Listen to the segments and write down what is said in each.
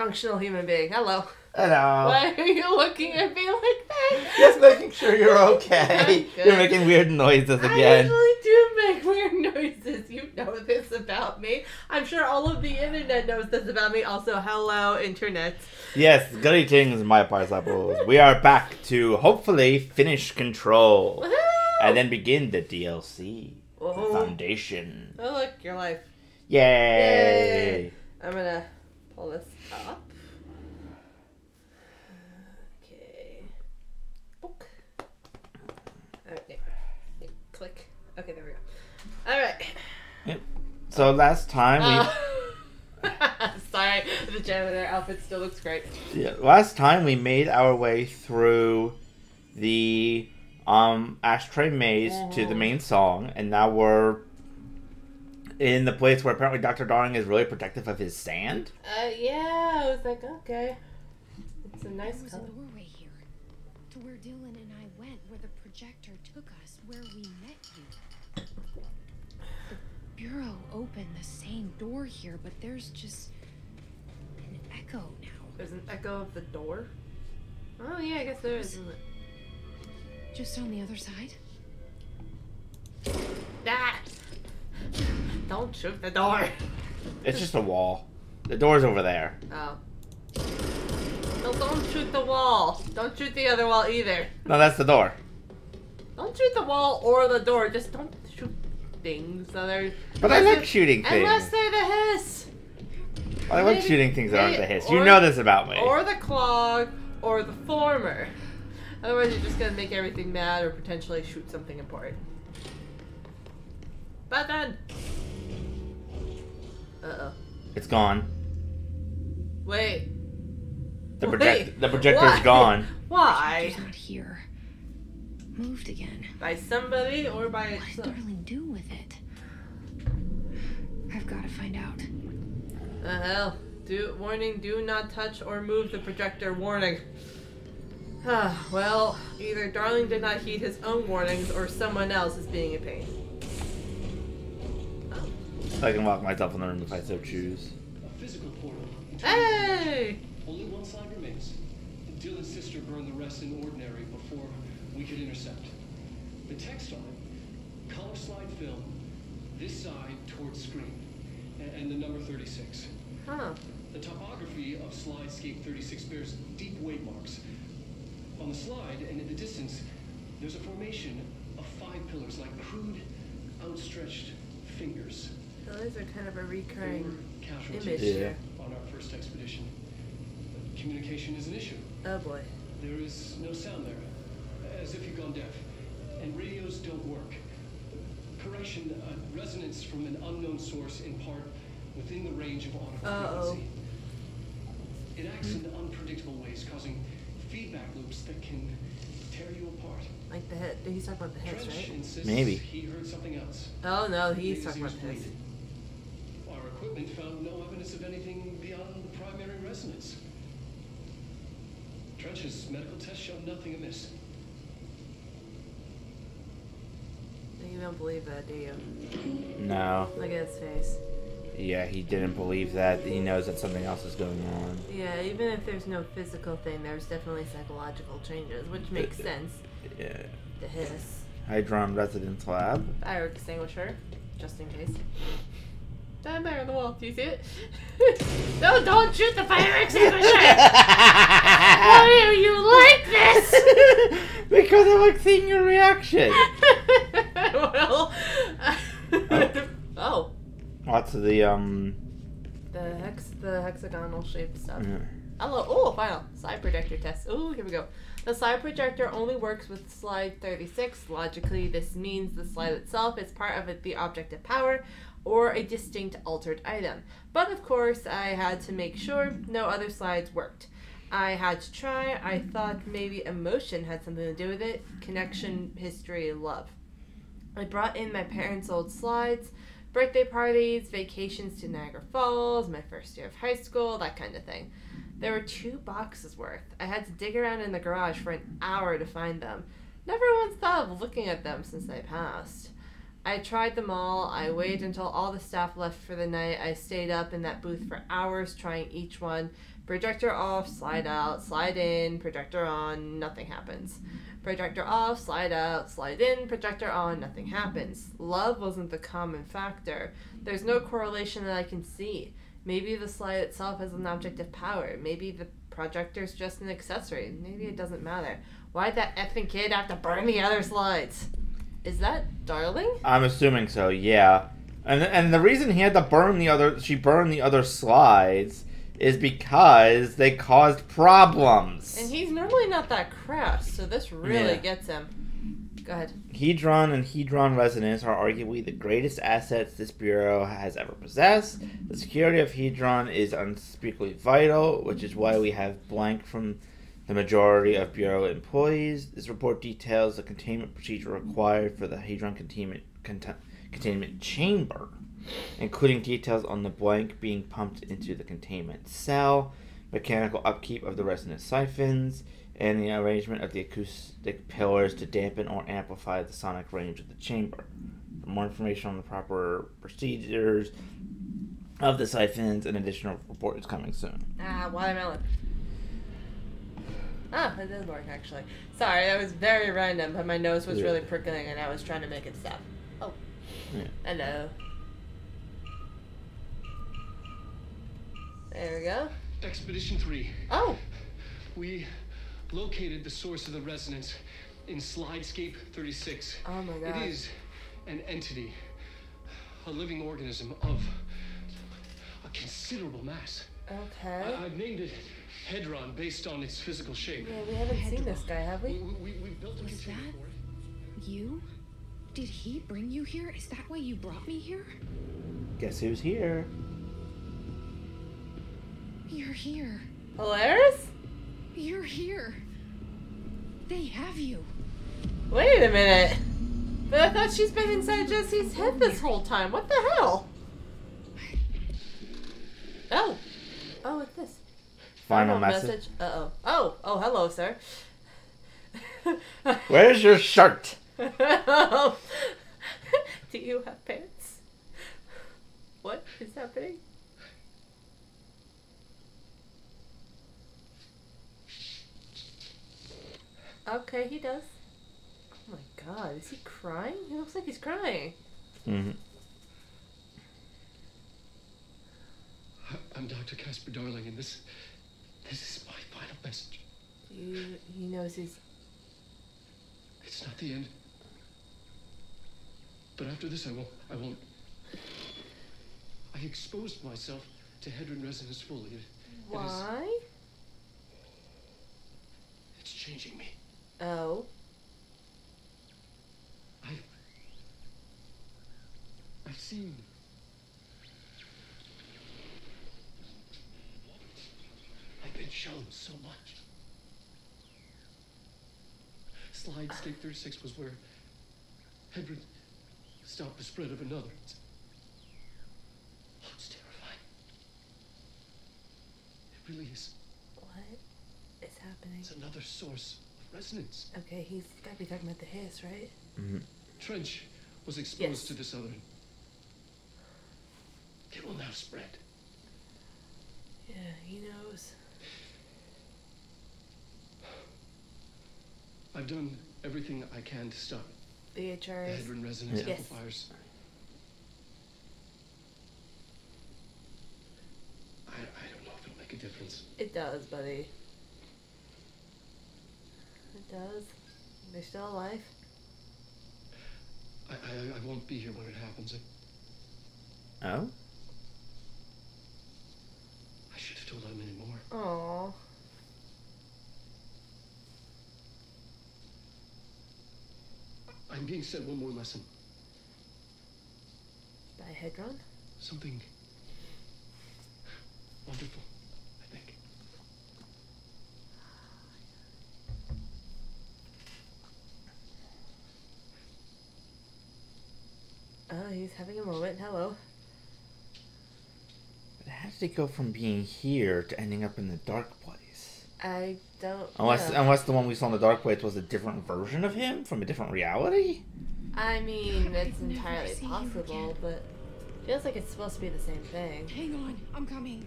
functional human being. Hello. Hello. Why are you looking at me like that? Just making sure you're okay. Good. You're making weird noises again. I usually do make weird noises. You know this about me. I'm sure all of the internet knows this about me. Also, hello, internet. Yes, goody things, my participles. We are back to hopefully finish Control. Woohoo! And then begin the DLC. Whoa. The Foundation. Oh, look, your life. Yay! Yay! I'm gonna pull this up. Okay. Book. Okay. Click. Okay, there we go. Alright. Yep. So last time Sorry, the janitor outfit still looks great. last time we made our way through the ashtray maze to the main song, and now we're in the place where apparently Dr. Darling is really protective of his sand. Yeah, I was like, okay. It's a nice color. There was a doorway here to where Dylan and I went, where the projector took us, where we met you. The bureau opened the same door here, but there's just an echo now. There's an echo of the door? Oh, yeah, I guess there is, isn't it? Just on the other side? Ah! Don't shoot the door. It's just a wall. The door's over there. Oh. No, don't shoot the wall. Don't shoot the other wall either. No, that's the door. Don't shoot the wall or the door. Just don't shoot things. But I like shooting things. Unless they're the hiss. I like shooting things that aren't the hiss. You or- know this about me. Or the clog or the former. Otherwise, you're just gonna make everything mad or potentially shoot something important. Button! Uh-oh. It's gone. Wait. The Wait, projector's why? gone. Why? He's not here. Moved again. By somebody or by What did itself? Darling do with it? I've got to find out. The hell? Warning, do not touch or move the projector. Warning. Well, either Darling did not heed his own warnings or someone else is being a pain. I can lock myself in the room if I so choose. A physical portal. Hey! Only one side remains. Dylan's sister burned the rest in ordinary before we could intercept. The text on it, color slide film, this side towards screen, and the number 36. Huh. The topography of slidescape 36 bears deep wave marks. On the slide and in the distance, there's a formation of 5 pillars like crude, outstretched fingers. Those are kind of a recurring Casualties image Yeah. here. on our first expedition. Communication is an issue. Oh boy. There is no sound there, as if you've gone deaf, and radios don't work. Correction, resonance from an unknown source in part within the range of audible frequency. It acts in unpredictable ways, causing feedback loops that can tear you apart. Like the hit. He's talking about the hits, Trench right? insists Maybe. he heard something else. Oh no, he's His talking about ears the hits. bleeded. Our equipment found no evidence of anything beyond the primary resonance. Trench's medical tests showed nothing amiss. You don't believe that, do you? No. Look at his face. Yeah, he didn't believe that. He knows that something else is going on. Yeah, even if there's no physical thing, there's definitely psychological changes, which makes sense. Yeah. The hiss. Hydron Residence Lab. Fire extinguisher, just in case. Down there on the wall. Do you see it? No, don't shoot the fire extinguisher! Why are you like this? Because I like seeing your reaction. Well, oh, Lots of the the hexagonal shaped stuff. Yeah. Hello. Oh, final slide projector test. Oh, here we go. The slide projector only works with slide 36. Logically, this means the slide itself is part of the object of power or a distinct altered item. But of course, I had to make sure no other slides worked. I had to try. I thought maybe emotion had something to do with it. Connection, history, love. I brought in my parents' old slides, birthday parties, vacations to Niagara Falls, my first year of high school, that kind of thing. There were 2 boxes worth. I had to dig around in the garage for an hour to find them. Never once thought of looking at them since they passed. I tried them all. I waited until all the staff left for the night. I stayed up in that booth for hours trying each one, Projector off, slide out, slide in, projector on, nothing happens. Projector off, slide out, slide in, projector on, nothing happens. Love wasn't the common factor. There's no correlation that I can see. Maybe the slide itself has an object of power. Maybe the projector's just an accessory. Maybe it doesn't matter. Why'd that effing kid have to burn the other slides? Is that Darling? I'm assuming so, yeah. And the reason he had to she burned the other slides is because they caused problems. And he's normally not that crass, so this really gets him. Go ahead. Hedron and Hedron resonance are arguably the greatest assets this Bureau has ever possessed. The security of Hedron is unspeakably vital, which is why we have blank from the majority of Bureau employees. This report details the containment procedure required for the Hedron containment chamber, including details on the blank being pumped into the containment cell, mechanical upkeep of the resonance siphons, and the arrangement of the acoustic pillars to dampen or amplify the sonic range of the chamber. For more information on the proper procedures of the siphons, an additional report is coming soon. Watermelon. Ah, it did work, actually. Sorry, that was very random, but my nose was really prickling and I was trying to make it stop. Oh. Yeah. Hello. There we go. Expedition 3. Oh! We located the source of the resonance in Slidescape 36. Oh my god. It is an entity, a living organism of a considerable mass. Okay. I've named it Hedron based on its physical shape. Yeah, we haven't seen this guy, have we? We built a container for it. You? Did he bring you here? Is that why you brought me here? Guess who's here? You're here. Polaris? You're here. They have you. Wait a minute. But I thought she's been inside Jesse's head this whole time. What the hell? Oh. Oh, what's this? Final message. Uh-oh. Oh, hello, sir. Where's your shirt? Do you have pants? What is happening? Okay, he does. Oh my god, is he crying? He looks like he's crying. Mm-hmm. I'm Dr. Casper Darling, and this is my final message. He knows he's... It's not the end. But after this, I won't. I exposed myself to Hedron resonance fully. Why? It's changing me. Oh. I've seen. I've been shown so much. Slidescape 36 was where Hedron stopped the spread of another. It's terrifying. It really is. What is happening? It's another source of resonance. Okay, he's got to be talking about the hiss, right? Mm-hmm. Trench was exposed Yes. to this other. It will now spread. Yeah, he knows. I've done everything I can to stop The the HRs. Hedron resonance Yes. amplifiers. I don't know if it'll make a difference. It does, buddy. It does. They're still alive. I won't be here when it happens. Oh? I should have told him anymore. Aww. I'm being sent one more lesson. By Hedron? Something wonderful, I think. Oh, he's having a moment. Hello. But how did it go from being here to ending up in the dark place? I don't Unless the one we saw in the dark place was a different version of him from a different reality? I mean, it's I've never entirely seen you possible, again. but feels like it's supposed to be the same thing. Hang on, I'm coming.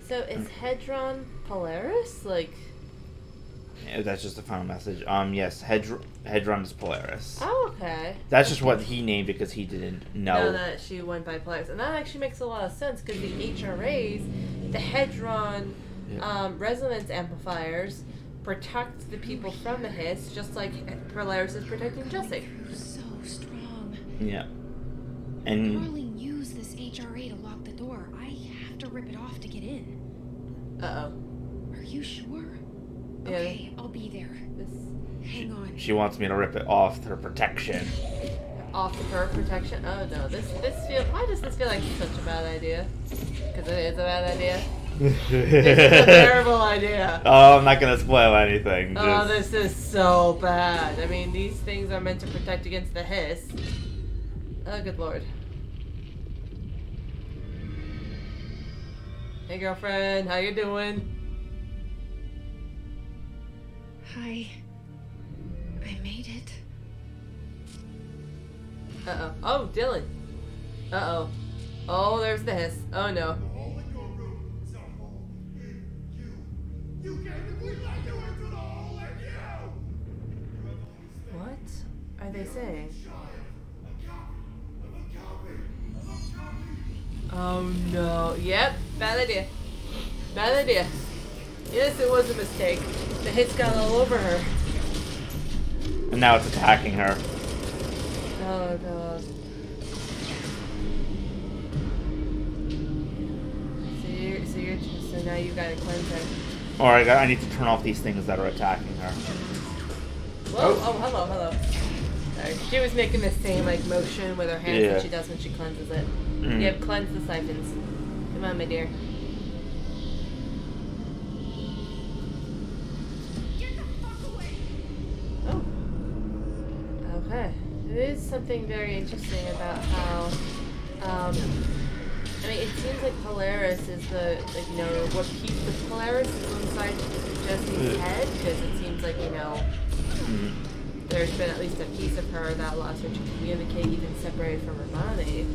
So is Hedron Polaris? Like... Yeah, that's just the final message. Yes, Hedron is Polaris. Oh, okay. That's just what he named because he didn't know. That she went by Polaris. And that actually makes a lot of sense because the HRAs, the Hedron resonance amplifiers, protect the people from the hiss, just like Polaris is protecting Jesse. So strong. Yeah. And Darling used this HRA to lock the door. I have to rip it off to get in. Uh-oh. Are you sure? Yeah. Okay, I'll be there. Hang on. she wants me to rip it off her protection. Off of her protection? Oh no, this feel. Why does this feel like such a bad idea? Because it is a bad idea. It's a terrible idea. Oh, I'm not gonna spoil anything. Oh, this is so bad. I mean, these things are meant to protect against the hiss. Oh, good lord. Hey, girlfriend, how you doing? Hi. I made it. Uh-oh. Oh, Dylan. Uh-oh. Oh, there's the hiss. Oh, no. What are they saying? Oh, no. Yep, bad idea. Bad idea. Yes, it was a mistake. The hiss got all over her. And now it's attacking her. Oh, God. So now you gotta cleanse her. Alright, I need to turn off these things that are attacking her. Whoa! Oh, hello. Sorry. She was making the same like motion with her hands that she does when she cleanses it. Mm. Yep, cleanse the siphons. Come on, my dear. Get the fuck away! Oh. Okay. There is something very interesting about how, I mean, it seems like Polaris is the, like, you know, what piece of Polaris is inside Jesse's head, because it seems like, you know, there's been at least a piece of her that allows her to communicate even separated from her body.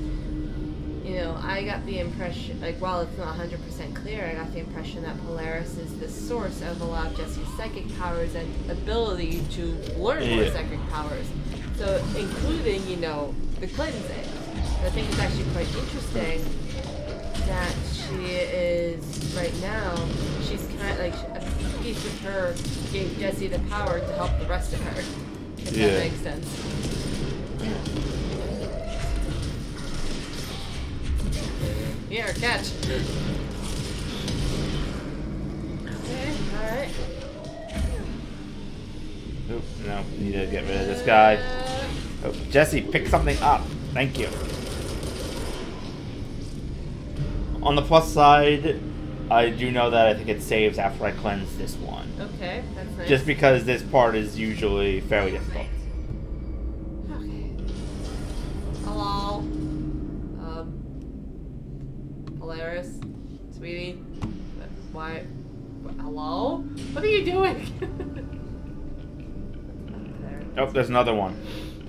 You know, I got the impression, like, while it's not 100% clear, I got the impression that Polaris is the source of a lot of Jesse's psychic powers and ability to learn more psychic powers. So, including, you know, the cleansing. I think it's actually quite interesting that she is, right now, she's kind of like, a piece of her gave Jesse the power to help the rest of her. If that makes sense. Here, catch. Okay, alright. Oop, no, need to get rid of this guy. Oh, Jesse, pick something up. Thank you. On the plus side, I do know that I think it saves after I cleanse this one. Okay, that's nice. Just because this part is usually fairly difficult. Okay. Hello? Polaris? Sweetie? Why? Hello? What are you doing? Oh, there's another one.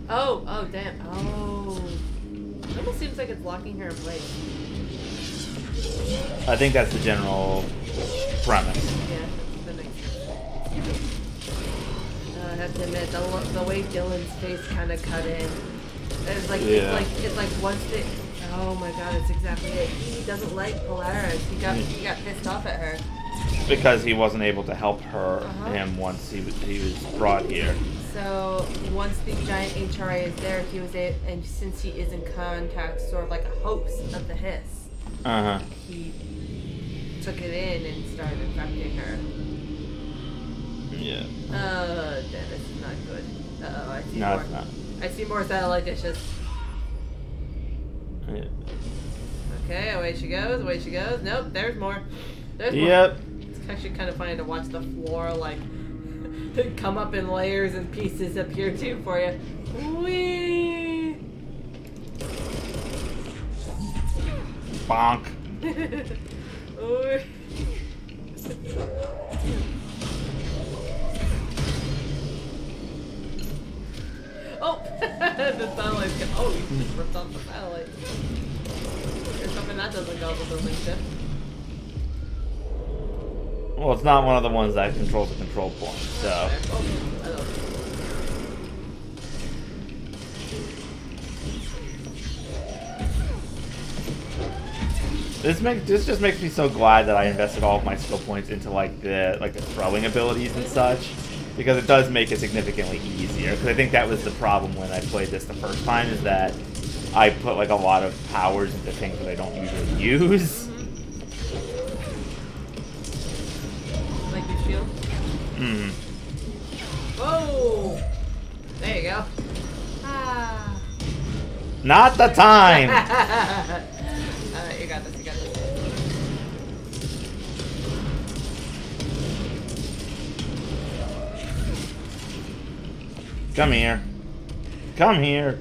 Oh, damn. Oh. It almost seems like it's locking her in place. I think that's the general premise. Yeah, that makes sense. I have to admit, the way Dylan's face kind of cut in. It's like, it's like once they... Oh my god, it's exactly it. He doesn't like Polaris. He got pissed off at her. Because he wasn't able to help him once he was brought here. So once the giant HRA is there, he was and since he is in contact, sort of like a host of the hiss, he took it in and started infecting her. Yeah. Oh, damn, this is not good. Uh-oh, I see more. No, it's not. I see more satellite dishes. Yeah. Okay, away she goes, away she goes. Nope, there's more. There's more. Yep. It's actually kind of funny to watch the floor, like, come up in layers and pieces up here, too, for you. Whee! Bonk. Oh! The satellite's gone. Oh, you just ripped off the satellite. There's something that doesn't go with the building ship. Well, it's not one of the ones that controls the control point, so. This just makes me so glad that I invested all of my skill points into like the throwing abilities and such, because it does make it significantly easier. Because I think that was the problem when I played this the first time, is that I put like a lot of powers into things that I don't usually use. Like your shield. Hmm. Whoa! There you go. Ah. Not the time. Alright, you got this. You got this. Come here. Come here.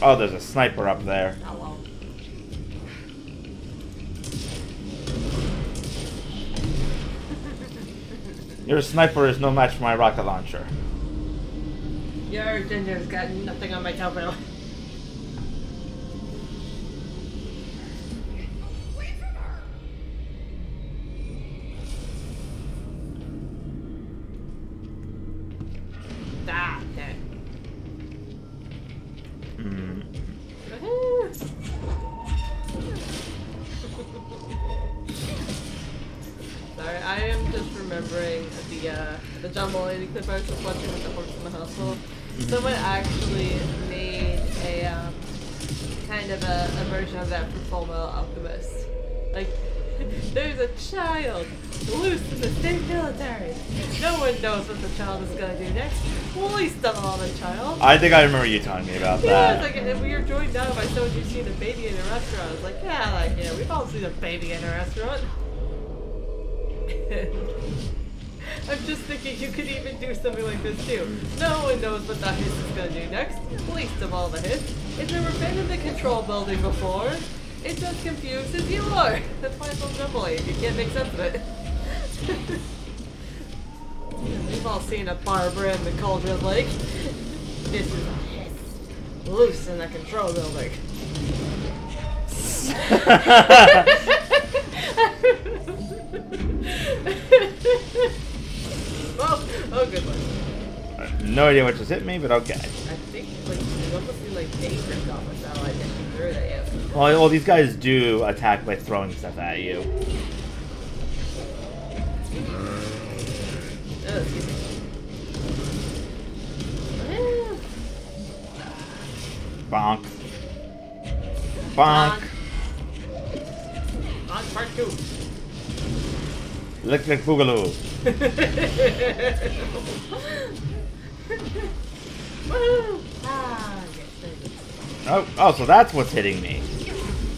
Oh, there's a sniper up there. Hello. Your sniper is no match for my rocket launcher. Your ginger's got nothing on my toenail. Ah, okay. Sorry, I am just remembering the John Mulaney clip I was just watching with the horse in the hospital. Someone actually made a kind of a version of that for Full Metal Alchemist. Like, there's a child loose in the state military. No one knows what the child is gonna do next. Police don't know the child. I think I remember you telling me about Yeah, that. it's like if we were joined down by someone who's seen a baby in a restaurant. It's like, yeah, like, yeah, we've all seen a baby in a restaurant. I'm just thinking you could even do something like this too. No one knows what that hiss is gonna do next. Least of all the hiss. It's never been in the control building before. It's as confused as you are. That's why it's so simple. You can't make sense of it. We've all seen a Barbara in the Cauldron Lake. This is a hiss. Loose in the control building. Oh, good one. No idea what just hit me, but okay. I think like it almost seemed like they ripped off a satellite and threw it at you. Well, these guys do attack by throwing stuff at you. Oh, excuse me. Bonk. Bonk. On part 2. Electric Boogaloo. Woo! Ah, yes, there it is. Oh, so that's what's hitting me.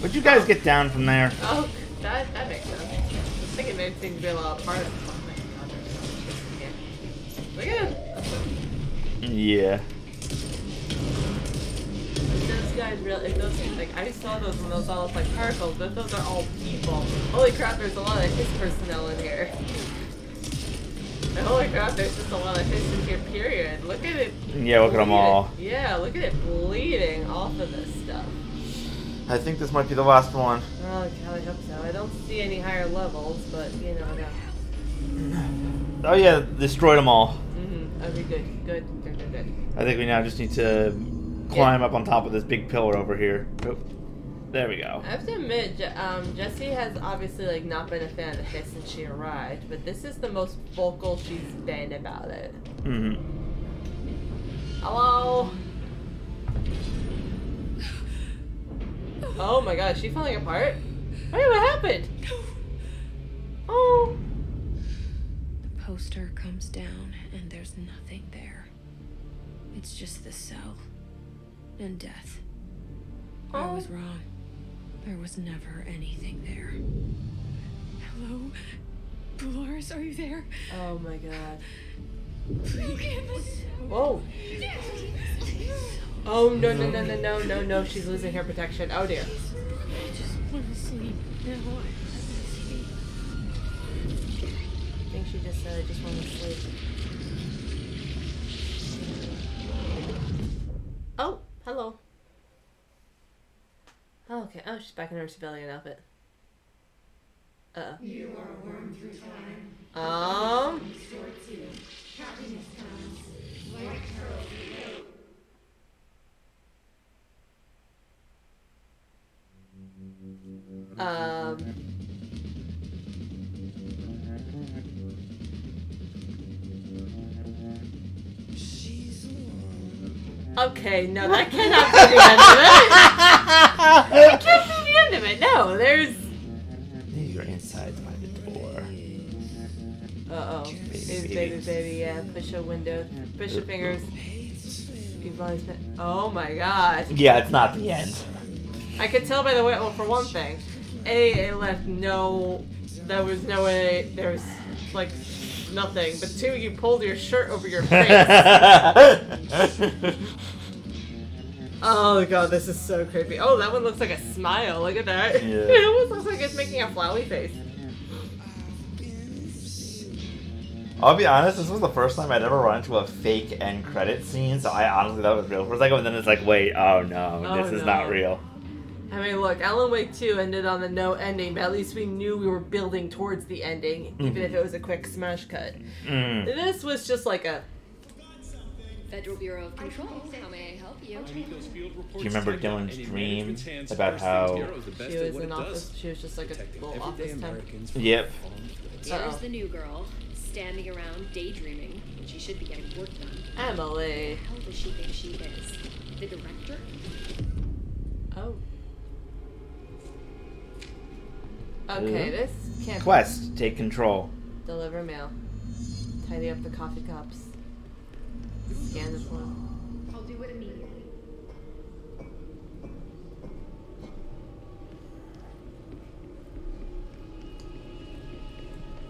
Would you guys get down from there? Oh, that makes sense. I was thinking they seem to be a lot apart. Look at it. Yeah. Those guys really, those, like, I saw those when those all look like particles, but those are all people. Holy crap, there's a lot of his personnel in here. And holy crap, there's just a lot of his in here, period. Look at it. Yeah, look at them all. Yeah, look at it bleeding off of this stuff. I think this might be the last one. Oh, God, I hope so. I don't see any higher levels, but, you know, no. Oh yeah, destroyed them all. Okay, good. I think we now just need to climb up on top of this big pillar over here. Oh, there we go. I have to admit, Jessie has obviously like not been a fan of the hiss since she arrived, but this is the most vocal she's been about it. Hello? Oh my god, is she falling apart? Wait, what happened? Oh. The poster comes down and there's nothing there. It's just the cell. And death. I was wrong. There was never anything there. Hello? Dolores, are you there? Oh my god. Please. Whoa. Oh no, she's losing her protection. Oh dear. I just want to sleep. No, I think she just said I just want to sleep. Oh, hello. Oh, okay. Oh, she's back in her civilian outfit. You are a worm through time. Restored to happiness comes. White pearls reveal. Okay, no, that cannot be the end of it. That can't be the end of it. No, there's. You're inside by the door. Baby, yeah. Push a window. Push your fingers. Oh my god. Yeah, it's not the end. I could tell by the way. Well, for one thing, it left no. There was no way. There was like nothing. But two, you pulled your shirt over your face. Oh god, this is so creepy. Oh, that one looks like a smile. Look at that. Yeah. It almost looks like it's making a flowy face. I'll be honest, this was the first time I'd ever run into a fake end credit scene, so I honestly thought it was real for a second, and then it's like, wait, oh no, this is not real. I mean, look, Alan Wake 2 ended on the no ending, but at least we knew we were building towards the ending, even if it was a quick smash cut. This was just like a... Federal Bureau of Control, how may I help you? Do you remember Dylan's dream about how... She was in office, she was just like a little office temp. Yep. Here's the new girl, standing around daydreaming, when she should be getting work done. Emily. How does she think she is? The director? Oh. Okay, this can't Quest, take control. Deliver mail. Tidy up the coffee cups. Scan the form. I'll do it immediately.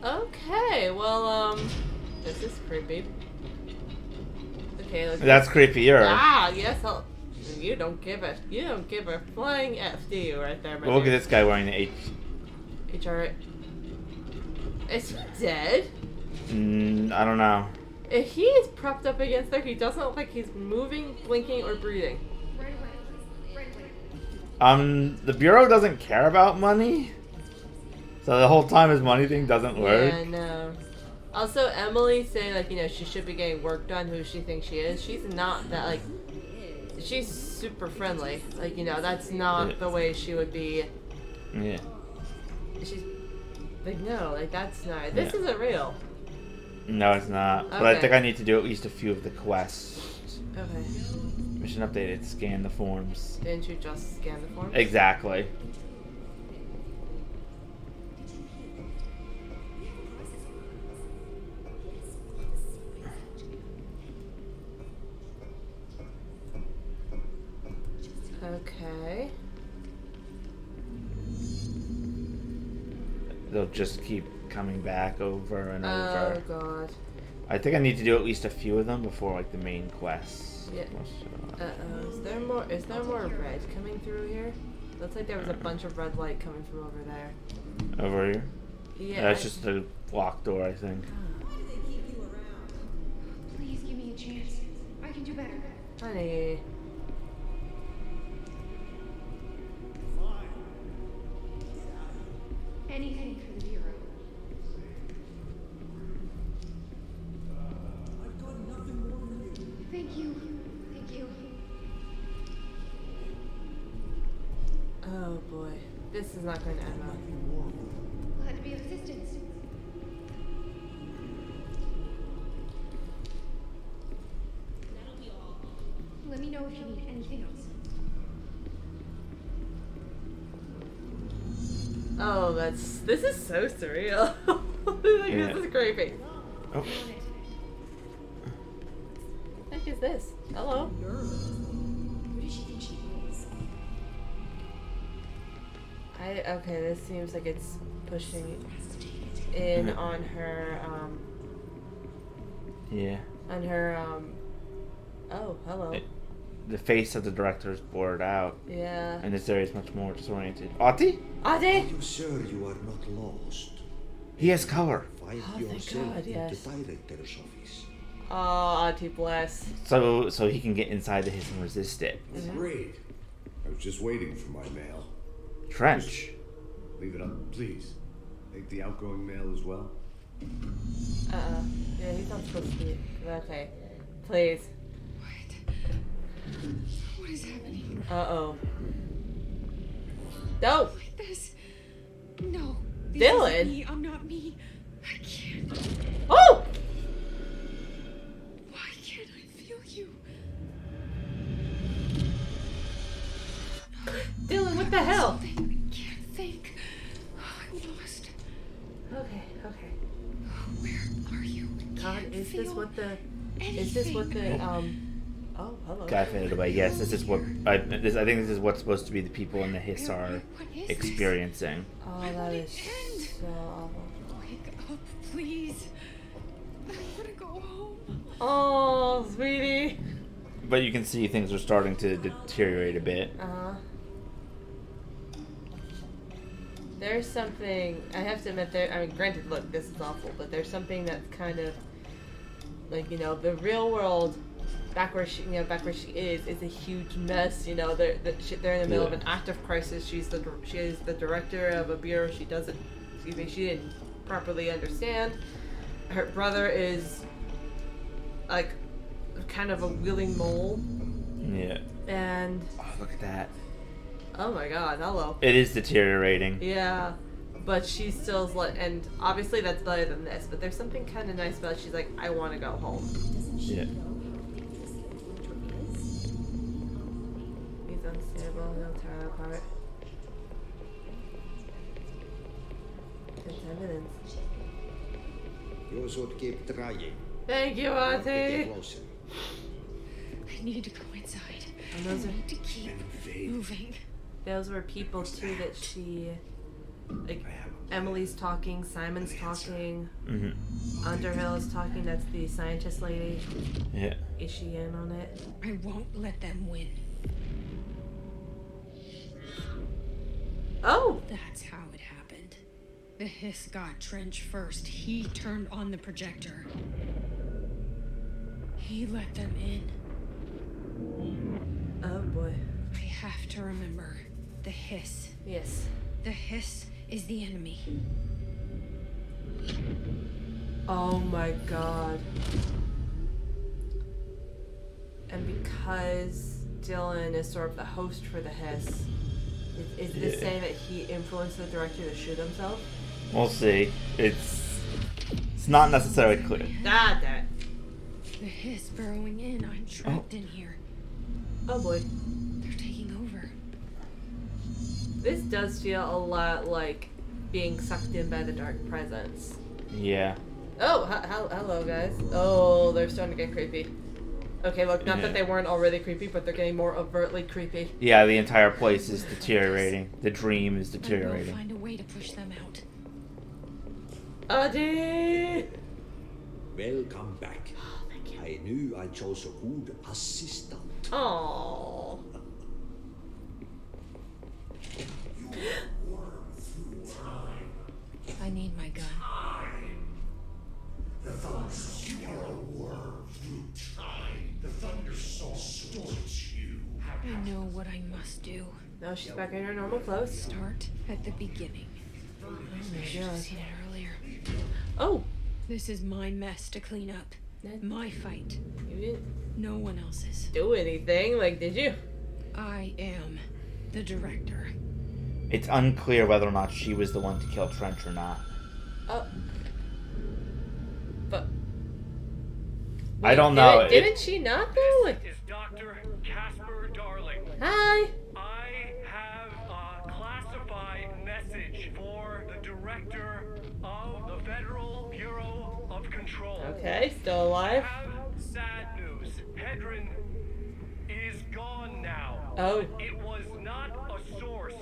Okay, well, this is creepy. Okay, That's creepier. Ah, yes, you don't give a flying F, do you, right there, my Well, look at dear? this guy wearing the HR. Is he dead? I don't know. If he is propped up against there, he doesn't look like he's moving, blinking, or breathing. Right away. Right away. The Bureau doesn't care about money. So the whole time his money thing doesn't work. Yeah, no. Also, Emily saying, like, you know, she should be getting work done, who she thinks she is. She's not that, like, she's super friendly. Like, you know, that's not the way she would be. Yeah. She's, like, no, like, that's not, this isn't real. No, it's not. But I think I need to do at least a few of the quests. Okay. Mission updated, scan the forms. Didn't you just scan the forms? Exactly. Okay. They'll just keep coming back over and over. Oh god. I think I need to do at least a few of them before like the main quests. Yeah. Uh-oh. Is there more red coming through here? Looks like there was a bunch of red light coming from over there. Over here? Yeah. That's just a locked door, I think. Please give me a chance. I can do better. Honey. Anything for the Bureau. Thank you. Thank you. Oh boy. This is not going to end well. Glad to be of assistance. Let me know if you need anything else. Oh, this is so surreal. Like, Yeah. This is creepy. Oh. What the heck is this? Hello? Who does she think she is? Okay, this seems like it's pushing in on her, Yeah. oh, hello. The face of the director is blurred out. Yeah. And this area is much more disoriented. Ati? Ade! You sure you are not lost? He has color. Find Oh, thank yourself God, in yes. the director's office. Oh, Auntie bless. So he can get inside of his and resist it. Great. I was just waiting for my mail. Trench. Leave it up, please. Take the outgoing mail as well. Yeah, he's not supposed to be. Okay. Please. What is happening? Uh-oh. No! Like this? No. This Dylan? isn't me. I'm not me. I can't. Oh! Why can't I feel you? Dylan, what the hell? Something. I can't think. I'm lost. Okay. Where are you? I God, can't is this feel what the... anything. Is this what the, Oh, hello. Guy faded away. Yes, this is what I think this is what's supposed to be the people in the hiss are What is experiencing. Oh, When that will is it end? so awful. Wake up, please. I want to go home. Oh, sweetie. But you can see things are starting to deteriorate a bit. Uh-huh. There's something, I have to admit, I mean, granted, look, this is awful, but there's something that's kind of, like, you know, the real world, back where she is a huge mess. You know, they're in the middle of an active crisis. She is the director of a bureau she didn't properly understand. Her brother is, like, kind of a wheeling mole. Yeah. And... Oh, look at that. Oh my god, hello. It is deteriorating. Yeah, but she still's like, and obviously that's better than this, but there's something kind of nice about it. She's like, I want to go home. Yeah. He's unstable, he'll tear it apart. There's evidence. You should keep trying. Thank you, Not to get Auntie! closer. I need to go inside. And those I are- need to keep moving. Those were people too that she, like, Emily's talking, Simon's talking, Underhill is talking, that's the scientist lady. Yeah. Is she in on it? I won't let them win. Oh! That's how it happened. The hiss got Trench first. He turned on the projector. He let them in. Oh boy. I have to remember. The hiss. Yes. The hiss is the enemy. Oh my god. And because Dylan is sort of the host for the hiss, is this saying that he influenced the director to shoot himself? We'll see. It's not necessarily clear. Ah, damn it. The hiss burrowing in. I'm trapped in here. Oh boy. They're taking over. This does feel a lot like being sucked in by the dark presence. Yeah. Oh, hello guys. Oh, they're starting to get creepy. Okay, look, not that they weren't already creepy, but they're getting more overtly creepy. Yeah, the entire place is deteriorating. The dream is I will deteriorating. find a way to push them out. Adi! Welcome back. I knew I chose a good assistant. Aww. I need my gun. The thoughts you are a worm through time. The thunder soul distorts you. I know what I must do. Now she's back in her normal clothes. Start at the beginning. I should have seen it earlier. Oh! This is my mess to clean up. My fight. You didn't No one else's. do anything, like, did you? I am the director. It's unclear whether or not she was the one to kill Trench or not. Oh. But... I don't know. Didn't she not, though? Like, Is Dr. Casper Darling. hi! I have a classified message for the director of the Federal Bureau of Control. Okay, still alive. Have sad news. Hedron is gone now. Oh. It was not a source.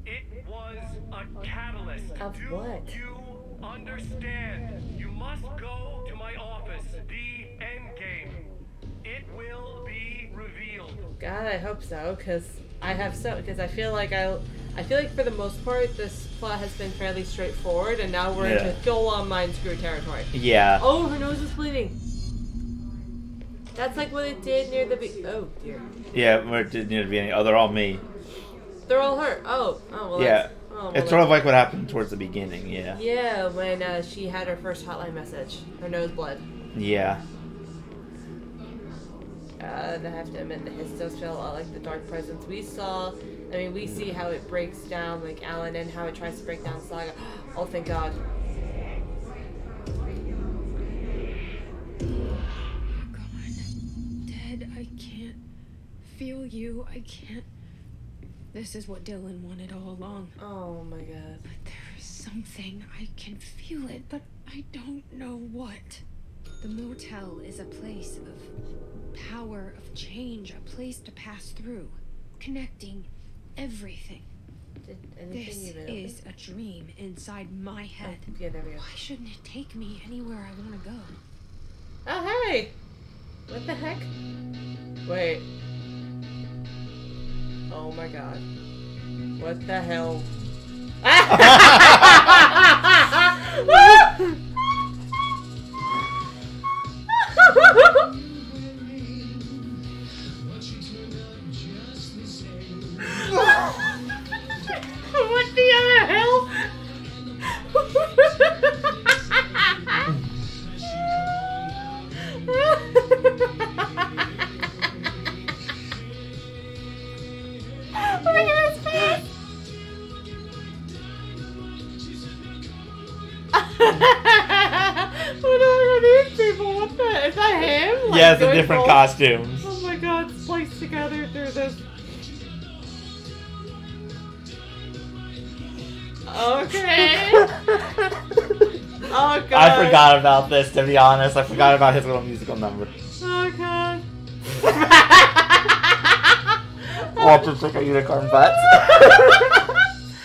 It was a catalyst. Of Do what? you understand? You must go to my office. The end game. It will be revealed. God, I hope so, because I feel like for the most part this plot has been fairly straightforward, and now we're into full-on mind screw territory. Yeah. Oh, her nose is bleeding. That's like what it did near the oh dear. Yeah, where it did near the beginning. Oh, they're all me. They're all hurt. Oh well. Yeah. well, It's sort of like what happened towards the beginning, yeah. Yeah, when she had her first hotline message. Her nose blood. Yeah. I have to admit, the hiss does feel a lot like the dark presence we saw. I mean, we see how it breaks down, like Alan, and how it tries to break down Saga. Oh, thank God. Dead, I can't feel you. I can't. This is what Dylan wanted all along. Oh my God. But there's something. I can feel it, but I don't know what. The motel is a place of power, of change, a place to pass through, connecting everything. Did anything This even is a dream inside my head. Oh, yeah, there we go. Why shouldn't it take me anywhere I want to go? Oh, hey! What the heck? Wait. Oh my God. What the hell? What the other hell? Look at his face! What are these people? What the? Is that him? Like, Yeah, it's a going different full- costumes. Oh my God, spliced together through this. Okay. Oh God. I forgot about this, to be honest. I forgot about his little musical number. Oh God. Walter's like a unicorn butt.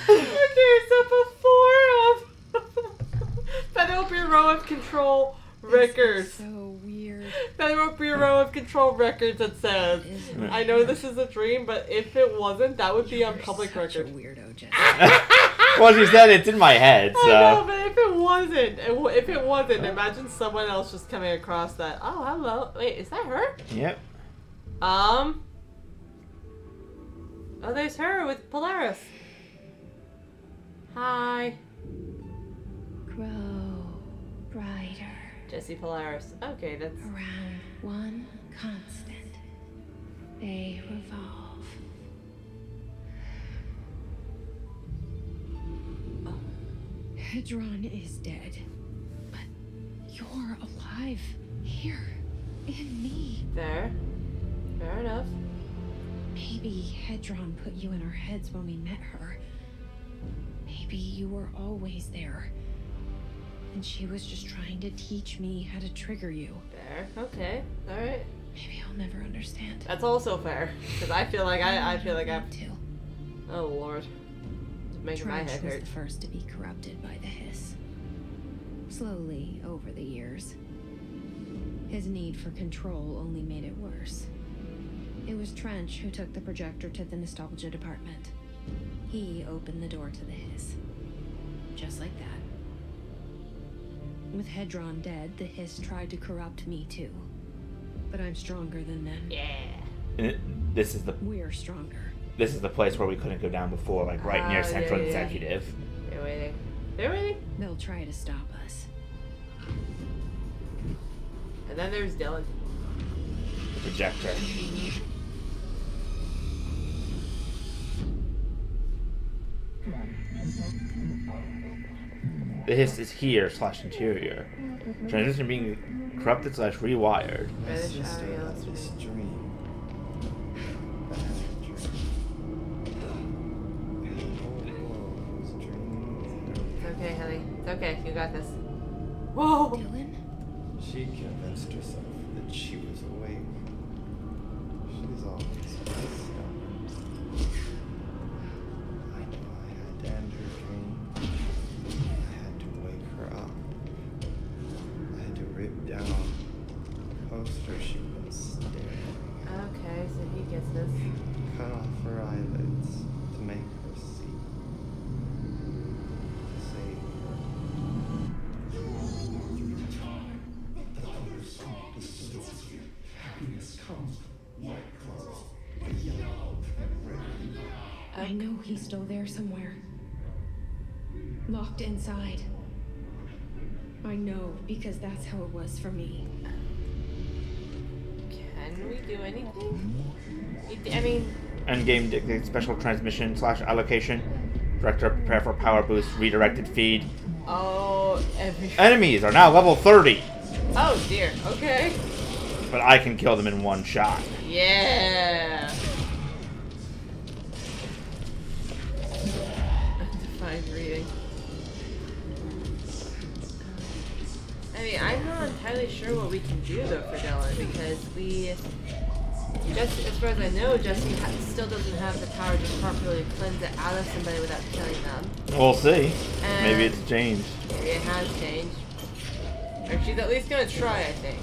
Okay, so before Federal Bureau of Control Records. So weird. Federal Bureau of Control Records, it says. I know this is a dream, but if it wasn't, that would be on public Such a record. weirdo, Jesse. Well, she said it's in my head, I know, so. but if it wasn't, imagine someone else just coming across that. Oh, hello. Wait, is that her? Yep. Oh, there's her with Polaris. Hi. Grow brighter. Jesse Polaris. Okay, that's... Around one constant. They revolve. Hedron is dead. But you're alive. Here. In me. Fair. Fair enough. Maybe Hedron put you in our heads when we met her. Maybe you were always there. And she was just trying to teach me how to trigger you. Fair. Okay. Alright. Maybe I'll never understand. That's also fair. Because I feel like I feel like I'm... too. Oh, Lord. It's making my Trench head was hurt. the first to be corrupted by the hiss. Slowly, over the years. His need for control only made it worse. It was Trench who took the projector to the nostalgia department. He opened the door to the hiss. Just like that. With Hedron dead, the hiss tried to corrupt me too. But I'm stronger than them. Yeah. And this is the We're stronger. place where we couldn't go down before, like right near Yeah, Central yeah. Executive. They're waiting. They're waiting. They'll try to stop us. And then there's Dylan. The projector. The hiss is here / interior. Transition being corrupted / rewired. Reddish Just area. this dream. Bad dream. It's okay, honey. It's okay. You got this. Whoa! Dylan? She convinced herself that she was awake. She's always been stubborn. I know I had to end her dream. I had to wake her up. I had to rip down the poster she was staring at. Okay, so he gets this. Cut off her eyelids to make her see. To save her. I know he's still there somewhere. Locked inside. I know, because that's how it was for me. Can we do anything? I mean... Endgame dictates special transmission / allocation. Director, prepare for power boost. Redirected feed. Oh, Enemies are now level 30. Oh dear, okay. But I can kill them in one shot. Yeah. Undefined reading. I mean, I'm not entirely sure what we can do though for Dylan, because just as far as I know, Jesse still doesn't have the power to properly cleanse it out of somebody without killing them. We'll see. And maybe it's changed. Maybe it has changed. Or she's at least gonna try, I think.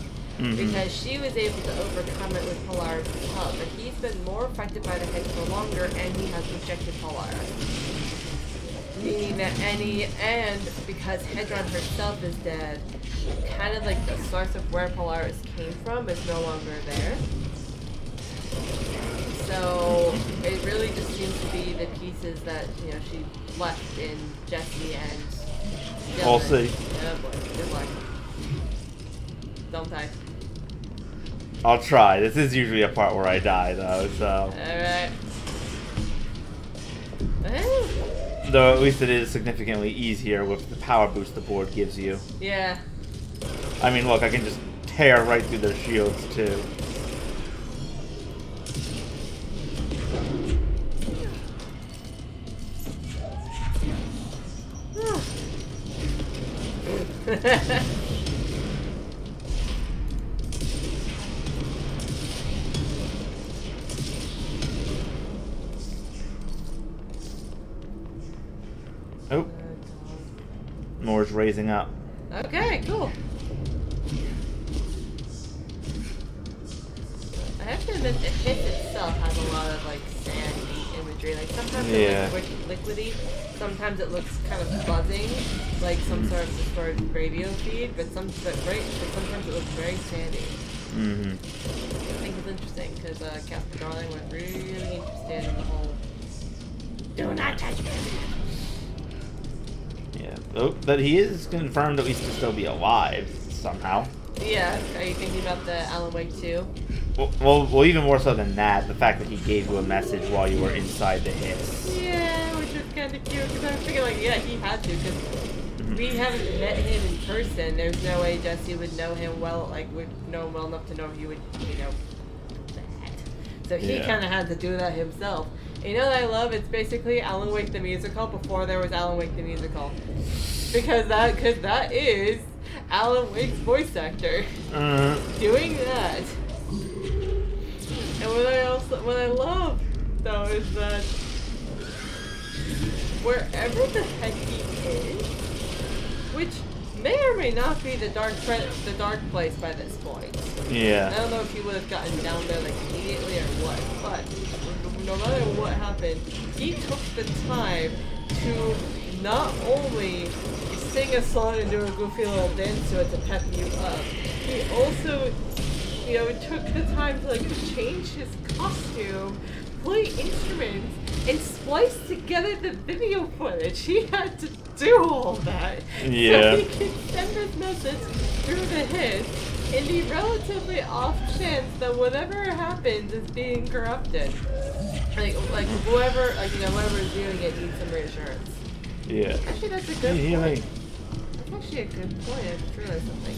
Because she was able to overcome it with Polaris' help, but he's been more affected by the hit for longer, and he has rejected Polaris. Meaning that and because Hedron herself is dead, kind of like the source of where Polaris came from is no longer there. So it really just seems to be the pieces that, you know, she left in Jesse and Dylan. We'll see. Oh boy, good luck. Don't die. I'll try. This is usually a part where I die, though, so... Alright. Though at least it is significantly easier with the power boost the board gives you. Yeah. I mean, look, I can just tear right through their shields, too. Oh. Moore's raising up. Okay, cool. I have to admit, the hit itself has a lot of like sandy imagery. Like sometimes it looks liquidy, sometimes it looks kind of buzzing, like some sort of distorted radio feed. But sometimes it looks very sandy. I think it's interesting because Casper Darling was really interested in the whole "do not touch me." Yeah. Oh, but he is confirmed at least to still be alive somehow. Yeah. Are you thinking about the Alan Wake 2? Well, even more so than that, the fact that he gave you a message while you were inside the hiss. Yeah, which was kind of cute, because I was thinking, like, yeah, he had to, because we haven't met him in person. There's no way Jesse would know him well, like, would know him well enough to know he would, you know, that. So he kind of had to do that himself. You know what I love? It's basically Alan Wake the Musical before there was Alan Wake the Musical. Because that is Alan Wake's voice actor. Doing that. And what I love, though, is that wherever the heck he is, which may or may not be the dark place by this point. Yeah. I don't know if he would have gotten down there like immediately or what, but no matter what happened, he took the time to not only sing a song and do a goofy little dance to it to pep you up, he also, you know, took the time to like change his costume, play instruments, and splice together the video footage. He had to do all that so he can send this message through the hiss in the relatively off chance that whatever happens is being corrupted. Like whoever, like, you know, whoever's doing it needs some reassurance. Yeah. Actually, that's a good point. That's actually a good point. I just realized something.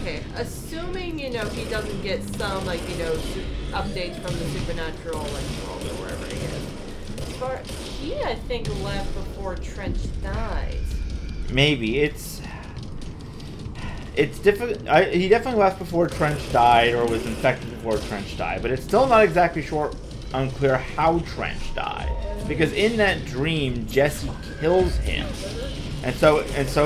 Okay, assuming, you know, he doesn't get some, like, you know, updates from the supernatural, like, world or wherever he is. But he, I think, left before Trench died. Maybe. It's difficult. He definitely left before Trench died or was infected before Trench died, but it's still not exactly unclear how Trench died. Because in that dream, Jesse kills him. And so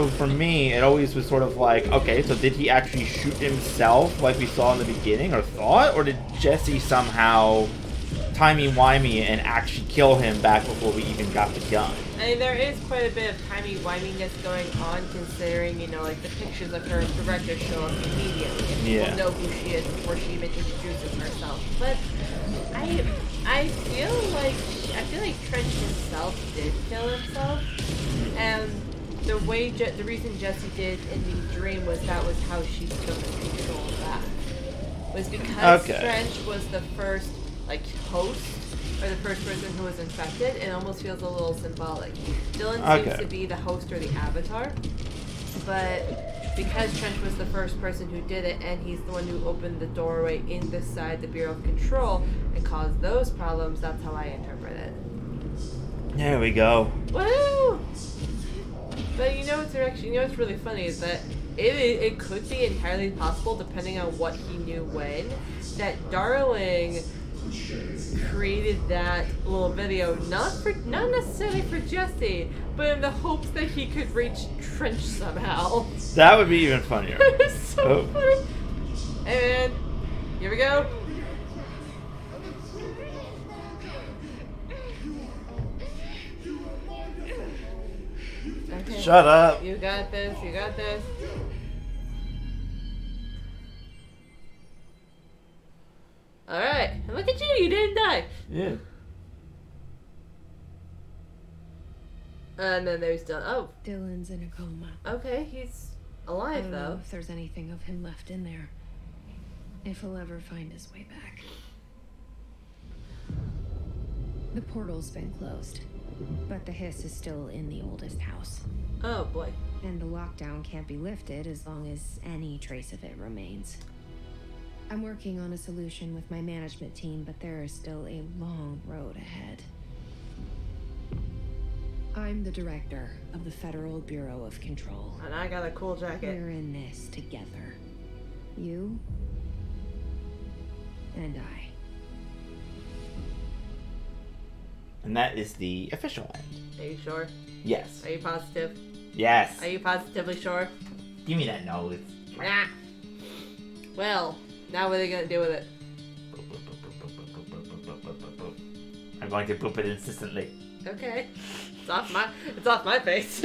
for me, it always was sort of like, okay, so did he actually shoot himself like we saw in the beginning or thought? Or did Jesse somehow timey-wimey and actually kill him back before we even got the gun? I mean, there is quite a bit of timey-wiminess going on, considering, you know, like, the pictures of her director show up immediately. And people know who she is before she even introduces herself. But I feel like Trench himself did kill himself, and the reason Jessie did in the dream was that was how she took control back. Was because Trench was the first host or the first person who was infected. It almost feels a little symbolic. Dylan seems to be the host or the avatar, but because Trench was the first person who did it, and he's the one who opened the doorway inside the Bureau of Control and caused those problems, that's how I interpret it. There we go. Woo! But you know what's really funny is that it could be entirely possible, depending on what he knew when, that Darling created that little video not necessarily for Jesse, but in the hopes that he could reach Trench somehow. That would be even funnier. It's so funny. And here we go. Okay. Shut up. You got this. You got this. Alright, and look at you, you didn't die. Yeah. And then there's Dylan. Oh. Dylan's in a coma. Okay, he's I alive don't though. know if there's anything of him left in there. If he'll ever find his way back. The portal's been closed, but the hiss is still in the oldest house. Oh boy. And the lockdown can't be lifted as long as any trace of it remains. I'm working on a solution with my management team, but there is still a long road ahead. I'm the director of the Federal Bureau of Control. And I got a cool jacket. We're in this together. You and I. And that is the official end. Are you sure? Yes. Are you positive? Yes. Are you positively sure? Give me that nose. Ah. Well, now what are they gonna do with it? I'm going to poop it insistently. Okay. It's off my face.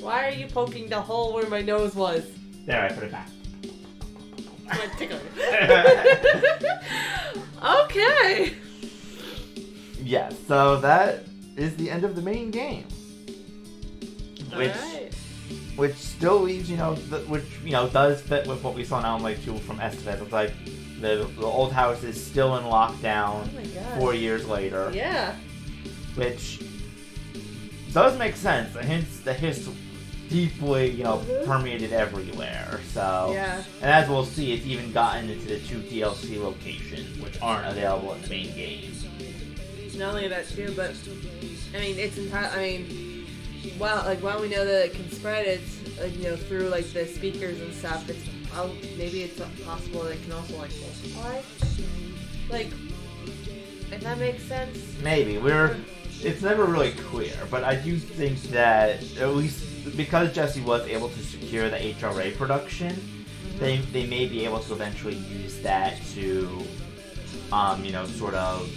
Why are you poking the hole where my nose was? There, I put it back. I'm tickling. Okay. Yeah, so that is the end of the main game. Alright. Which still leaves, does fit with what we saw in Alan Wake 2 from Estevez. It's like the old house is still in lockdown 4 years later. Yeah. Which does make sense. The hiss deeply, permeated everywhere. So, yeah. And as we'll see, it's even gotten into the 2 DLC locations, which aren't available in the main game. Not only that too, but it's while we know that it can spread, it's through the speakers and stuff. Maybe it's possible that it can also multiply. If that makes sense. Maybe it's never really clear, but I do think that at least because Jesse was able to secure the HRA production, they may be able to eventually use that to, sort of.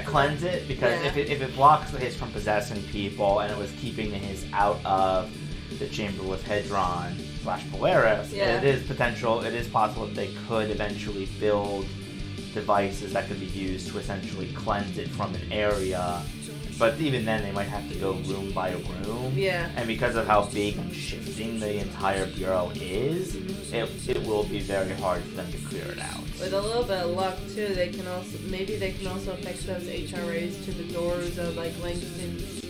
Cleanse it, because if it blocks the hiss from possessing people and it was keeping the hiss out of the chamber with Hedron / Polaris, it is possible that they could eventually build devices that could be used to essentially cleanse it from an area. But even then, they might have to go room by room. Yeah. And because of how big and shifting the entire bureau is, it will be very hard for them to clear it out. With a little bit of luck too, they can also affix those HRAs to the doors of Langston's,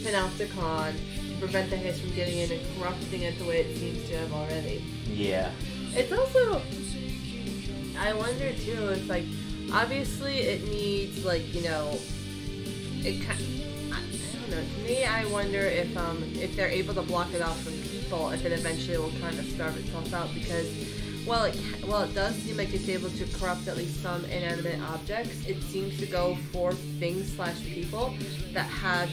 Panopticon, to prevent the hiss from getting in and corrupting it the way it seems to have already. Yeah. It's also, I wonder too, if obviously it needs I don't know. To me, I wonder if they're able to block it off from people, if it eventually will kind of starve itself out, because while it does seem like it's able to corrupt at least some inanimate objects, it seems to go for things / people that have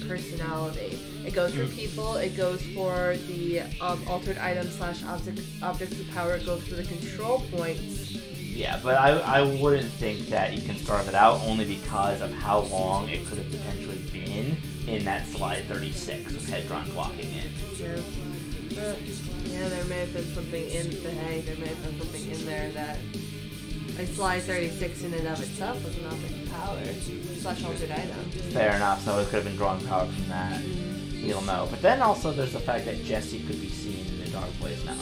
personality. It goes for people. It goes for the altered items / objects of power. It goes for the control points. Yeah, but I wouldn't think that you can starve it out, only because of how long it could have potentially been in that slide 36 with Hedron blocking it. Yeah. Yeah, there may have been something in the hay. There may have been something in there that, like, slide 36 in and of itself was an object of power. Slash altered item. Fair enough. So it could have been drawing power from that. You'll know. But then also there's the fact that Jessie could be seen in the dark place now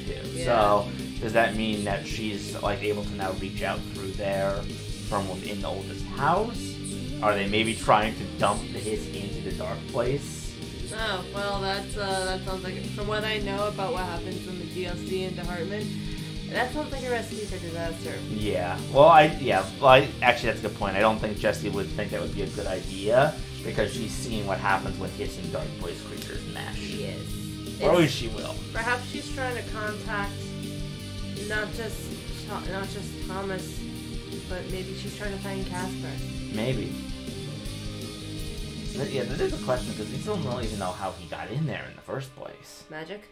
too. Yeah. So does that mean that she's like able to now reach out through there from within the oldest house? Are they maybe trying to dump the hiss into the dark place? Oh, well, that sounds like, from what I know about what happens in the DLC into Hartman, that sounds like a recipe for disaster. Yeah. Well, actually that's a good point. I don't think Jessie would think that would be a good idea because she's seen what happens when hiss and dark place creatures mesh. Yes. Or at least she will. Perhaps she's trying to contact not just Thomas, but maybe she's trying to find Casper. Maybe. But yeah, that is a question because we still don't even know how he got in there in the first place. Magic?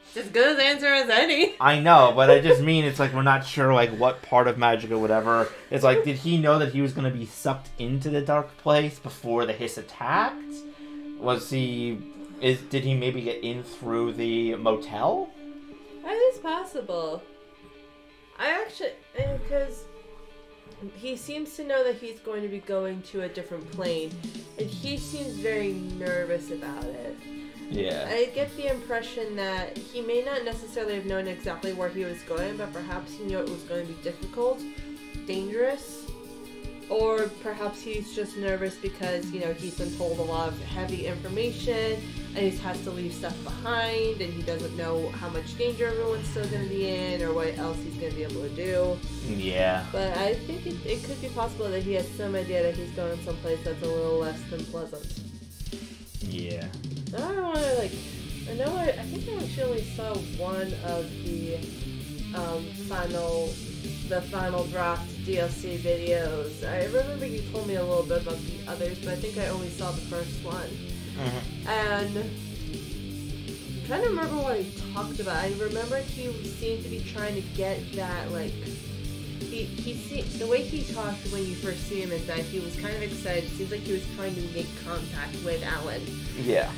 It's as good an answer as any. I know, but I just mean it's like we're not sure like what part of magic or whatever. It's like, did he know that he was going to be sucked into the dark place before the hiss attacked? Did he maybe get in through the motel? That is possible. Because he seems to know that he's going to be going to a different plane, and he seems very nervous about it. Yeah. I get the impression that he may not necessarily have known exactly where he was going, but perhaps he knew it was going to be difficult, dangerous, or perhaps he's just nervous because, he's been told a lot of heavy information, and he has to leave stuff behind, and he doesn't know how much danger everyone's still going to be in, or what else he's going to be able to do. Yeah. But I think it could be possible that he has some idea that he's going someplace that's a little less than pleasant. Yeah. I don't want to, I think I actually only saw one of the final draft DLC videos. I remember you told me a little bit about the others, but I think I only saw the first one. Mm-hmm. And I'm trying to remember what he talked about. I remember he seemed to be trying to get that, the way he talked when you first see him is that he was kind of excited. It seems like he was trying to make contact with Alan. Yeah.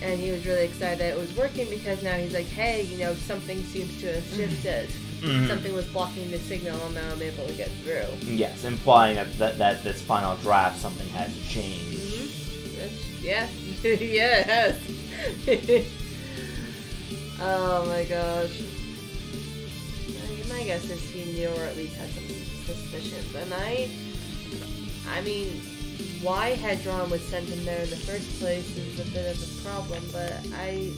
And he was really excited that it was working because now he's like, hey, something seems to have shifted. Mm-hmm. Something was blocking the signal, and now I'm able to get through. Yes, implying that this final draft, something has changed. Mm-hmm. Yeah. Yeah, it has. Oh my gosh. My guess is he knew, or at least had some suspicions. And I mean, why Hedron would send him there in the first place is a bit of a problem, but I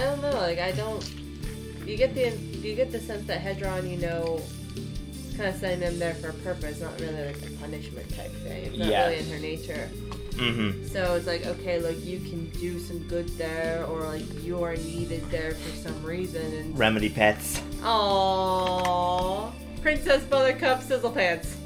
don't know, you get the sense that Hedron, kind of sending them there for a purpose, not really like a punishment type thing. It's not really in her nature. Mm-hmm. So it's like, okay, you can do some good there, or you are needed there for some reason. And remedy pets. Aww, Princess Buttercup Sizzlepants.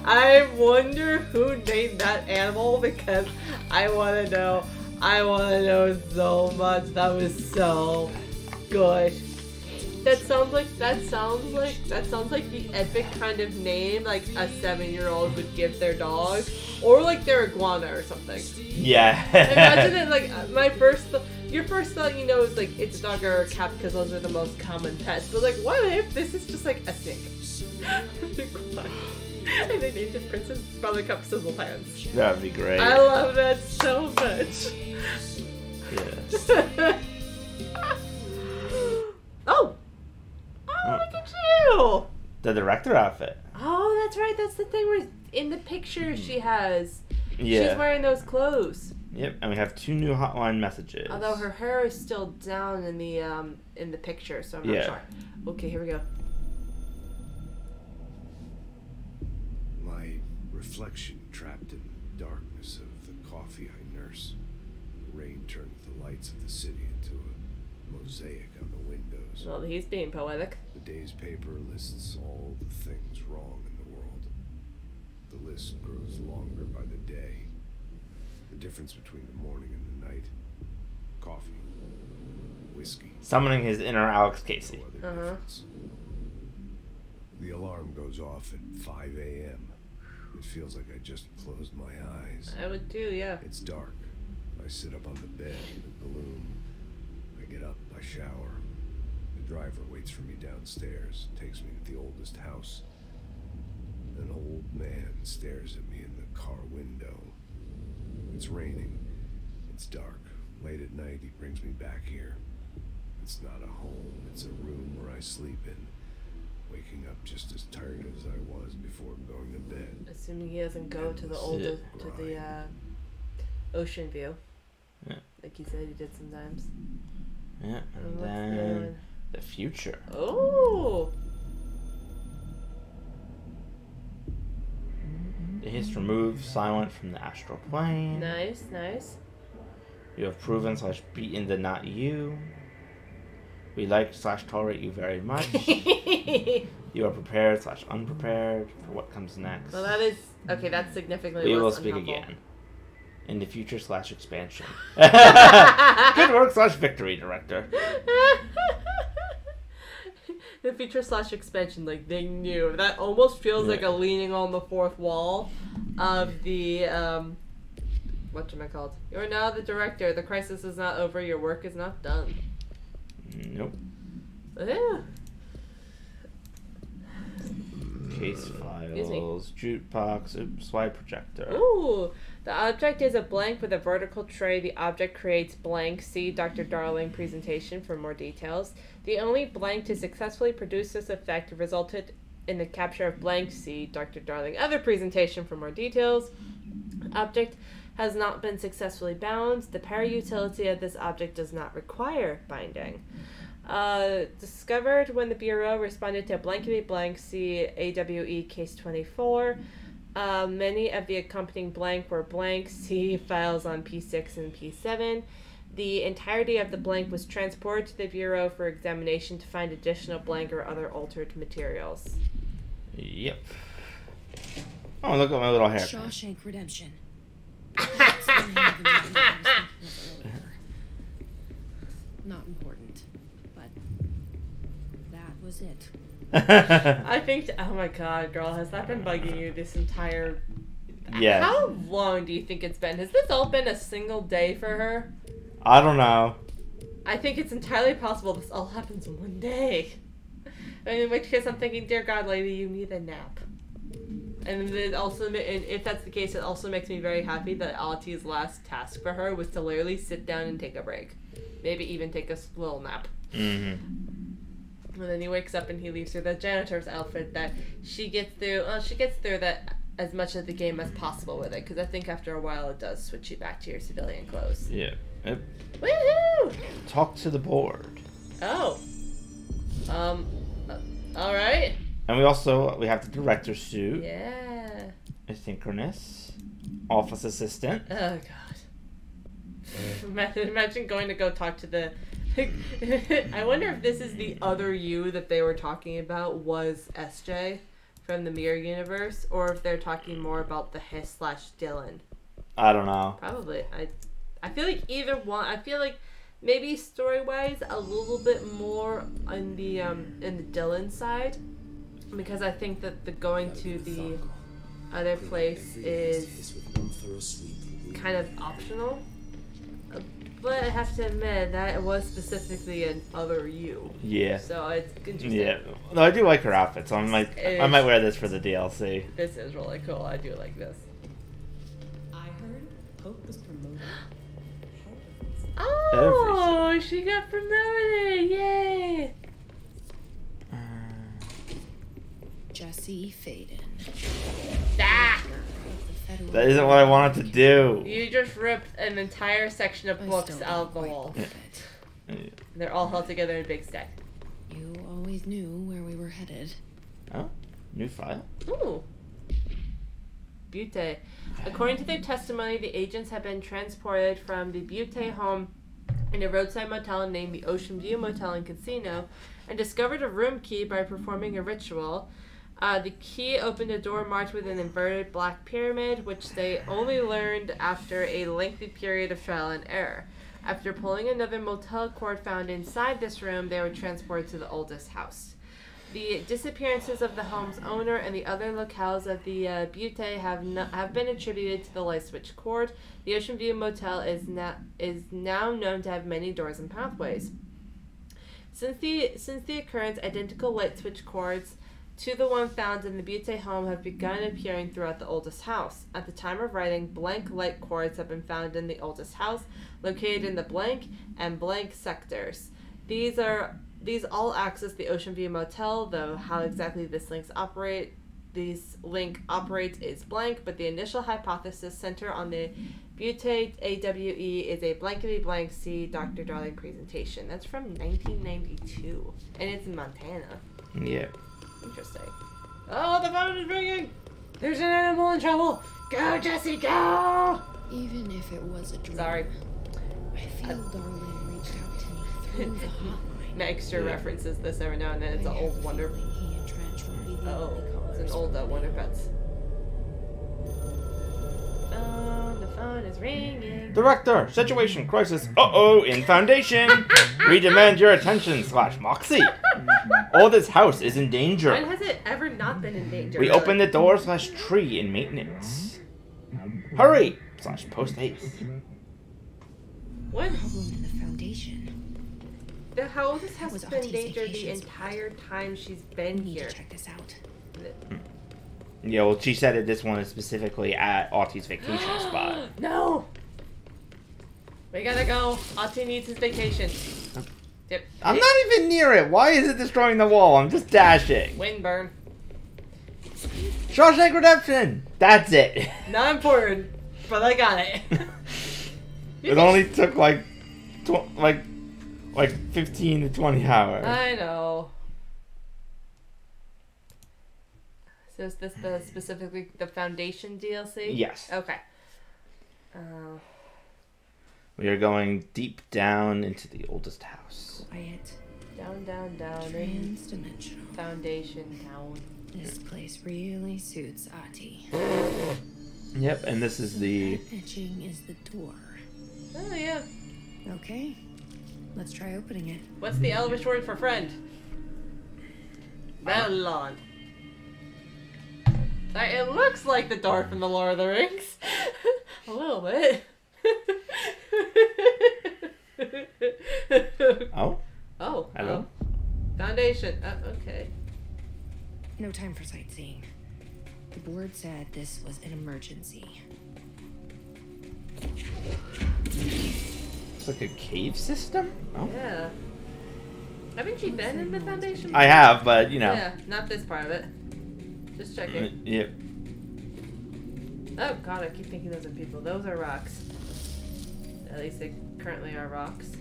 I wonder who named that animal because I want to know. I want to know so much. That was so good. That sounds like the epic kind of name a 7-year-old would give their dog, or their iguana or something. Yeah. Imagine it your first thought is it's a dog or a cat because those are the most common pets. But what if this is just a snake? And they named it Princess Buttercup Sizzlepants. That'd be great. I love that so much. Yes. Oh, look at you! The director outfit. Oh, that's right. That's the thing where in the picture she has. Yeah. She's wearing those clothes. Yep, and we have 2 new hotline messages. Although her hair is still down in the picture, so I'm not sure. Okay, here we go. My reflection trapped in the darkness of the coffee I nurse. The rain turned the lights of the city into a mosaic on the windows. Well, he's being poetic. The day's paper lists all the things wrong in the world. The list grows longer by the day. The difference between the morning and the night. Coffee. Whiskey. Summoning his inner Alex Casey. The alarm goes off at 5 a.m. It feels like I just closed my eyes. I would too, yeah. It's dark. I sit up on the bed in the gloom. I get up, I shower. The driver waits for me downstairs, takes me to the oldest house. An old man stares at me in the car window. It's raining. It's dark. Late at night, he brings me back here. It's not a home, it's a room where I sleep in. Waking up just as tired as I was before going to bed. Assuming he doesn't go to the ocean view. Yeah. Like he said he did sometimes. Yeah, and what's then the other one? the future. Oh! The hist removed silent from the astral plane. Nice, nice. You have proven / beaten the not you. We like / tolerate you very much. You are prepared / unprepared for what comes next. Well, that is... Okay, that's significantly We less will speak unhelpful. again. In the future / expansion. Good work / victory, director. The future / expansion, like, they knew. That almost feels like Yeah. a leaning on the fourth wall of the, whatchamacallit. You're now the director. The crisis is not over. Your work is not done. Nope. Ew. Case Excuse me. files, jukebox, slide projector. Ooh! The object is a blank with a vertical tray. The object creates blank. See Dr. Darling presentation for more details. The only blank to successfully produce this effect resulted in the capture of blank. See Dr. Darling other presentation for more details. Object has not been successfully bound. The power utility of this object does not require binding. Discovered when the Bureau responded to a blankety blank. See AWE case 24. Many of the accompanying blank were blank. See files on P6 and P7. The entirety of the blank was transported to the Bureau for examination to find additional blank or other altered materials. Yep. Oh, look at my little hair. Shawshank Redemption. That's the name of the movie I was thinking of earlier. Not important, but that was it. I think, oh my god, girl, has that been bugging you this entire... Yes. How long do you think it's been? Has this all been a single day for her? I don't know. I think it's entirely possible this all happens in one day. In which case I'm thinking, dear God, lady, you need a nap. And it also, and if that's the case, it also makes me very happy that Alati's last task for her was to literally sit down and take a break. Maybe even take a little nap. Mm-hmm. And then he wakes up and he leaves her the janitor's outfit that she gets through. She gets through that as much of the game as possible with it, because I think after a while it does switch you back to your civilian clothes. Yeah. Yep. Woohoo! Talk to the board. Oh. All right. And we have the director's suit. Yeah. Asynchronous. Office assistant. Oh God. Imagine going to go talk to the. I wonder if this is the other you that they were talking about was SJ from the Mirror Universe, or if they're talking more about the Hiss / Dylan. I don't know. Probably. I feel like either one. I feel like maybe story wise a little bit more on the in the Dylan side, because I think that the going to the other place is kind of optional. But I have to admit that it was specifically an other you. Yeah. So it's interesting. Yeah. No, I do like her outfit, so I might wear this for the DLC. This is really cool. I do like this. I heard Hope was promoted. Oh, she got promoted! Yay! Jesse Faden. Ah! That isn't what I wanted to do. You just ripped an entire section of books out of the wall. They're all held together in a big stack. You always knew where we were headed. Oh, new file. Ooh. Butte. According to their testimony, the agents have been transported from the Butte home in a roadside motel named the Ocean View Motel and Casino and discovered a room key by performing a ritual. The key opened a door marked with an inverted black pyramid, which they only learned after a lengthy period of trial and error. After pulling another motel cord found inside this room, they were transported to the oldest house. The disappearances of the home's owner and the other locales of the Butte have been attributed to the light switch cord. The Ocean View Motel is now known to have many doors and pathways. Since the occurrence, identical light switch cords to the one found in the Butte home have begun appearing throughout the oldest house. At the time of writing, blank light cords have been found in the oldest house, located in the blank and blank sectors. These all access the Ocean View Motel, though how exactly this link operates is blank, but the initial hypothesis center on the Butte AWE is a blankety blank. See Dr. Darling presentation. That's from 1992, and it's in Montana. Yeah. Interesting. Oh, the phone is ringing! There's an animal in trouble! Go, Jesse, go! Even if it was a dream, Sorry. I feel Darling reached out to me through the hotline. Nexter references this every now and then. It's an old Wonder... He and Trench will be the Oh, only it's an callers old for Wonder Pets. The phone is ringing. Director, situation, crisis, in Foundation. We demand your attention, /Moxie. All this house is in danger. When has it ever not been in danger? We open the door /tree in maintenance. Hurry, /post haste. What? problem in the Foundation. The house has was been in Auntie's danger the vacation spot. entire time she's been We need here. to check this out. Yeah, well, she said that this one is specifically at Autie's vacation spot. No! We gotta go. Auntie needs his vacation. Yep. I'm not even near it. Why is it destroying the wall? I'm just dashing. Windburn. Shawshank Redemption. That's it. Not important, but I got it. It only took like 15 to 20 hours. I know. So is this specifically the Foundation DLC? Yes. Okay. We are going deep down into the oldest house. Quiet. Down, down, down. Trans-dimensional. Foundation town. This place really suits Ahti. Yep, and this is the... That etching is the door. Oh, yeah. Okay. Let's try opening it. What's the Elvish word for friend? Bellon. It looks like the door from the Lord of the Rings. A little bit. Oh? Oh. Hello? Oh. Foundation. Okay. No time for sightseeing. The board said this was an emergency. It's like a cave system? Oh. Yeah. Haven't you been in the Foundation? I have, but, you know. Yeah, not this part of it. Just checking. Yep. Oh god, I keep thinking those are people. Those are rocks. At least they currently are rocks.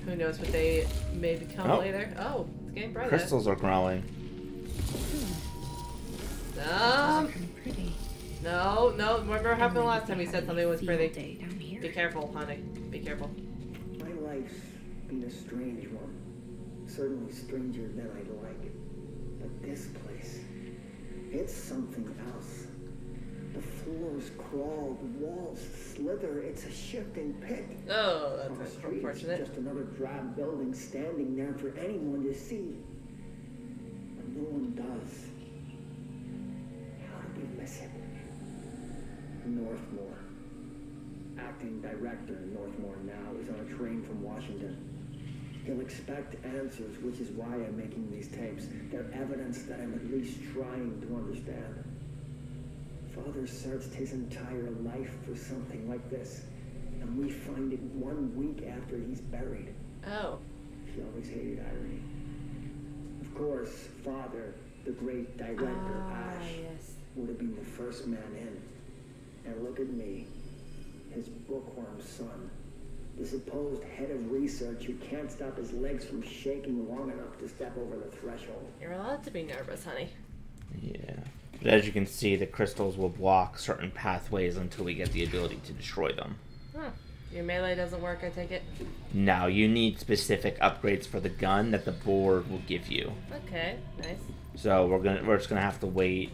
Who knows what they may become later. Oh, it's getting brighter. Crystals are growing. Pretty. No, remember what happened last time we said something was pretty. Day down here. Be careful, honey. Be careful. My life's been a strange one. Certainly stranger than I'd like. But this place, it's something else. The floors crawl, the walls slither. It's a shifting pit. Oh, On the that's street, unfortunate. it's just another drab building standing there for anyone to see. But no one does. How do we miss it? Northmore. Acting director in Northmore now is on a train from Washington. He'll expect answers, which is why I'm making these tapes. They're evidence that I'm at least trying to understand. Father searched his entire life for something like this, and we find it 1 week after he's buried. Oh. He always hated irony. Of course, Father, the great director, Ash, Yes. would have been the first man in. And look at me, his bookworm son, the supposed head of research who can't stop his legs from shaking long enough to step over the threshold. You're allowed to be nervous, honey. Yeah. But as you can see, the crystals will block certain pathways until we get the ability to destroy them. Huh. Your melee doesn't work, I take it? Now, you need specific upgrades for the gun that the board will give you. Okay, nice. So we're just gonna have to wait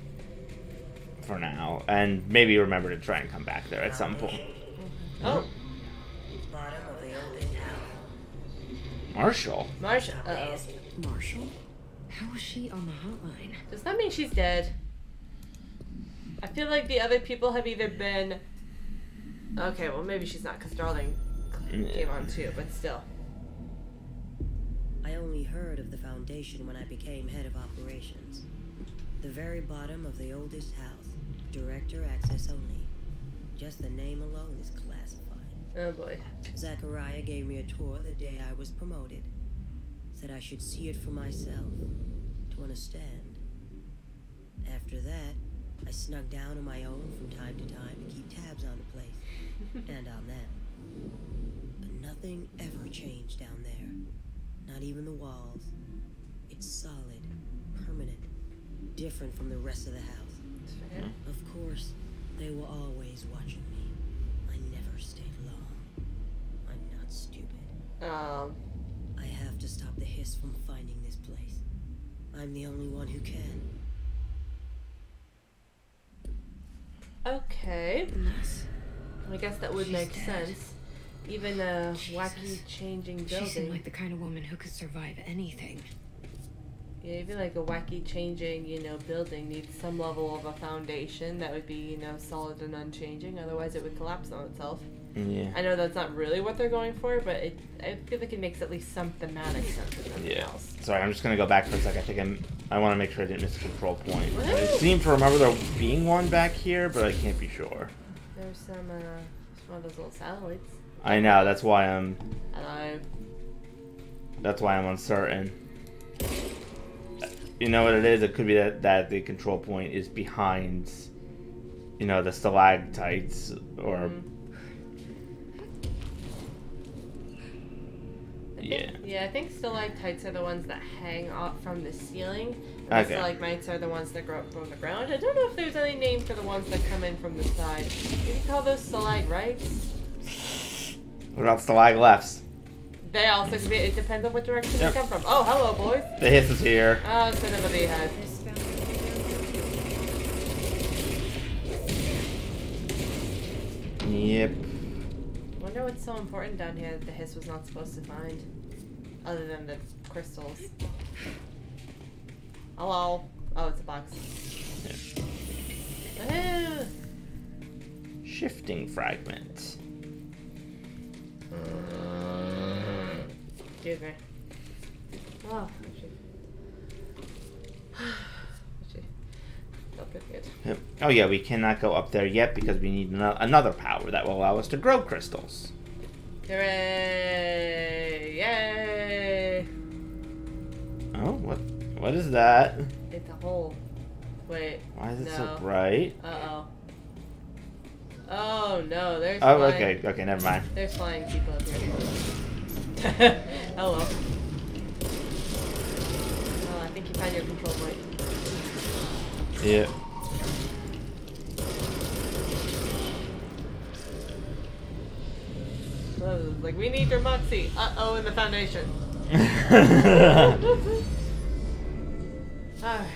for now, and maybe remember to try and come back there at some point. Oh. Bottom of the old town. Marshall. Marshall. Marshall? How was she on the hotline? Does that mean she's dead? I feel like the other people have either been... Okay, well maybe she's not because Darling came on too, but still. I only heard of the Foundation when I became head of operations. The very bottom of the oldest house. Director access only. Just the name alone is classified. Oh boy. Zachariah gave me a tour the day I was promoted. Said I should see it for myself. To understand. After that, I snuck down on my own from time to time to keep tabs on the place. And on them. But nothing ever changed down there. Not even the walls. It's solid, permanent, different from the rest of the house. Fair. Of course, they were always watching me. I never stayed long. I'm not stupid. I have to stop the hiss from finding this place. I'm the only one who can. Okay. Unless I guess that would she's make dead. sense. Even a Jesus. wacky changing She seemed building. like the kind of woman who could survive anything. Yeah, even like a wacky changing, building needs some level of a foundation that would be, solid and unchanging. Otherwise it would collapse on itself. Yeah. I know that's not really what they're going for, but I feel like it makes at least some thematic sense of something Yeah. else. Sorry, I'm just gonna go back for a second. I think I want to make sure I didn't miss a control point. Woo! I seem to remember there being one back here, but I can't be sure. There's some, one of those little satellites. I know. That's why I'm. Hello. That's why I'm uncertain. You know what it is? It could be that the control point is behind, the stalactites or. Yeah, I think stalactites are the ones that hang off from the ceiling. And the stalagmites are the ones that grow up from the ground. I don't know if there's any name for the ones that come in from the side. You can call those stalagrites. What about stalaglefts? They also could be, it depends on what direction they come from. Oh, hello, boys. The hiss is here. Oh, so nobody has. Yep. Wonder what's so important down here that the hiss was not supposed to find. Other than the crystals. Hello. Oh, it's a box. Yeah. Shifting fragment. Excuse me. Oh, felt pretty good. Yep. Oh yeah, we cannot go up there yet because we need another power that will allow us to grow crystals. Hooray! Yay! Oh, what is that? It's a hole. Wait. Why is it no. so bright? Uh-oh. Oh no, there's Oh, flying, okay, never mind. There's flying people up here. Hello. Oh, I think you found your control point. Yeah. Oh, like, we need your moxie. Uh-oh, in the foundation. Alright.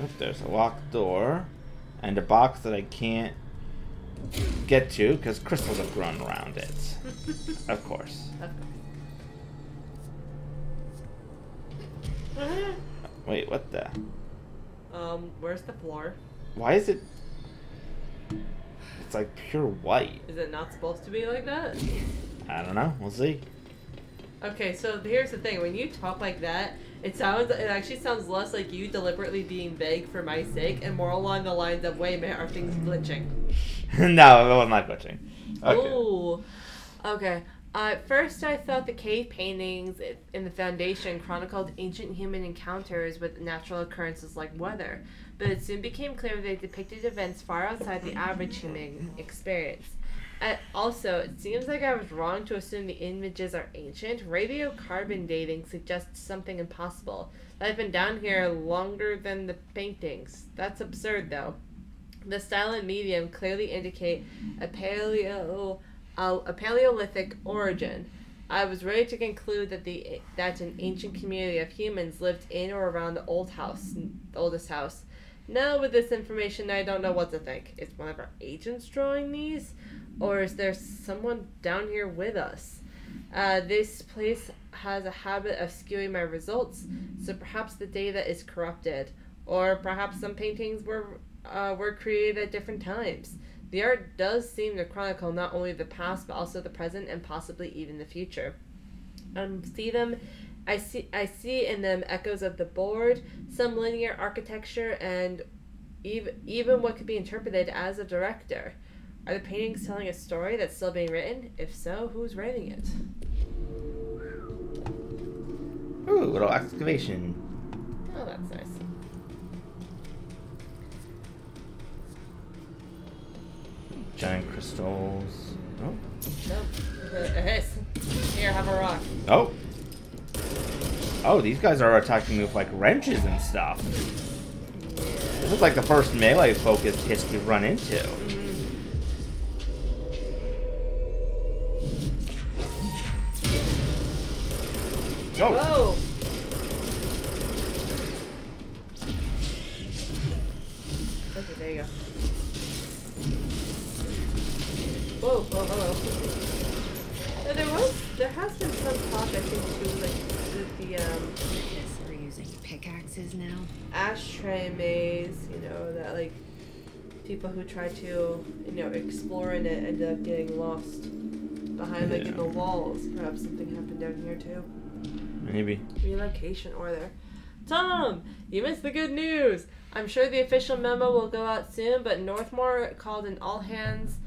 Oh, there's a locked door and a box that I can't get to because crystals have grown around it. Of course. Wait, what the? Where's the floor? Why is it? It's like pure white. Is it not supposed to be like that? I don't know. We'll see. Okay, so here's the thing. When you talk like that, it actually sounds less like you deliberately being vague for my sake and more along the lines of, wait a minute, are things glitching? No, it was not glitching. Okay. Ooh. Okay. At first, I thought the cave paintings in the foundation chronicled ancient human encounters with natural occurrences like weather, but it soon became clear they depicted events far outside the average human experience. Also, it seems like I was wrong to assume the images are ancient. Radiocarbon dating suggests something impossible. I've been down here longer than the paintings. That's absurd, though. The style and medium clearly indicate a Paleolithic origin. I was ready to conclude that an ancient community of humans lived in or around the oldest house. Now, with this information, I don't know what to think. Is one of our agents drawing these? Or is there someone down here with us? This place has a habit of skewing my results, so perhaps the data is corrupted, or perhaps some paintings were created at different times. The art does seem to chronicle not only the past but also the present and possibly even the future. I see in them echoes of the board, some linear architecture, and even what could be interpreted as a director. Are the paintings telling a story that's still being written? If so, who's writing it? Ooh, little excavation. Oh, that's nice. Giant crystals. Oh. Nope. Here, have a rock. Oh. Oh, these guys are attacking me with like wrenches and stuff. This is like the first melee focused hits we run into. Oh. Whoa! Okay, there you go. Whoa, hello. Now there has been some talk, I think, too, like, with the, Guess we're using pickaxes now. ashtray maze, you know, that, like, people who try to, you know, explore in it ended up getting lost behind, like, in the walls. Perhaps something happened down here, too. Maybe. Relocation order. Tom, you missed the good news. I'm sure the official memo will go out soon, but Northmore called an all hands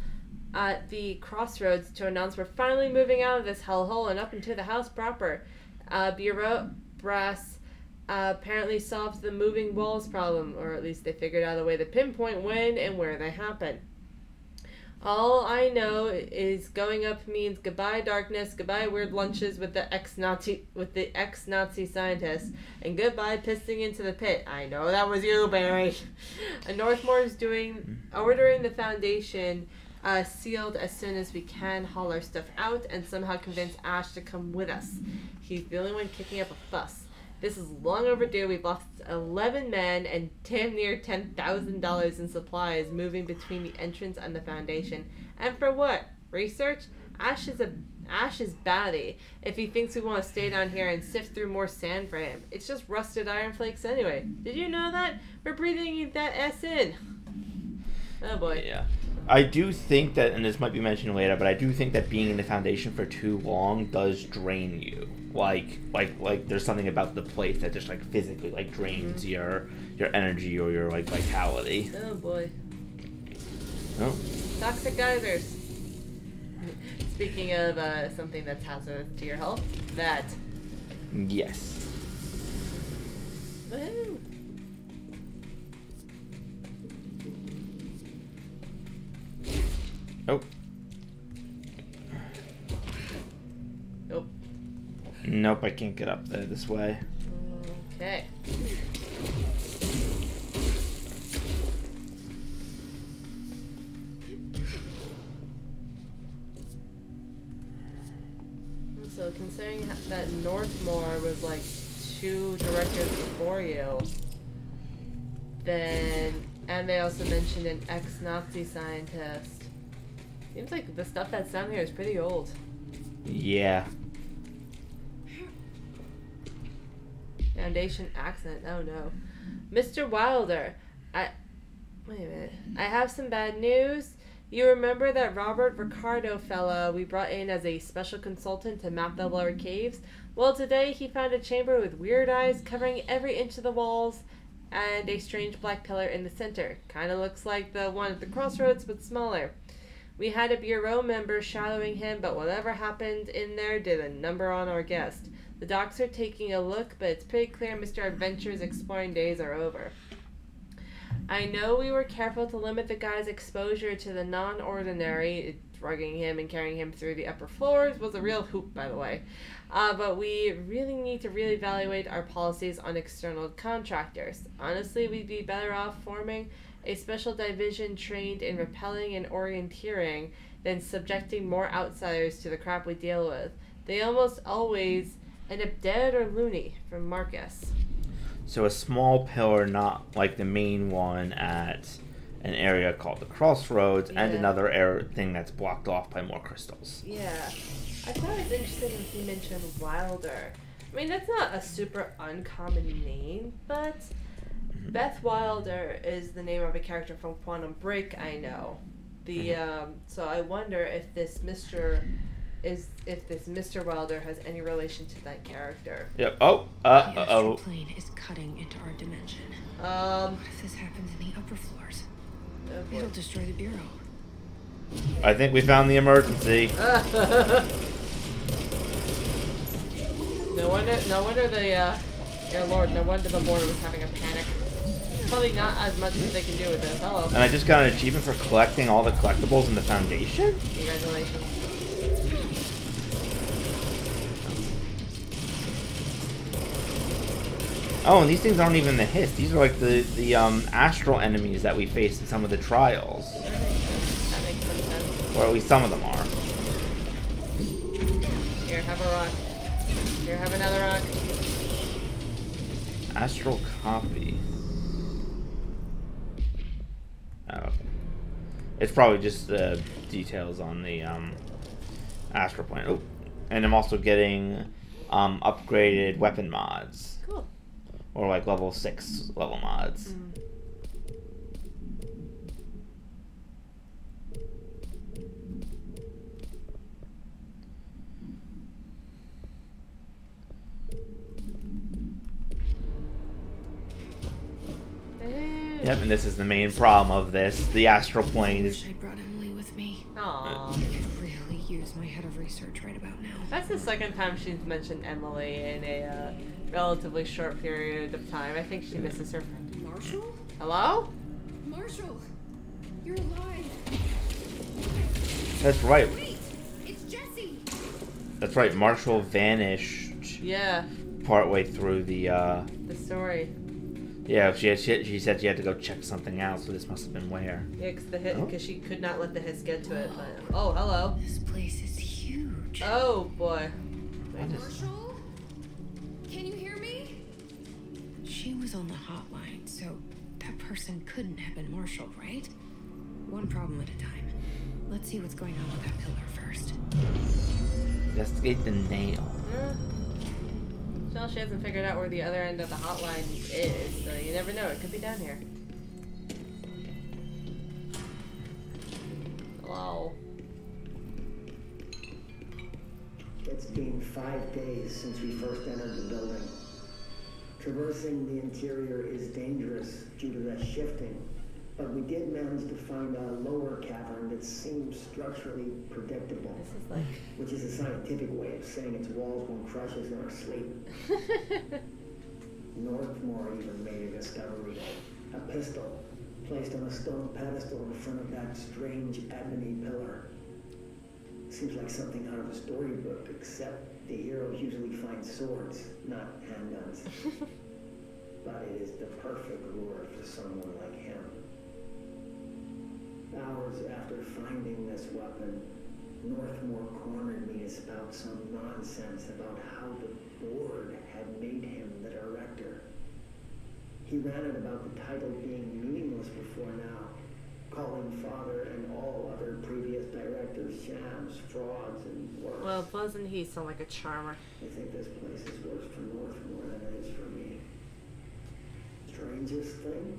at the crossroads to announce we're finally moving out of this hellhole and up into the house proper. Bureau brass apparently solved the moving walls problem, or at least they figured out a way to pinpoint when and where they happen. All I know is going up means goodbye darkness, goodbye weird lunches with the ex-Nazi scientists, and goodbye pissing into the pit. I know that was you, Barry. And Northmore is ordering the Foundation sealed as soon as we can, haul our stuff out, and somehow convince Ash to come with us. He's the only one kicking up a fuss. This is long overdue. We've lost 11 men and damn near $10,000 in supplies moving between the entrance and the Foundation. And for what? Research? Ash is batty if he thinks we want to stay down here and sift through more sand for him. It's just rusted iron flakes anyway. Did you know that? We're breathing that S in. Oh boy. Yeah. I do think that, and this might be mentioned later, but I do think that being in the Foundation for too long does drain you. Like there's something about the place that just like physically like drains your energy or your like vitality. Oh boy. Oh. Toxic geysers. Speaking of something that's hazardous to your health, that. Yes. Woohoo! Oh. Nope. Nope, I can't get up there this way. Okay. So considering that Northmore was like 2 directors before you, then, and they also mentioned an ex-Nazi scientist. Seems like the stuff that's down here is pretty old. Yeah. Foundation accent. Oh no. Mr. Wilder, wait a minute. I have some bad news. You remember that Robert Ricardo fella we brought in as a special consultant to map the lower caves? Well, today he found a chamber with weird eyes covering every inch of the walls and a strange black pillar in the center. Kind of looks like the one at the crossroads, but smaller. We had a bureau member shadowing him, but whatever happened in there did a number on our guest. The docs are taking a look, but it's pretty clear Mr. Adventure's exploring days are over. I know we were careful to limit the guy's exposure to the non-ordinary. Drugging him and carrying him through the upper floors was a real hoop, by the way. But we really need to evaluate our policies on external contractors. Honestly, we'd be better off forming a special division trained in repelling and orienteering than subjecting more outsiders to the crap we deal with. They almost always end up dead or loony, from Marcus. So a small pillar, not like the main one at an area called the Crossroads, and Yeah. another thing that's blocked off by more crystals. Yeah. I thought it was interesting when he mentioned Wilder. I mean, that's not a super uncommon name, but Beth Wilder is the name of a character from Quantum Break, I know. So I wonder if this Mr. Wilder has any relation to that character. Yep. The astral plane is cutting into our dimension. What if this happens in the upper floors? It'll destroy the Bureau. I think we found the emergency. No wonder the border was having a panic. Probably not as much as they can do with this. Hello. And I just got an achievement for collecting all the collectibles in the Foundation? Congratulations. Oh, and these things aren't even the hiss. These are like the astral enemies that we face in some of the trials. That makes some sense. Or at least some of them are. Here, have a rock. Here, have another rock. Astral copy. Oh. It's probably just the details on the astral plane. Oh. And I'm also getting upgraded weapon mods. Cool. Or like level 6 level mods. Yep, and this is the main problem of this. The astral plane is... I brought Emily with me. Aww. I could really use my head of research right about now. That's the second time she's mentioned Emily in a relatively short period of time. I think she misses her friend. Marshall? Hello? Marshall! You're alive! That's right. Wait! It's Jesse! That's right, Marshall vanished. Yeah. Partway through the story. Yeah, she said she had to go check something out, so this must have been where. Yeah, because she could not let the hiss get to it. But, oh, hello. This place is huge. Oh boy. Marshall? Can you hear me? She was on the hotline, so that person couldn't have been Marshall, right? One problem at a time. Let's see what's going on with that pillar first. Investigate the nail. Still, she hasn't figured out where the other end of the hotline is, so you never know. It could be down here. Hello. It's been 5 days since we first entered the building. Traversing the interior is dangerous due to the shifting, but we did manage to find a lower cavern that seems structurally predictable. This is like... Which is a scientific way of saying its walls won't crush us in our sleep. Northmore even made a discovery. A pistol placed on a stone pedestal in front of that strange ebony pillar. Seems like something out of a storybook, except the heroes usually find swords, not handguns. But it is the perfect lure for someone like him. Hours after finding this weapon, Northmore cornered me to spout some nonsense about how the board had made him the director. He ranted about the title being meaningless before now, calling Father and all other previous directors shams, frauds, and worse. Well, doesn't he sound like a charmer? I think this place is worse for Northmore than it is for me. Strangest thing?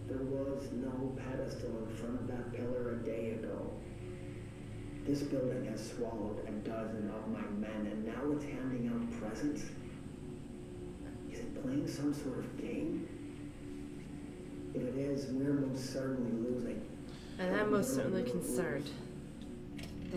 There was no pedestal in front of that pillar a day ago. This building has swallowed a dozen of my men, and now it's handing out presents? Is it playing some sort of game? If it is, we're most certainly losing. And I'm most certainly concerned.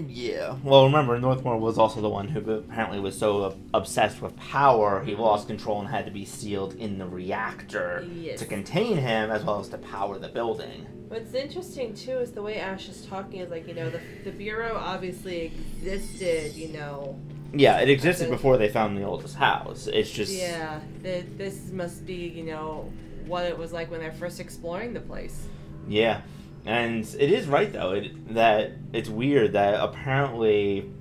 Yeah. Well, remember, Northmore was also the one who apparently was so obsessed with power, he lost control and had to be sealed in the reactor to contain him, as well as to power the building. What's interesting, too, is the way Ash is talking is like, you know, the Bureau obviously existed, you know. Yeah, it existed before they found the oldest house. It's just... Yeah, this must be, you know, what it was like when they're first exploring the place. Yeah. And it is right, though, that it's weird that apparently,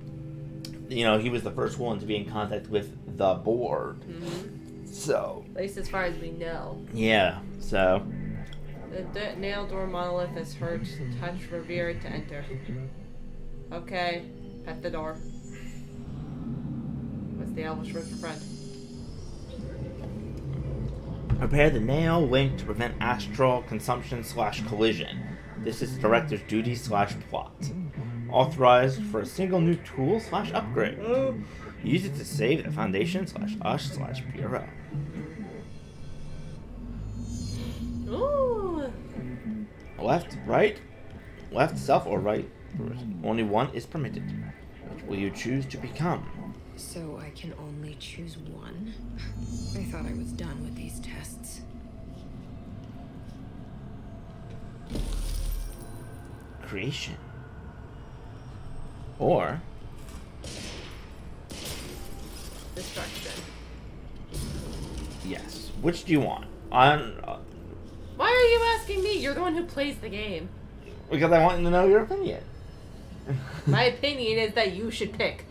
you know, he was the first one to be in contact with the board. Mm-hmm. So... At least as far as we know. Yeah, so... The nail door monolith is heard to touch, revere to enter. Okay, pet the door. What's the Elvish word for friend? Repair the nail link to prevent astral consumption / collision. This is director's duty / plot. Authorized for a single new tool / upgrade. Use it to save the foundation / us / bureau. Ooh. Left, right, left, self, or right. Only one is permitted. Which will you choose to become? So I can only choose one? I thought I was done with these tests. Creation. Or Destruction. yes. Which do you want? On Why are you asking me? You're the one who plays the game. because I want to know your opinion. My opinion is that you should pick.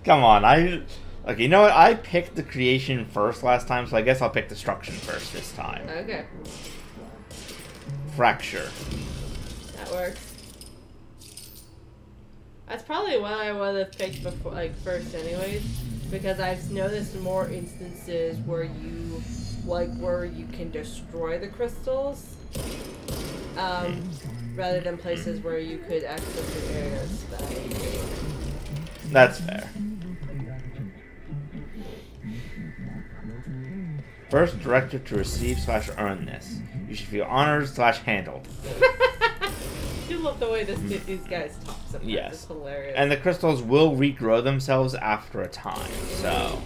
Come on, okay, you know what? I picked the creation first last time, so I guess I'll pick destruction first this time. Okay. Fracture. That works. That's probably what I would have picked before, like first, anyways, because I've noticed more instances where you, where you can destroy the crystals, rather than places where you could access the areas that I hate. That's fair. First director to receive / earn this. You should feel honored / handled. You love the way these guys talk sometimes. Yes. It's hilarious. And the crystals will regrow themselves after a time, so.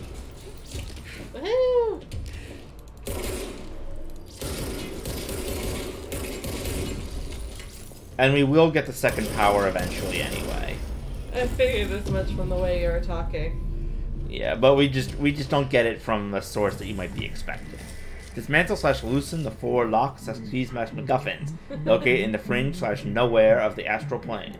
Woohoo! And we will get the second power eventually anyway. I figured as much from the way you were talking. Yeah, but we just don't get it from the source that you might be expecting. Dismantle / loosen the 4 locks / keys / MacGuffins located in the fringe / nowhere of the astral plane.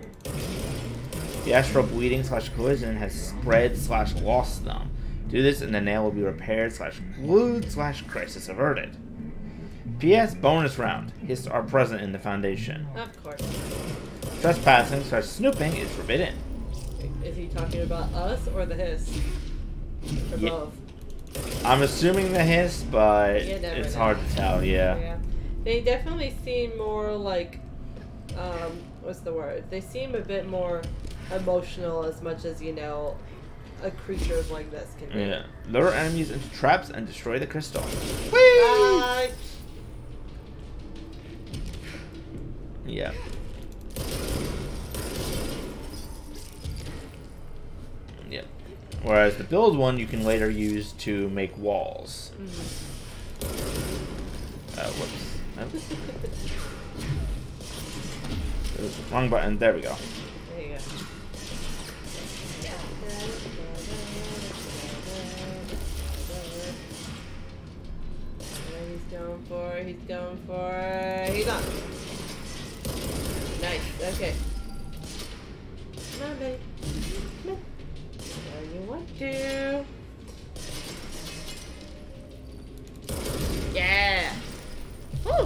The astral bleeding / collision has spread / lost them. Do this and the nail will be repaired / glued / crisis averted. P.S. Bonus round. Hiss are present in the foundation. Of course. Trespassing / snooping is forbidden. Is he talking about us or the hiss? Or Yeah. both? I'm assuming the hiss, but You never it's know. hard to tell, yeah. Yeah. They definitely seem more like, what's the word? They seem a bit more emotional as much as, you know, a creature like this can be. Yeah. Lure enemies into traps and destroy the crystal. Bye! Yeah. Yeah. Whereas the build one you can later use to make walls. Whoops. Oops. Wrong button. There we go. There you go. He's going for it. He's going for it. He's on. Nice. Okay. Come on, baby. Come on. Where you want to. Yeah. Woo.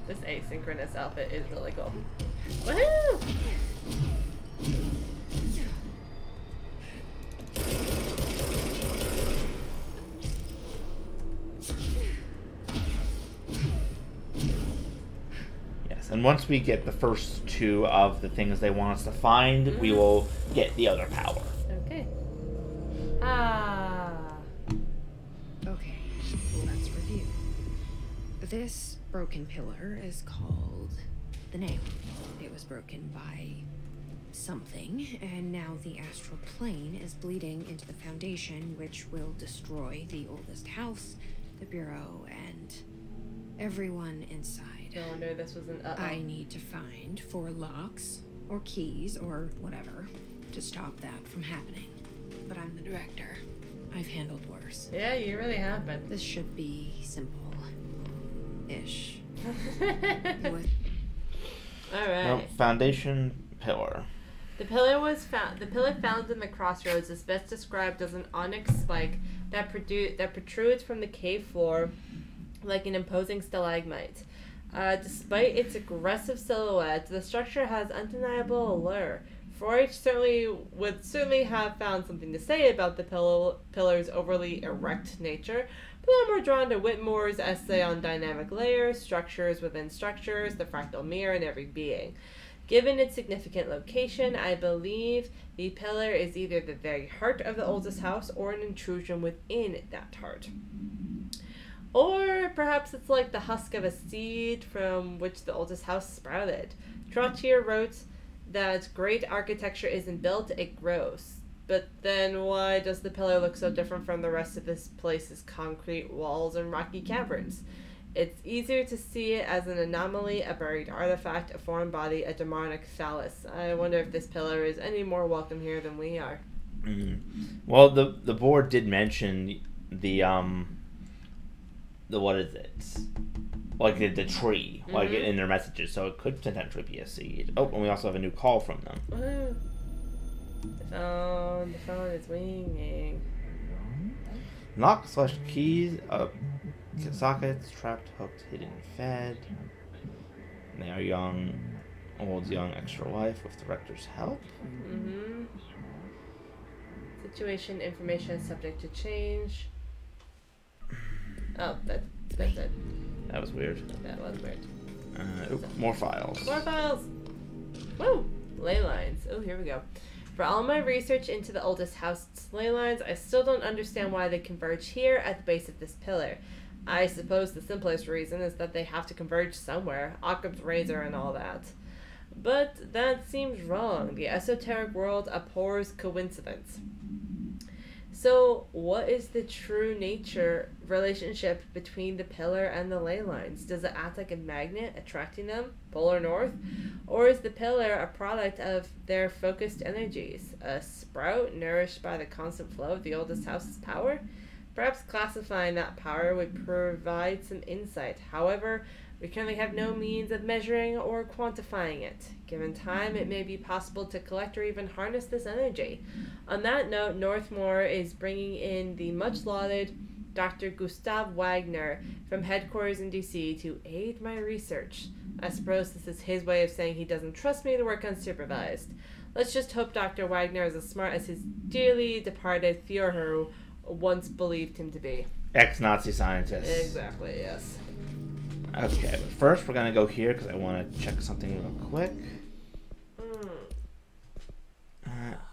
This asynchronous outfit is really cool. Woohoo! Yes, and once we get the first 2 of the things they want us to find, we will get the other power. Okay. Ah. Okay, let's review. This broken pillar is called the nail. It was broken by something, and now the astral plane is bleeding into the foundation, which will destroy the oldest house, the bureau, and everyone inside. No wonder this was an I need to find 4 locks, or keys, or whatever, to stop that from happening. But I'm the director. I've handled worse. Yeah, you really have been. This should be simple-ish. Alright. Nope, foundation pillar. The pillar found in the crossroads is best described as an onyx spike that protrudes from the cave floor like an imposing stalagmite. Despite its aggressive silhouette, the structure has undeniable allure. 4-H would certainly have found something to say about the pillar's overly erect nature, but I'm more drawn to Whitmore's essay on dynamic layers, structures within structures, the fractal mirror in every being. Given its significant location, I believe the pillar is either the very heart of the oldest house or an intrusion within that heart. Or perhaps it's like the husk of a seed from which the oldest house sprouted. Trottier wrote that great architecture isn't built, it grows. But then why does the pillar look so different from the rest of this place's concrete walls and rocky caverns? It's easier to see it as an anomaly, a buried artifact, a foreign body, a demonic phallus. I wonder if this pillar is any more welcome here than we are. Well, the board did mention the what is it? Like the tree, like in their messages, so it could potentially be a seed. Oh, and we also have a new call from them. The phone is ringing. Lock / keys, sockets, trapped, hooked, hidden, fed. They are young, extra life with director's help. Situation, information, subject to change. Oh, that's it. That was weird. That was weird. More files. More files! Woo! Ley lines. Oh, here we go. For all my research into the oldest house's ley lines, I still don't understand why they converge here at the base of this pillar. I suppose the simplest reason is that they have to converge somewhere. Occam's razor and all that. But that seems wrong. The esoteric world abhors coincidence. So, what is the true relationship between the pillar and the ley lines? Does it act like a magnet, attracting them, polar north? Or is the pillar a product of their focused energies, a sprout nourished by the constant flow of the oldest house's power? Perhaps classifying that power would provide some insight. However, we currently have no means of measuring or quantifying it. Given time, it may be possible to collect or even harness this energy. On that note, Northmore is bringing in the much-lauded Dr. Gustav Wagner from headquarters in DC to aid my research. I suppose this is his way of saying he doesn't trust me to work unsupervised. Let's just hope Dr. Wagner is as smart as his dearly departed Führer once believed him to be. Ex-Nazi scientist. Exactly, yes. Okay, but first we're gonna go here because I want to check something real quick.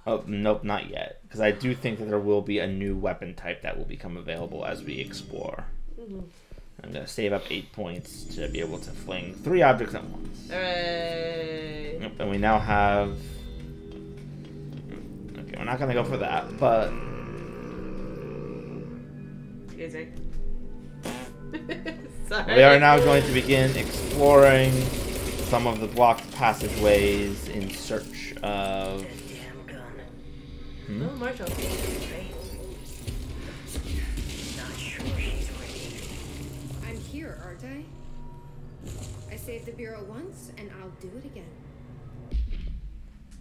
Oh, nope, not yet. Because I do think that there will be a new weapon type that will become available as we explore. I'm gonna save up 8 points to be able to fling 3 objects at once. Hooray! Yep, and we now have... Okay, we're not gonna go for that, but... Excuse me. We are now going to begin exploring some of the blocked passageways in search of... Oh, Marshall. Not sure she's ready. I'm here, aren't I? I saved the Bureau once, and I'll do it again.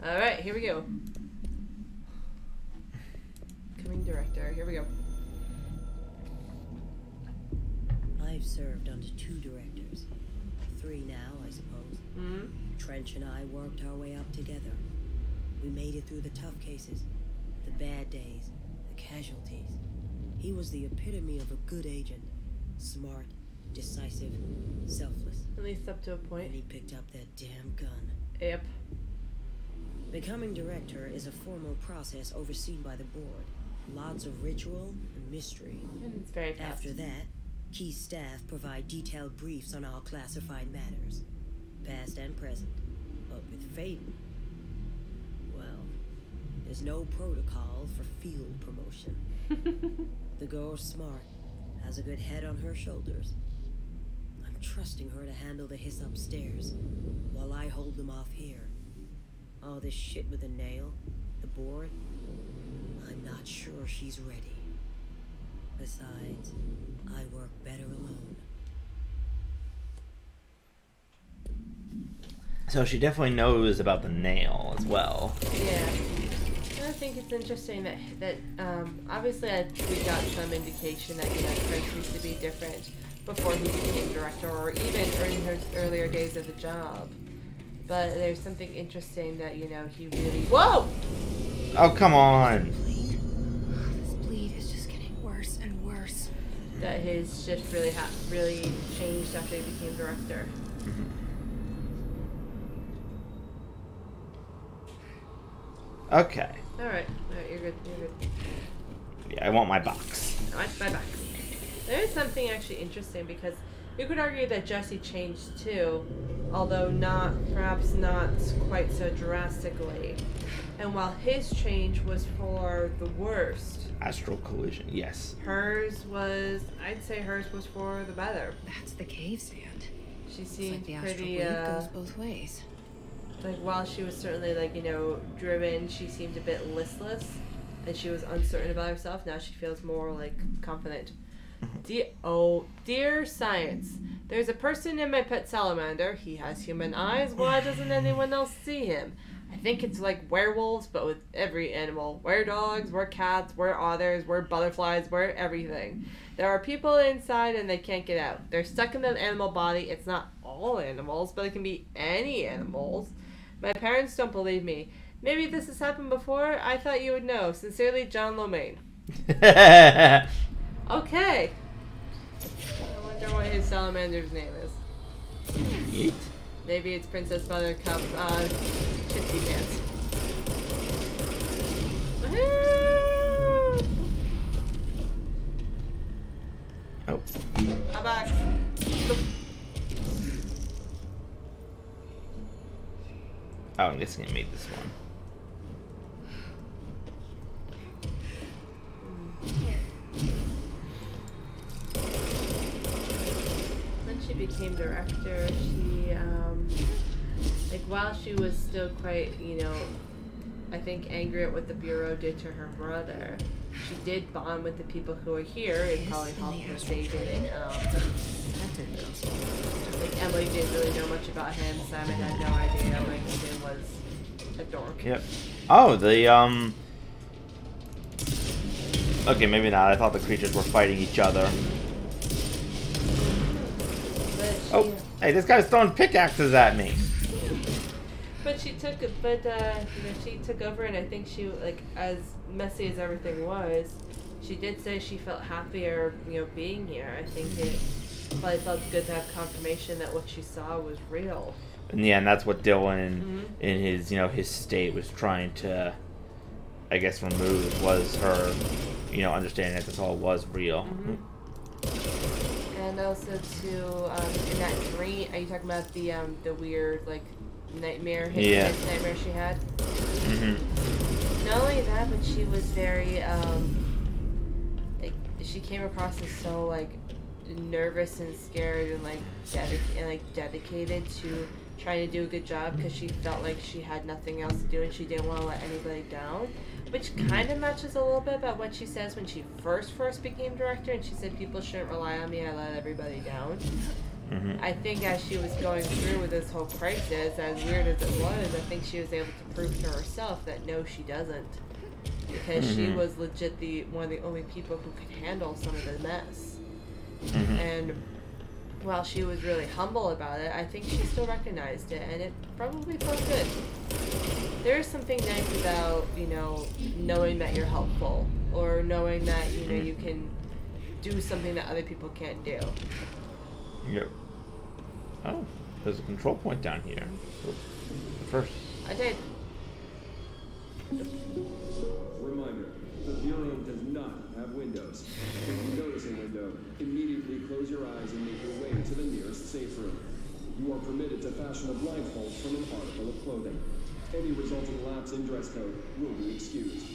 Alright, here we go. Coming director, here we go. I've served under 2 directors. 3 now, I suppose. Trench and I worked our way up together. We made it through the tough cases, the bad days, the casualties. He was the epitome of a good agent. Smart, decisive, selfless. At least up to a point. And he picked up that damn gun. Yep. Becoming director is a formal process overseen by the board. Lots of ritual and mystery. And it's very fast. After that, key staff provide detailed briefs on all classified matters, past and present. But with Faden, well, there's no protocol for field promotion. The girl's smart, has a good head on her shoulders. I'm trusting her to handle the hiss upstairs, while I hold them off here. All this shit with the nail, the board, I'm not sure she's ready. Besides, I work better alone. So she definitely knows about the nail as well. Yeah. I think it's interesting that obviously we got some indication that Prince used to be different before he became director, or even in his earlier days of the job. But there's something interesting that he really. Whoa! Oh, come on! This bleed is just getting worse and worse. That his shift really changed after he became director. Okay. Alright, you're good. Yeah, I want my box. My box. There is something actually interesting because you could argue that Jesse changed too, although perhaps not quite so drastically. And while his change was for the worst, Astral collision, yes. I'd say hers was for the better. That's the cave sand. She seemed like the pretty, astral bleed goes both ways. Like, while she was certainly, driven, she seemed a bit listless, and she was uncertain about herself. Now she feels more, confident. Dear science, there's a person in my pet salamander. He has human eyes. Why doesn't anyone else see him? I think it's like werewolves, but with every animal. We're dogs, we're cats, we're otters, we're butterflies, we're everything. There are people inside and they can't get out. They're stuck in the animal body. It's not all animals, but it can be any animals. My parents don't believe me. Maybe this has happened before. I thought you would know. Sincerely, John Lomaine. Okay. I wonder what his salamander's name is. Yeet. Maybe it's Princess Buttercup, Chitsy Pants. Oh. I'm back. Oh, I'm guessing it made this one. When she became director, she, while she was still quite, I think angry at what the Bureau did to her brother, she did bond with the people who were here and probably helped her save it. Emily didn't really know much about him. Simon had no idea. Tim was a dork. Yep. Oh, okay, maybe not. I thought the creatures were fighting each other. Oh, hey, this guy's throwing pickaxes at me. But she took over, and I think she, as messy as everything was, she did say she felt happier, being here. I think it probably felt good to have confirmation that what she saw was real. And yeah, and that's what Dylan, in his, his state, was trying to, I guess, remove, was her, understanding that this all was real. And also, too, in that dream, are you talking about the weird, nightmare, nightmare she had? Not only that, but she was very, she came across as so, nervous and scared and, dedicated to trying to do a good job because she felt like she had nothing else to do and she didn't want to let anybody down, which kind of matches a little bit about what she says when she first became director, and she said people shouldn't rely on me, I let everybody down. I think as she was going through with this whole crisis, as weird as it was, I think she was able to prove to herself that no, she doesn't, because she was legit one of the only people who could handle some of the mess. And while she was really humble about it, I think she still recognized it, and it probably felt good. There is something nice about, knowing that you're helpful, or knowing that, you can do something that other people can't do. Yep. Oh, there's a control point down here. First. I did. Reminder, the Bureau does not have windows. If you notice a window, immediately close your eyes and make your way to the nearest safe room. You are permitted to fashion a blindfold from an article of clothing. Any resulting lapse in dress code will be excused.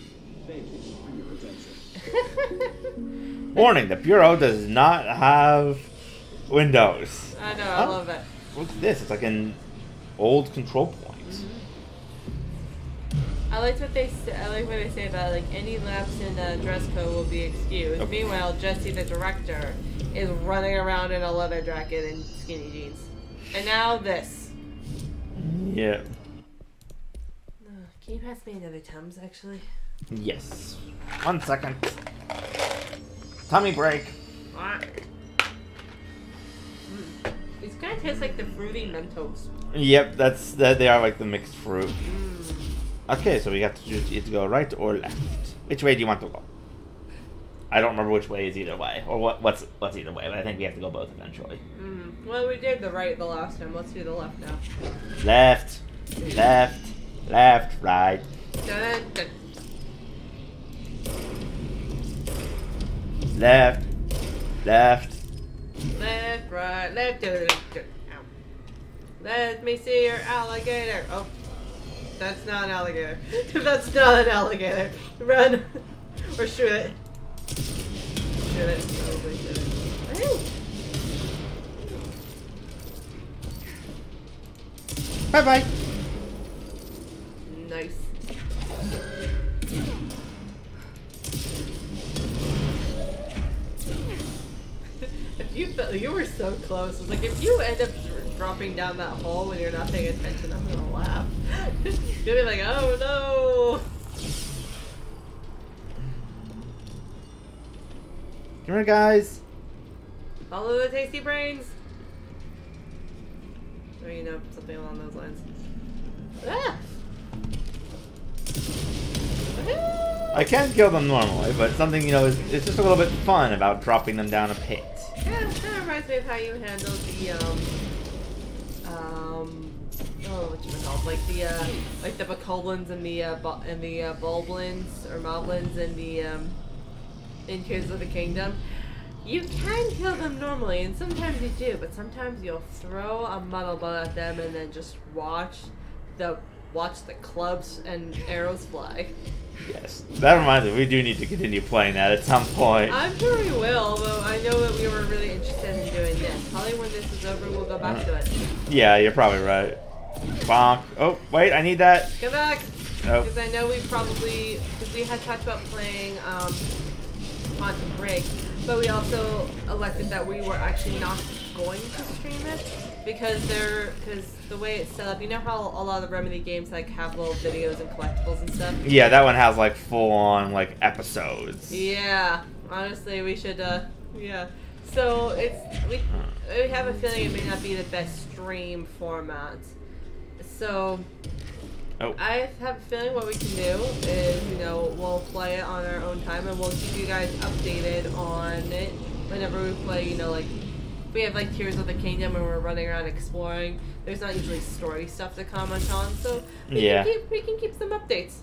Thank you for your attention. Warning, the Bureau does not have windows. I know, I love it. What's this? It's like an old control point. I like what they say. I like what they say about any lapse in dress code will be excused. Okay. Meanwhile, Jesse, the director, is running around in a leather jacket and skinny jeans. And now this. Yeah. Can you pass me another Tums, actually? Yes. 1 second. Tummy break. These kind of taste like the fruity Mentos. Yep, they are like the mixed fruit. Okay, so we have to choose either to go right or left. Which way do you want to go? I don't remember which way is either way, or what's either way, but I think we have to go both eventually. Well, we did the right the last time. Let's do the left now. Left, left, left, right. Dun, dun. Left, left. Left, right, left. Ow. Let me see your alligator. Oh, that's not an alligator. That's not an alligator. Run or shoot it. Shoot it. Probably shoot it. Woo. Bye bye. Nice. You were so close. It's like if you end up dropping down that hole when you're not paying attention, I'm gonna laugh. You'll be like, oh no. Come here, guys. Follow the tasty brains. Or you know, something along those lines. Ah! I can kill them normally, but something, you know, it's just a little bit fun about dropping them down a pit. Yeah, that reminds me of how you handled the oh, what you call like the bokoblins and the bulblins or moblins and the in Tears of the Kingdom. You can kill them normally, and sometimes you do, but sometimes you'll throw a muddle ball at them and then just watch the clubs and arrows fly. Yes, that reminds me, we do need to continue playing that at some point. I'm sure we will, though I know that we were really interested in doing this. Probably when this is over, we'll go back to it. Yeah, you're probably right. Bonk. Oh, wait, I need that. Come back! Nope. Because I know because we had talked about playing Quantum Break, but we also elected that we were actually not going to stream it because the way it's set up, you know how a lot of the Remedy games like have little videos and collectibles and stuff? Yeah, that one has like full on like episodes. Yeah, honestly, we should yeah. So we have a feeling it may not be the best stream format. So I have a feeling what we can do is, you know, we'll play it on our own time and we'll keep you guys updated on it whenever we play, you know, like if we have like Tears of the Kingdom and we're running around exploring, there's not usually story stuff to comment on, so we can keep some updates.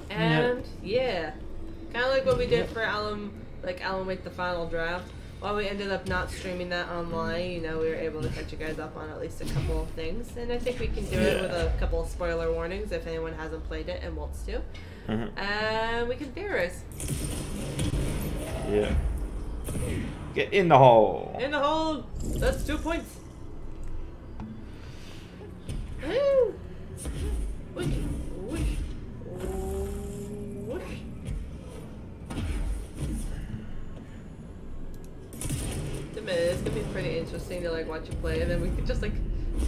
And yeah, kind of like what we did for Alan Wake the Final Draft. While we ended up not streaming that online, you know, we were able to catch you guys up on at least a couple of things, and I think we can do it with a couple of spoiler warnings if anyone hasn't played it and wants to. And we can theorize. Yeah. Get in the hole. In the hole. That's 2 points. Woo. Whoosh. Whoosh. Whoosh. It's gonna be pretty interesting to like watch you play, and then we could just like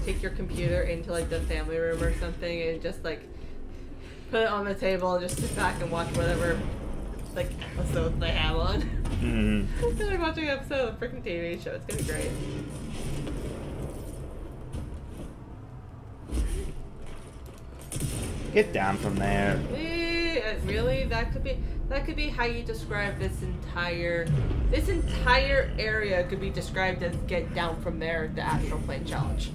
take your computer into like the family room or something and just like put it on the table and just sit back and watch whatever like episodes they have on. It's like watching an episode of a freaking TV show. It's gonna be great. Get down from there. Really? That could be how you describe this entire area could be described as get down from there, the astral plane challenge.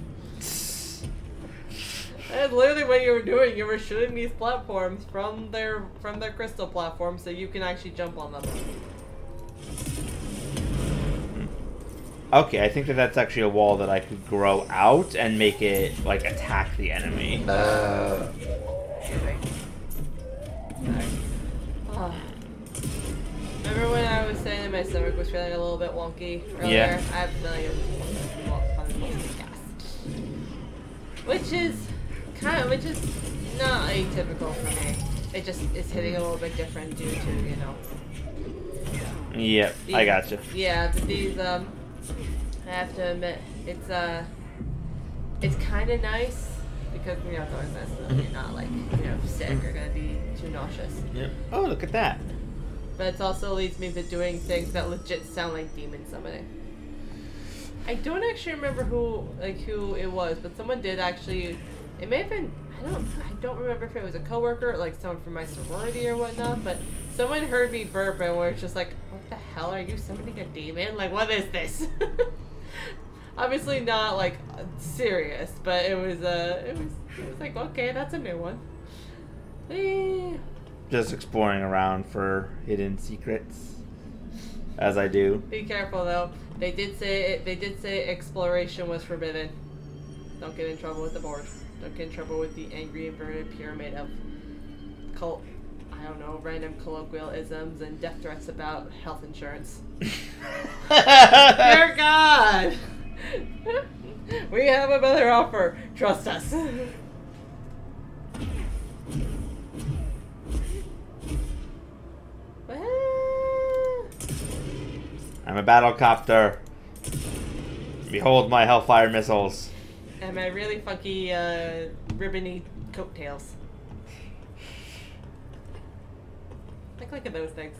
That's literally what you were doing. You were shooting these platforms from their crystal platforms so you can actually jump on them. Okay, I think that's actually a wall that I could grow out and make it like attack the enemy. Remember when I was saying that my stomach was feeling a little bit wonky earlier? Yeah. I have a feeling it was which is not atypical for me. It just is hitting a little bit different due to, you know. Yep, I gotcha. Yeah, but these I have to admit, it's kind of nice Because, you know, it's always nice that you're not, like, you know, sick or gonna be too nauseous. Yep. Oh, look at that. But it also leads me to doing things that legit sound like demon summoning. I don't actually remember who it was, but someone did actually. It may have been. I don't remember if it was a coworker or like someone from my sorority or whatnot. But someone heard me burp and was just like, "What the hell are you summoning a demon? Like, what is this?" Obviously not like serious, but it was like, okay, that's a new one. Just exploring around for hidden secrets, as I do. Be careful though. They did say exploration was forbidden. Don't get in trouble with the board. Don't get in trouble with the angry inverted pyramid of I don't know, random colloquialisms and death threats about health insurance. Dear God! We have a better offer. Trust us. I'm a battlecopter. Behold my Hellfire missiles. And my really funky, ribbony coattails. Look at those things.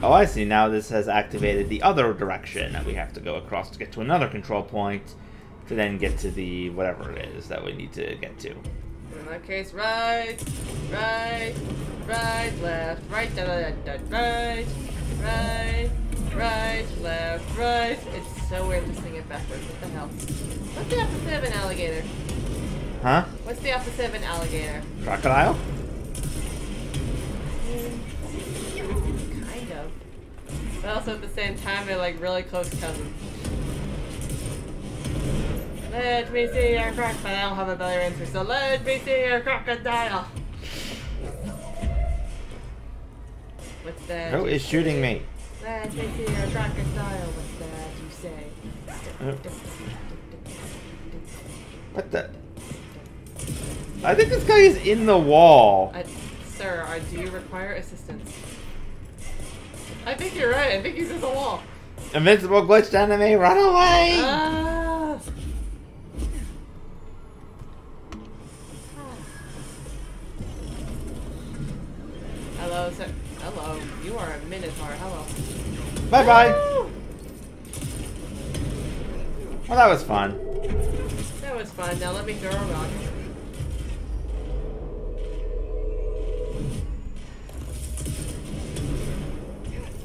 Oh, I see. Now this has activated the other direction that we have to go across to get to another control point to then get to the whatever it is that we need to get to. In that case, right, left, right, right, left, right. It's so weird to sing it backwards. What the hell? What's the opposite of an alligator? Huh? What's the opposite of an alligator? Crocodile? Kind of. But also at the same time, they're like really close cousins. Let me see your crocodile. I don't have a better answer, so let me see your crocodile. What's that? Who is shooting me? Let me see your crocodile. What's that you say? What the? I think this guy is in the wall. Sir, do you require assistance? I think you're right. I think he's in the wall. Invincible glitched enemy, run away! Hello, sir. Hello. You are a minotaur. Hello. Bye-bye. Well, that was fun. That was fun. Now let me throw a rock.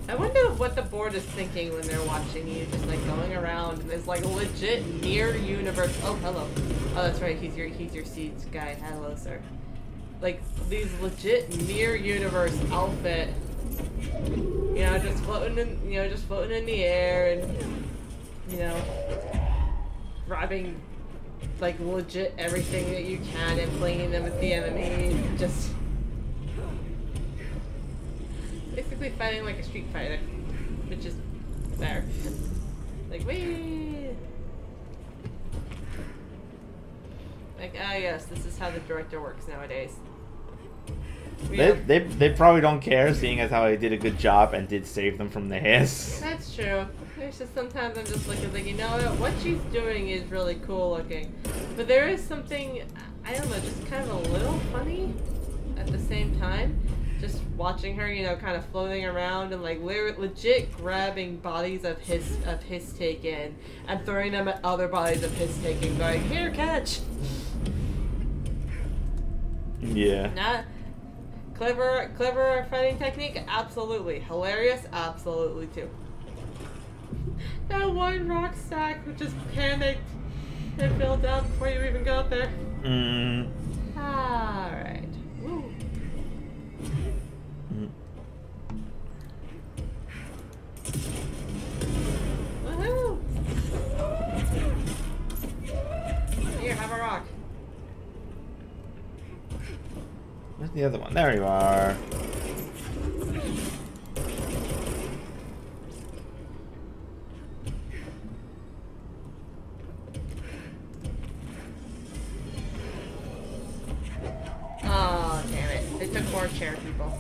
I wonder what the board is thinking when they're watching you just like going around and there's like a legit near universe. Oh, hello. Oh, that's right. He's your seeds guy. Hello, sir. Like these legit near universe outfit. You know, just floating in the air and you know, grabbing like legit everything that you can and playing them with the enemy. Just basically fighting like a Street Fighter, which is there. Like, wee! Like, yes, this is how the director works nowadays. They probably don't care, seeing as how I did a good job and did save them from the hiss. That's true. There's just sometimes I'm just looking like, you know what she's doing is really cool looking. But there is something, I don't know, just kind of a little funny at the same time. Just watching her, you know, kind of floating around and like legit grabbing bodies of his taken and throwing them at other bodies of his taken, going, "Here, catch!" Yeah. Not clever fighting technique, absolutely. Hilarious, absolutely too. That one rock stack which just panicked and fell down before you even got there. Alright. Woo. Woohoo! Here, have a rock. Where's the other one? There you are. Oh, damn it. They took more chair people.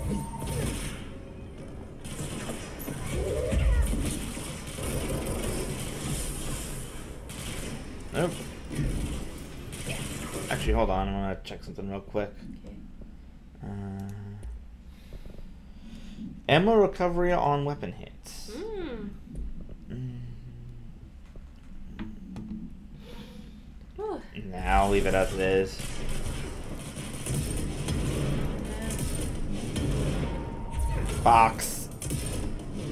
Nope. hold on. I'm gonna check something real quick. Okay. Ammo recovery on weapon hits. Nah, I'll leave it as it is. Box.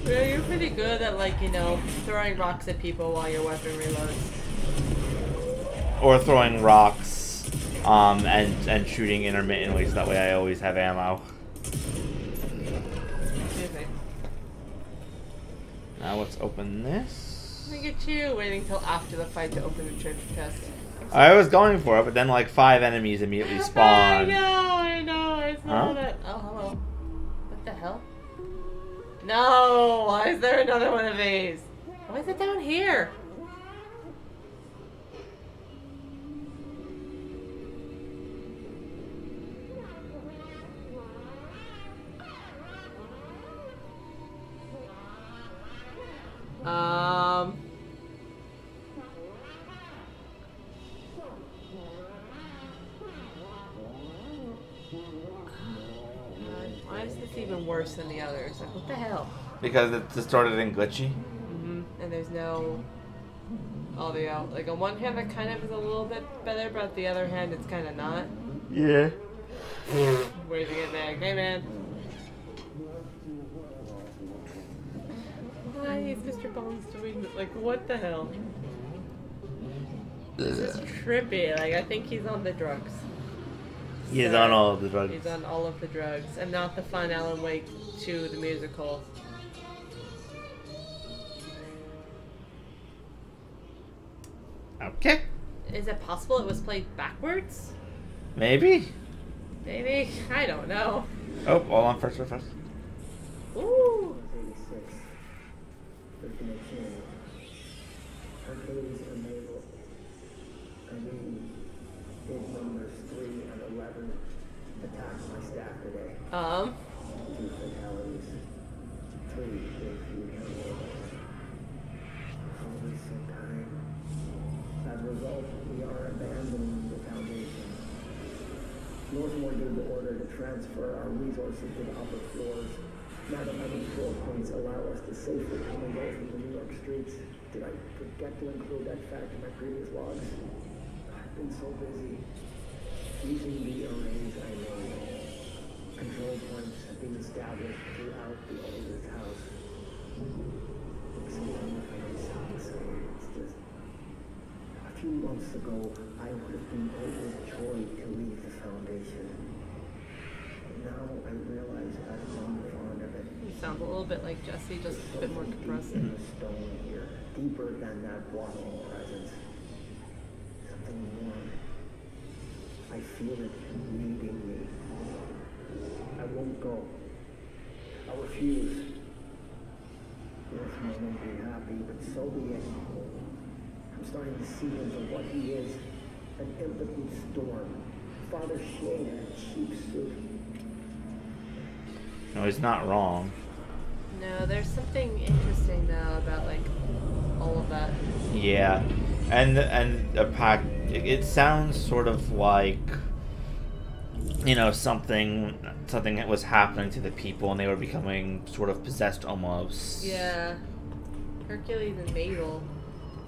Yeah, you're pretty good at, like, you know, throwing rocks at people while your weapon reloads. Or throwing rocks, and shooting intermittently, so that way I always have ammo. Excuse me. Now let's open this. Look at you, waiting till after the fight to open the treasure chest. I was going for it, but then like 5 enemies immediately spawned. I know, I saw Huh? that. Oh, hello. What the hell? No! Why is there another one of these? Why is it down here? Why is this even worse than the others? Like, what the hell? Because it's distorted and glitchy. And there's no audio. Like, on one hand, it kind of is a little bit better, but on the other hand, it's kind of not. Yeah. Where's he getting back? Hey, man. Why is Mr. Bones doing this? Like, what the hell? This is trippy. Like, I think he's on the drugs. He's on all of the drugs. He's on all of the drugs. And not the fun Alan Wake 2, the musical. Okay. Is it possible it was played backwards? Maybe. Maybe. I don't know. Oh, hold on first. Ooh. 86. Freaking a change. Hercules and Mabel. I mean, big numbers 3 and 11 attacked my staff today. 2 fatalities. 3 big funerals. Always so kind. As a result, we are abandoning the Foundation. Northmore gave the order to transfer our resources to the upper floors. Now that my control points allow us to safely come and go through the New York streets, did I forget to include that fact in my previous logs? I've been so busy using the arrays I made. Control points have been established throughout the owner's house. Sometimes I find myself the same. It's just a few months ago, I would have been overjoyed to leave the Foundation. Now I realize I've grown fond of it. You sound a little bit like Jesse, just a bit more compressed. In the stone here, deeper than that walking presence. Something warm. I feel it leading me. I won't go. I'll refuse. Northmore won't be happy, but so be it. I'm starting to see him for what he is. An impotent storm. Father Shane in a cheap suit. No, he's not wrong. No, there's something interesting though about like all of that. Yeah, and a pack. It sounds sort of like, you know, something that was happening to the people, and they were becoming sort of possessed almost. Yeah, Hercules and Mabel.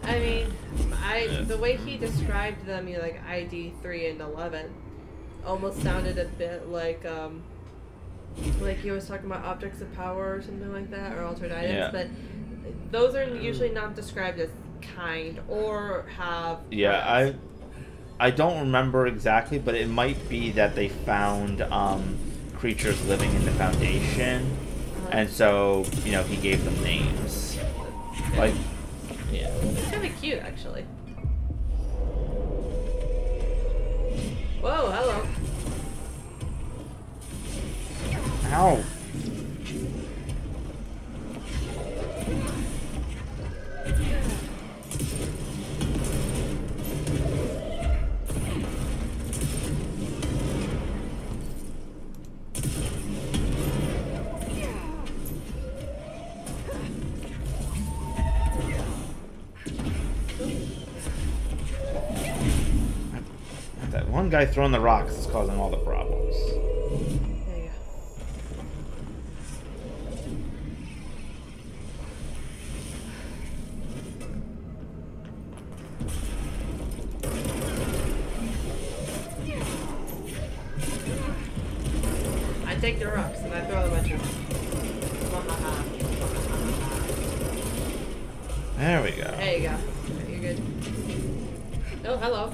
I mean, the way he described them, you know, like ID 3 and 11, almost sounded a bit like he was talking about objects of power or something like that, or altered items. Yeah. But those are usually not described as kind or have. Yeah, I don't remember exactly, but it might be that they found creatures living in the Foundation, and so, you know, he gave them names. Like, yeah. It's kind of cute, actually. Whoa, hello. Ow. some guy throwing the rocks is causing all the problems. There you go. I take the rocks and I throw them at you. There we go. There you go. You're good. Oh, hello.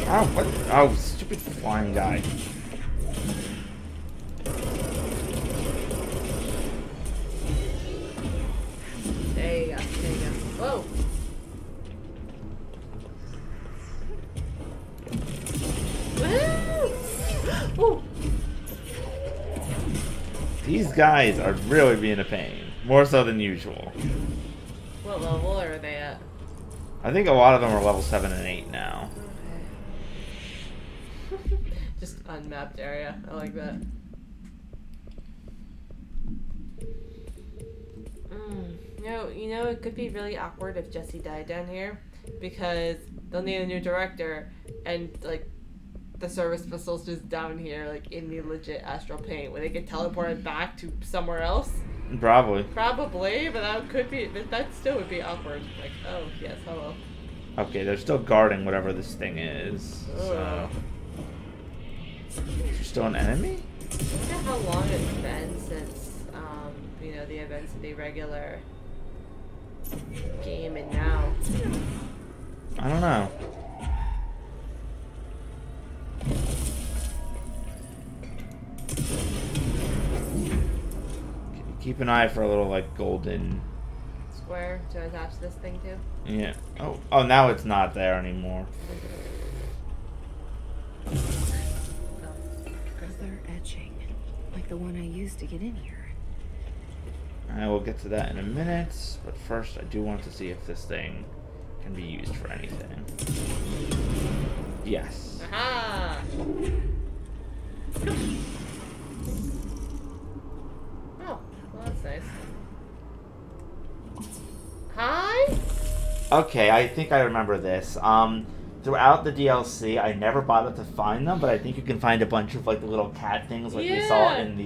Oh, what? Oh, stupid flying guy. There you go. There you go. Whoa. Woo! Ooh. These guys are really being a pain. More so than usual. What level are they at? I think a lot of them are level 7 and 8 now. Okay. Just unmapped area. I like that. You know, it could be really awkward if Jesse died down here, because they'll need a new director, and like the service pistol's just down here, like in the legit astral plane, where they get teleported back to somewhere else. Probably. Probably, but that could be. That still would be awkward. Like, oh yes, hello. Okay, they're still guarding whatever this thing is. So. Is there still an enemy? I wonder how long it's been since, you know, the events of the regular game and now. I don't know. Keep an eye for a little, like, golden... Square to attach this thing to? Yeah. Oh, now it's not there anymore. Because they're etching, like the one I used to get in here. I will get to that in a minute, but first I do want to see if this thing can be used for anything. Yes. Aha! Oh, well, that's nice. Hi? Okay, I think I remember this. Throughout the DLC, I never bothered to find them, but I think you can find a bunch of like the little cat things like we saw in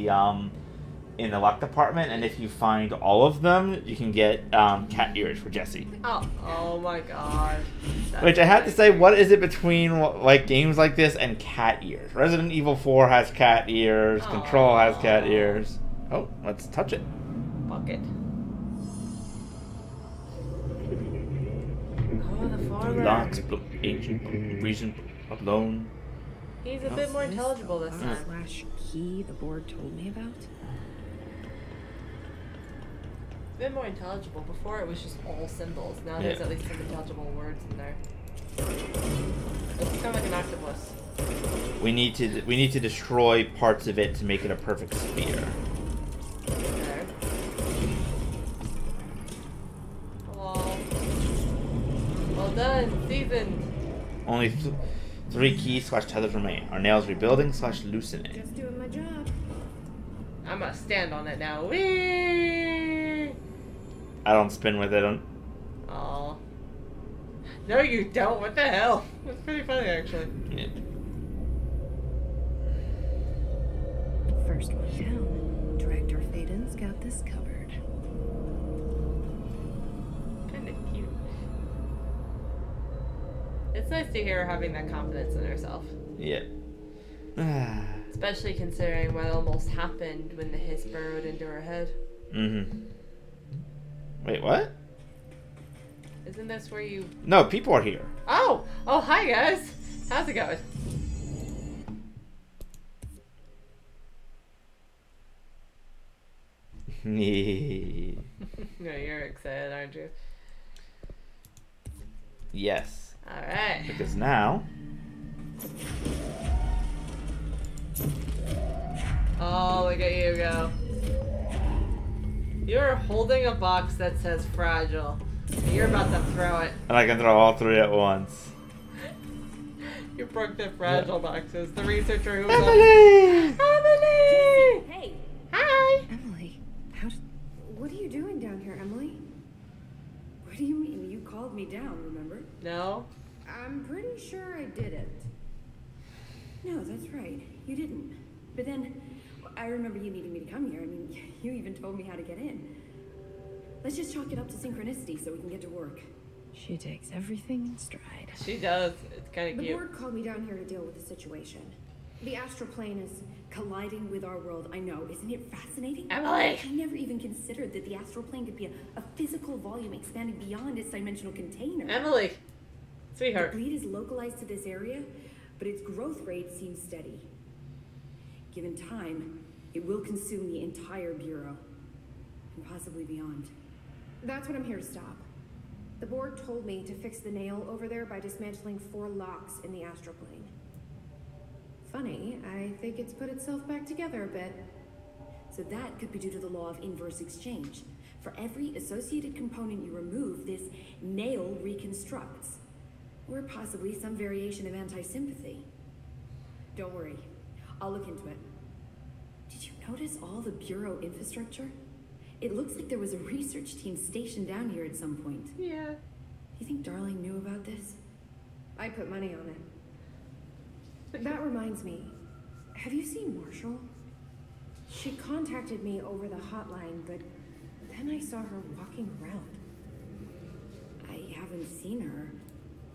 the luck department, and if you find all of them, you can get cat ears for Jesse. Oh my god. Which I have to say, what is it between like games like this and cat ears? Resident Evil 4 has cat ears. Control has cat ears. Oh, let's touch it. Bucket. Oh, the farmer. Locks, ancient reason alone. He's a bit more intelligible this time. Slash key the board told me about. A bit more intelligible. Before it was just all symbols. Now there's at least some intelligible words in there. It's kind of like an octopus. We need to destroy parts of it to make it a perfect sphere. Okay. Hello. Well done, seasoned. Only 3 keys / tethers remain. Our nails rebuilding / loosening. Just doing my job. I'm gonna stand on it now. Whee! I don't spin with it. Aw. No, you don't. What the hell? That's pretty funny, actually. Yeah. First one down. Director Faden's got this covered. Kinda cute. It's nice to hear her having that confidence in herself. Yeah. Especially considering what almost happened when the hiss burrowed into her head. Mm-hmm. Wait, what? Isn't this where you... No, people are here. Oh! Oh, hi, guys! How's it going? No, you're excited, aren't you? Yes. Alright. Because now... Oh, look at you go. You're holding a box that says fragile. And you're about to throw it. And I can throw all 3 at once. You broke the fragile boxes. The researcher who was Emily! Emily! Hey. Hi! Emily, what are you doing down here, Emily? What do you mean? You called called me down, remember? No. I'm pretty sure I didn't. No, that's right. You didn't. But then, I remember you needing me to come here. I mean, you even told me how to get in. Let's just chalk it up to synchronicity so we can get to work. She takes everything in stride. She does. It's kind of The cute. board called me down here to deal with the situation. The astral plane is Colliding with our world, I know. Isn't it fascinating? Emily! I never even considered that the astral plane could be a physical volume expanding beyond its dimensional container. Emily! Sweetheart. The bleed is localized to this area, but its growth rate seems steady. Given time, it will consume the entire Bureau, and possibly beyond. That's what I'm here to stop. The board told me to fix the nail over there by dismantling 4 locks in the astral plane. Funny, I think it's put itself back together a bit. So that could be due to the law of inverse exchange. For every associated component you remove, this nail reconstructs. Or possibly some variation of anti-sympathy. Don't worry, I'll look into it. Did you notice all the Bureau infrastructure? It looks like there was a research team stationed down here at some point. Yeah. Do you think Darling knew about this? I put money on it. That reminds me, have you seen Marshall? She contacted me over the hotline, but then I saw her walking around. I haven't seen her.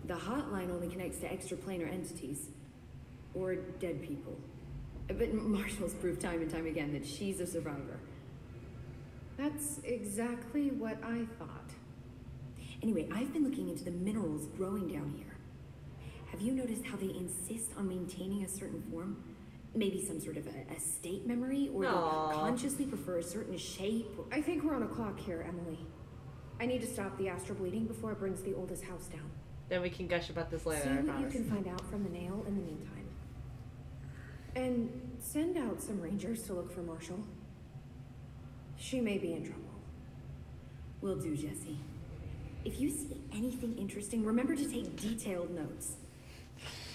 The hotline only connects to extraplanar entities. Or dead people. But Marshall's proved time and time again that she's a survivor. That's exactly what I thought. Anyway, I've been looking into the minerals growing down here. Have you noticed how they insist on maintaining a certain form? Maybe some sort of a state memory, or they consciously prefer a certain shape? I think we're on a clock here, Emily. I need to stop the astral bleeding before it brings the oldest house down. Then we can gush about this later, See I what you promise. can find out from the nail in the meantime. And send out some rangers to look for Marshall. She may be in trouble. Will do, Jesse. If you see anything interesting, remember to take detailed notes.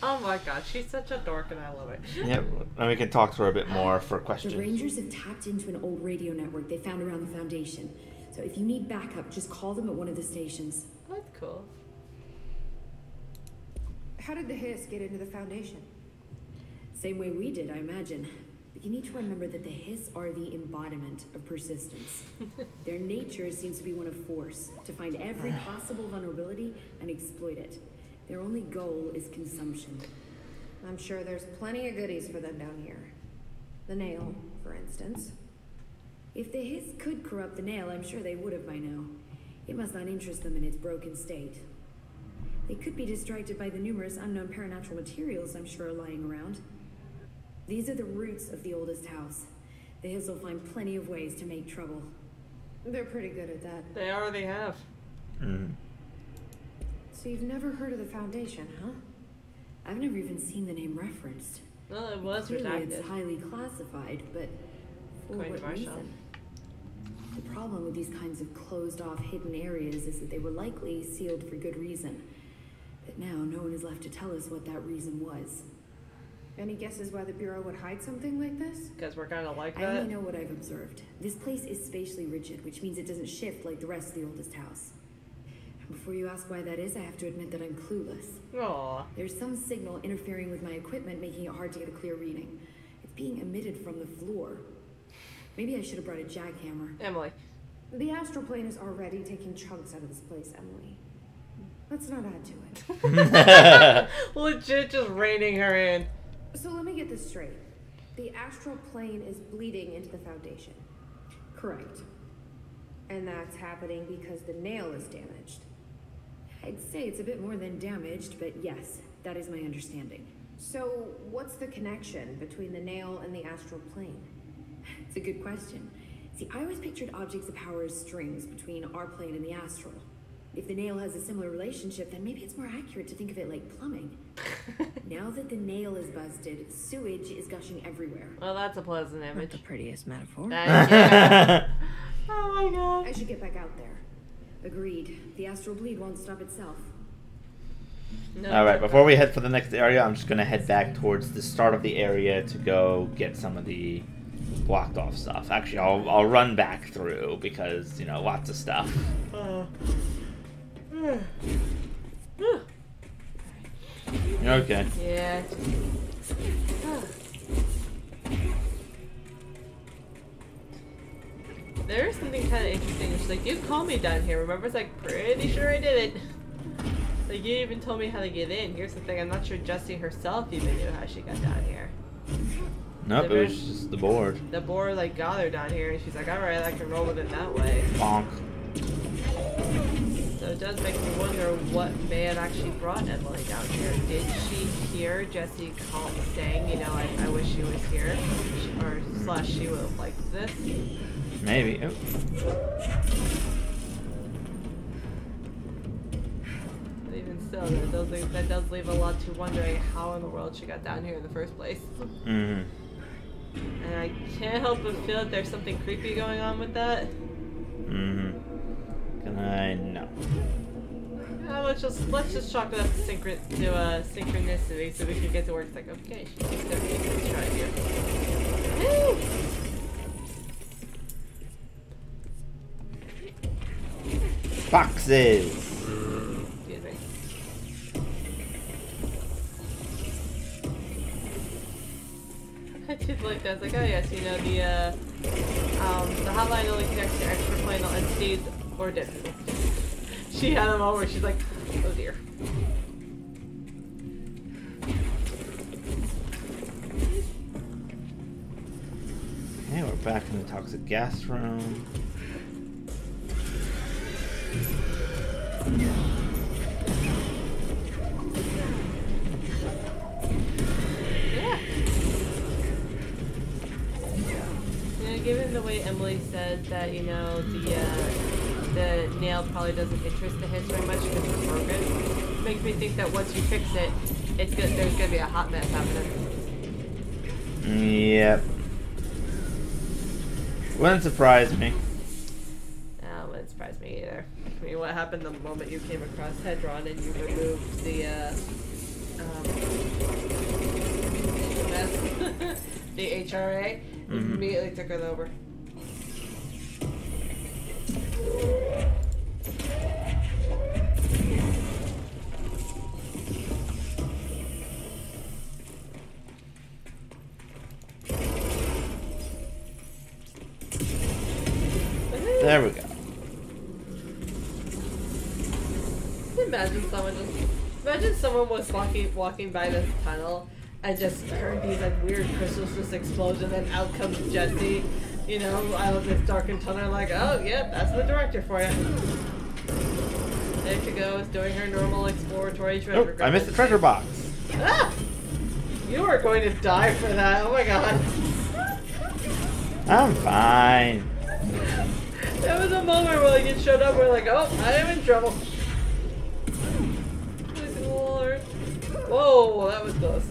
Oh my god, she's such a dork and I love it. Yep, and we can talk to her a bit more for questions. The Rangers have tapped into an old radio network they found around the Foundation. So if you need backup, just call them at one of the stations. That's cool. How did the Hiss get into the Foundation? Same way we did, I imagine. But you need to remember that the Hiss are the embodiment of persistence. Their nature seems to be one of force, to find every possible vulnerability and exploit it. Their only goal is consumption. I'm sure there's plenty of goodies for them down here. The nail, for instance. If the Hiss could corrupt the nail, I'm sure they would have by now. It must not interest them in its broken state. They could be distracted by the numerous unknown paranatural materials I'm sure are lying around. These are the roots of the oldest house. The Hiss will find plenty of ways to make trouble. They're pretty good at that. They already have. So you've never heard of the Foundation, huh? I've never even seen the name referenced. Well, it was Clearly redacted. it's highly classified, but for According to what Marshall. reason? The problem with these kinds of closed-off hidden areas is that they were likely sealed for good reason. But now no one is left to tell us what that reason was. Any guesses why the Bureau would hide something like this? Because we're kind of like I that. only know what I've observed. This place is spatially rigid, which means it doesn't shift like the rest of the oldest house. And before you ask why that is, I have to admit that I'm clueless. Aww. There's some signal interfering with my equipment, making it hard to get a clear reading. It's being emitted from the floor. Maybe I should have brought a jackhammer. Emily. The astral plane is already taking chunks out of this place, Emily. Let's not add to it. Legit just reining her in. So let me get this straight. The astral plane is bleeding into the Foundation. Correct. And that's happening because the nail is damaged. I'd say it's a bit more than damaged, but yes, that is my understanding. So what's the connection between the nail and the astral plane? It's a good question. See, I always pictured objects of power as strings between our plane and the astral. If the nail has a similar relationship, then maybe it's more accurate to think of it like plumbing. Now that the nail is busted, sewage is gushing everywhere. Well, that's a pleasant image. Not the prettiest metaphor. Yeah. Oh my god. I should get back out there. Agreed. The astral bleed won't stop itself. No, Alright, before we head for the next area, I'm just going to head back towards the start of the area to go get some of the blocked off stuff. Actually, I'll run back through because, you know, lots of stuff. You're okay. Yeah. There's something kind of interesting. She's like, you called me down here. Remember? It's like, pretty sure I did it. Like, you even told me how to get in. Here's the thing. I'm not sure Jessie herself even knew how she got down here. Nope, it was just the board. The board, like, got her down here. And she's like, alright, I can roll with it that way. Bonk. So it does make me wonder what may have actually brought Emily down here. Did she hear Jessie saying, you know, I wish she was here? Or / she would have liked this? Maybe. Oh. But even still, that does leave a lot to wondering how in the world she got down here in the first place. Mm-hmm. And I can't help but feel that there's something creepy going on with that. Mm-hmm. No. Let's just chalk it up to synchronicity so we can get to work. It's like, okay, she's definitely trying here. Woo! Boxes! Excuse me. I did like that. It's like, oh yes, you know, the hotline only connects to extraplanar entities or dead people. She had a moment where she's like, oh dear. Okay, we're back in the toxic gas room. Given the way Emily said that, you know, the nail probably doesn't interest the hits very much because it's broken, it makes me think that once you fix it, there's gonna be a hot mess happening. Yep. Wouldn't surprise me. No, it wouldn't surprise me either. I mean, what happened the moment you came across Hedron and you removed the the HRA? Immediately took it over. There we go. Imagine someone was walking by this tunnel and just heard these like weird crystals just explosion, and out comes Jessie, you know, out of this darkened tunnel, like, oh yep, that's the director for you. There she goes, doing her normal exploratory treasure. Oh, I missed the treasure box. Ah! You are going to die for that, oh my god. I'm fine. There was a moment where like it showed up, we're like, oh, I am in trouble. Good Lord. Whoa, that was close.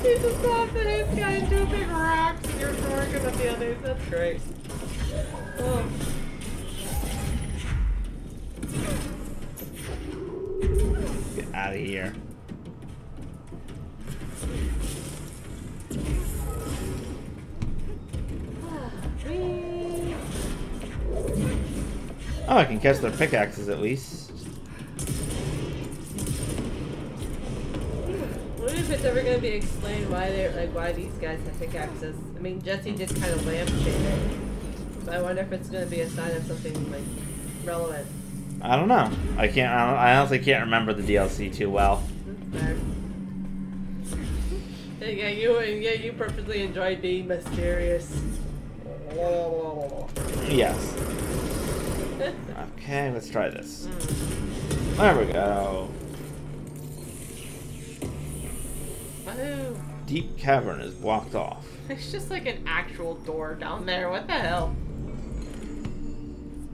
He just off the his guy into a big rocks and you're working with the others. That's great. Oh. Get out of here. Oh, I can catch their pickaxes at least. I wonder if it's ever going to be explained why these guys have pickaxes. I mean, Jessie did kind of lampshade it, so I wonder if it's going to be a sign of something like relevant. I don't know. I honestly can't remember the DLC too well. Yeah, you perfectly enjoyed being mysterious. Yes. Okay, let's try this. There we go. Woohoo! Deep cavern is blocked off. It's just like an actual door down there. What the hell?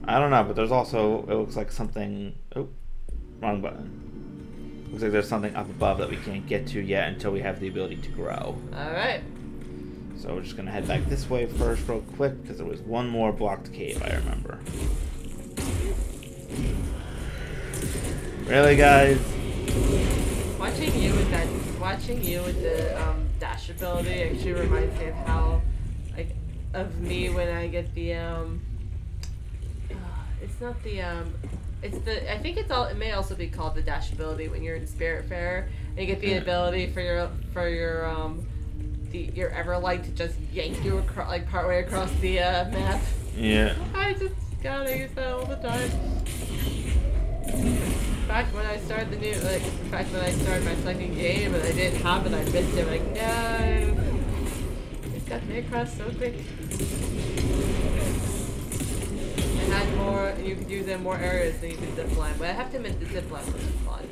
I don't know, but there's also, it looks like something, oh, wrong button. Looks like there's something up above that we can't get to yet until we have the ability to grow. Alright. So we're just going to head back this way first real quick, because there was one more blocked cave, I remember. Really, guys? Watching you with the dash ability actually reminds me of how, like, of me when I get the it's not the it's the, I think it's all, it may also be called the dash ability when you're in Spiritfarer and you get the ability for your your Everlight to just yank you across, like partway across the map. Yeah. I just gotta use that all the time. In fact, when I started the new, like, in fact, when I started my second game and I didn't have it, I missed it. Like, no, it got me across so quick. It had more, you could use it in more areas than you could zipline. But I have to admit, the zipline was fun.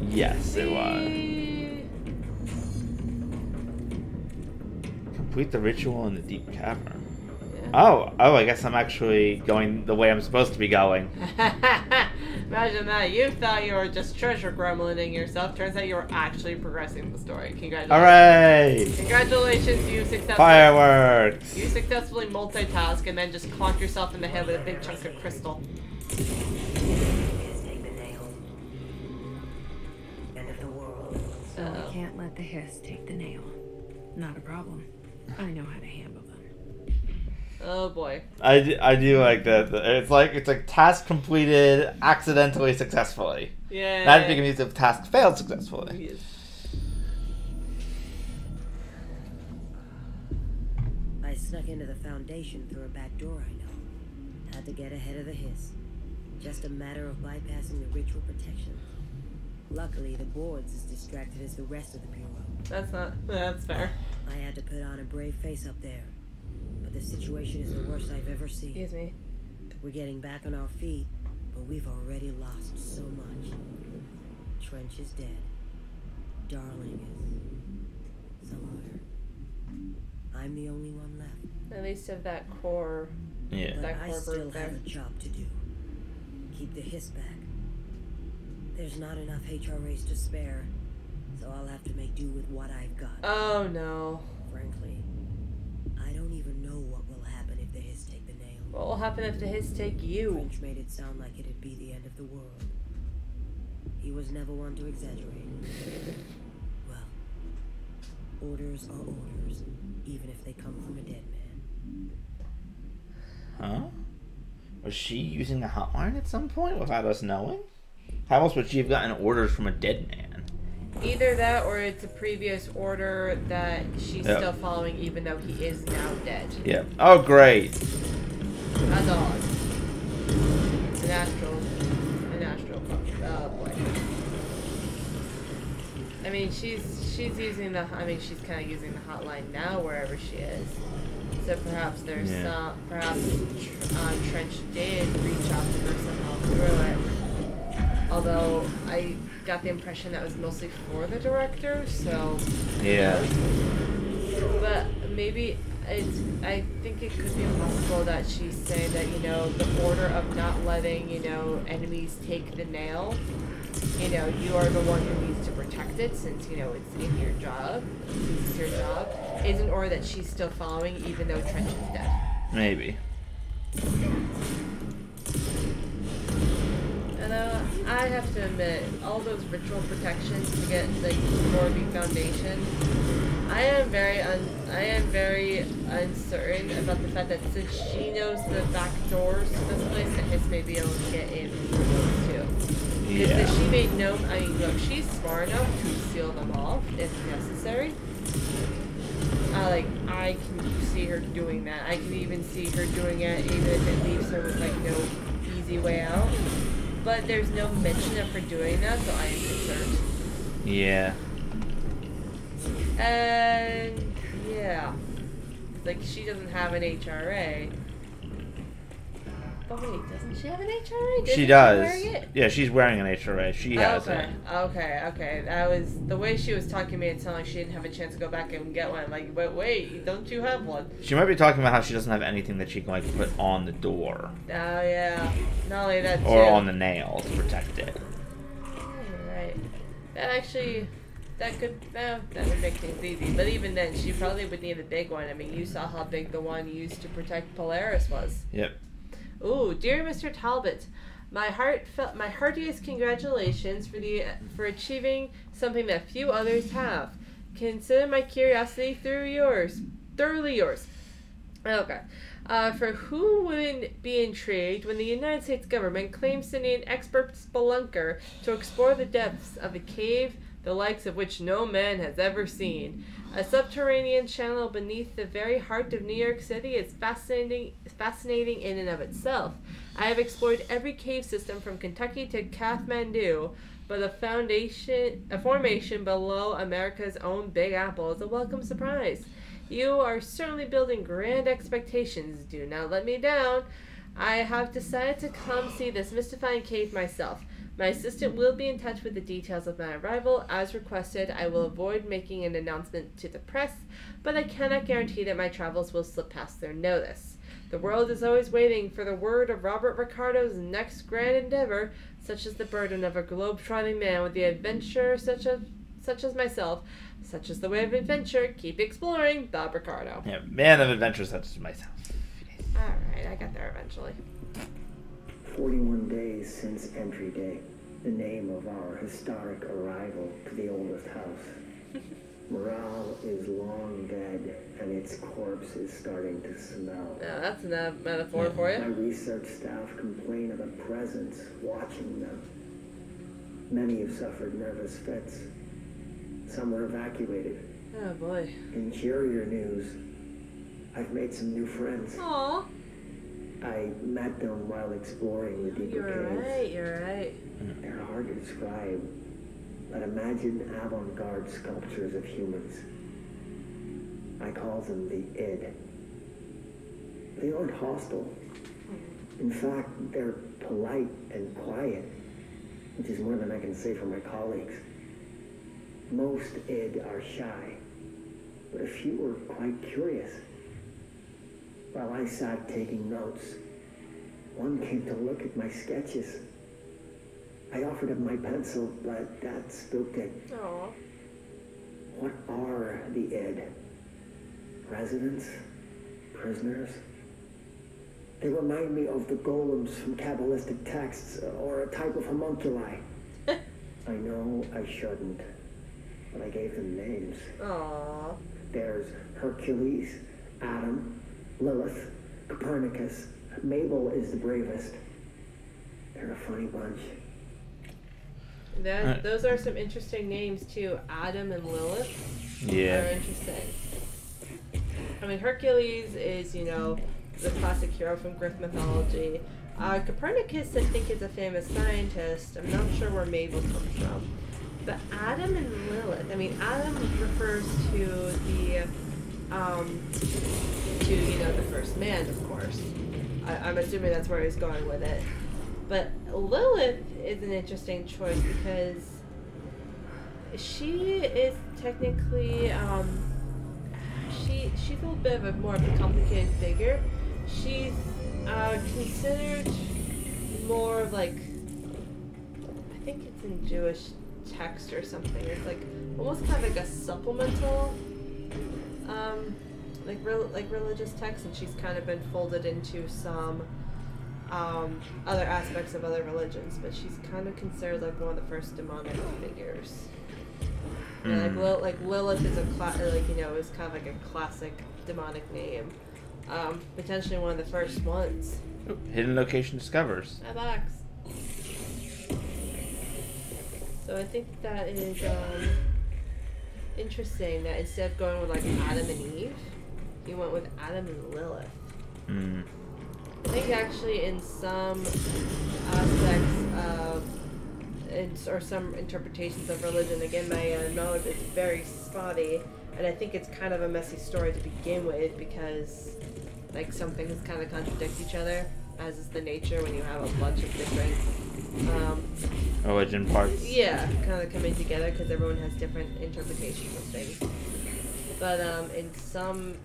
Yes, it was. Complete the ritual in the deep cavern. Oh, I guess I'm actually going the way I'm supposed to be going. Imagine that. You thought you were just treasure gremlining yourself. Turns out you were actually progressing the story. Congratulations. Hooray! Congratulations, you successfully... Fireworks! You successfully multitask and then just clonk yourself in the head with a big chunk of crystal. End of the world. So we can't let the hiss take the nail. Not a problem. I know how to handle them. Oh boy. I do like that. It's like task completed accidentally successfully. Yeah. That becomes if task failed successfully. Yes. I snuck into the Foundation through a back door I know. Had to get ahead of the hiss. Just a matter of bypassing the ritual protection. Luckily, the board's as distracted as the rest of the Bureau. That's fair. I had to put on a brave face up there. But the situation is the worst I've ever seen. Excuse me. We're getting back on our feet, but we've already lost so much. Trench is dead. Darling is somewhere. I'm the only one left. At least of that core. Yeah. But that I core still group there. have a job to do. Keep the hiss back. There's not enough HRAs to spare, so I'll have to make do with what I've got. Oh no. Frankly, I don't even know what will happen if the hiss take the nail. What will happen if the hiss take you? French made it sound like it'd be the end of the world. He was never one to exaggerate. Well, orders are orders, even if they come from a dead man. Huh? Was she using the hotline at some point without us knowing? How else would she have gotten orders from a dead man? Either that or it's a previous order that she's still following even though he is now dead. Yeah. Oh, great. That's odd. An astral. Oh boy. I mean, she's using the. I mean, she's kind of using the hotline now wherever she is. So perhaps there's some. Perhaps Trench did reach out to her somehow through it. Although I got the impression that was mostly for the director, so. Yeah. But maybe it's. I think it could be possible that she's saying that, you know, the order of not letting, you know, enemies take the nail. You know, you are the one who needs to protect it since, you know, it's in your job. Since it's your job. Is an order that she's still following even though Trench is dead. Maybe. And I have to admit, all those ritual protections to get the Norby Foundation, I am very uncertain about the fact that since she knows the back doors to this place, that Hiss may be able to get in through those too. Because she made no, I mean, look, she's smart enough to seal them off if necessary. I can see her doing that. I can even see her doing it even if it leaves her with, like, no easy way out. But there's no mention of her doing that, so I am concerned. Yeah. And yeah, like she doesn't have an HRA. But wait, doesn't she have an HRA? She does. Yeah, she's wearing an HRA. She has it. Okay. That was the way she was talking to me. It sounded like she didn't have a chance to go back and get one. I'm like, but wait, don't you have one? She might be talking about how she doesn't have anything that she can like put on the door. Oh yeah, not only that too. Or on the nail to protect it. Right. That would make things easy. But even then, she probably would need a big one. I mean, you saw how big the one used to protect Polaris was. Yep. Ooh, dear Mr. Talbot, my heartiest congratulations for achieving something that few others have. consider my curiosity thoroughly yours. Okay. For who wouldn't be intrigued when the United States government claims to need an expert spelunker to explore the depths of a cave the likes of which no man has ever seen? A subterranean channel beneath the very heart of New York City is fascinating in and of itself. I have explored every cave system from Kentucky to Kathmandu, but a formation below America's own Big Apple is a welcome surprise. You are certainly building grand expectations. Do not let me down. I have decided to come see this mystifying cave myself. My assistant will be in touch with the details of my arrival. As requested, I will avoid making an announcement to the press, but I cannot guarantee that my travels will slip past their notice. The world is always waiting for the word of Robert Ricardo's next grand endeavor. Such is the burden of a globe-trotting man with the adventure such as myself. Such is the way of adventure. Keep exploring, Bob Ricardo. Yeah, man of adventure such as myself. Alright, I got there eventually. 41 days since entry day, the name of our historic arrival to the oldest house. Morale is long dead, and its corpse is starting to smell. Yeah, that's a metaphor for you. My research staff complain of a presence watching them. Many have suffered nervous fits. Some were evacuated. Oh boy. In cheerier news, I've made some new friends. Aww. I met them while exploring the deeper caves. You're right. They're hard to describe, but imagine avant-garde sculptures of humans. I call them the id. They aren't hostile. In fact, they're polite and quiet, which is more than I can say for my colleagues. Most id are shy, but a few are quite curious. While I sat taking notes, one came to look at my sketches. I offered him my pencil, but that spooked it. Aww. What are the id? Residents? Prisoners? They remind me of the golems from Kabbalistic texts, or a type of homunculi. I know I shouldn't, but I gave them names. Aww. There's Hercules, Adam, Lilith, Copernicus. Mabel is the bravest. They're a funny bunch. Those are some interesting names too. Adam and Lilith. Yeah. Are interesting. I mean, Hercules is, the classic hero from Greek mythology. Copernicus, I think, is a famous scientist. I'm not sure where Mabel comes from. But Adam and Lilith, Adam refers to the the first man, of course. I'm assuming that's where he's going with it. But Lilith is an interesting choice because she is technically, she's a little bit of a more of a complicated figure. She's considered more of like, I think it's in Jewish text or something. It's like almost kind of like a supplemental, like religious text, and she's kind of been folded into some other aspects of other religions, but she's kind of considered like one of the first demonic figures. Yeah, like Lilith is is kind of like a classic demonic name. Potentially one of the first ones. Hidden location discovers. That box. So I think that is interesting that instead of going with like Adam and Eve, you went with Adam and Lilith. I think actually in some aspects of, or some interpretations of religion, again my knowledge is very spotty, and I think it's kind of a messy story to begin with because like some things kind of contradict each other, as is the nature when you have a bunch of different religion parts. Yeah, kind of coming together because everyone has different interpretations of things. But in some,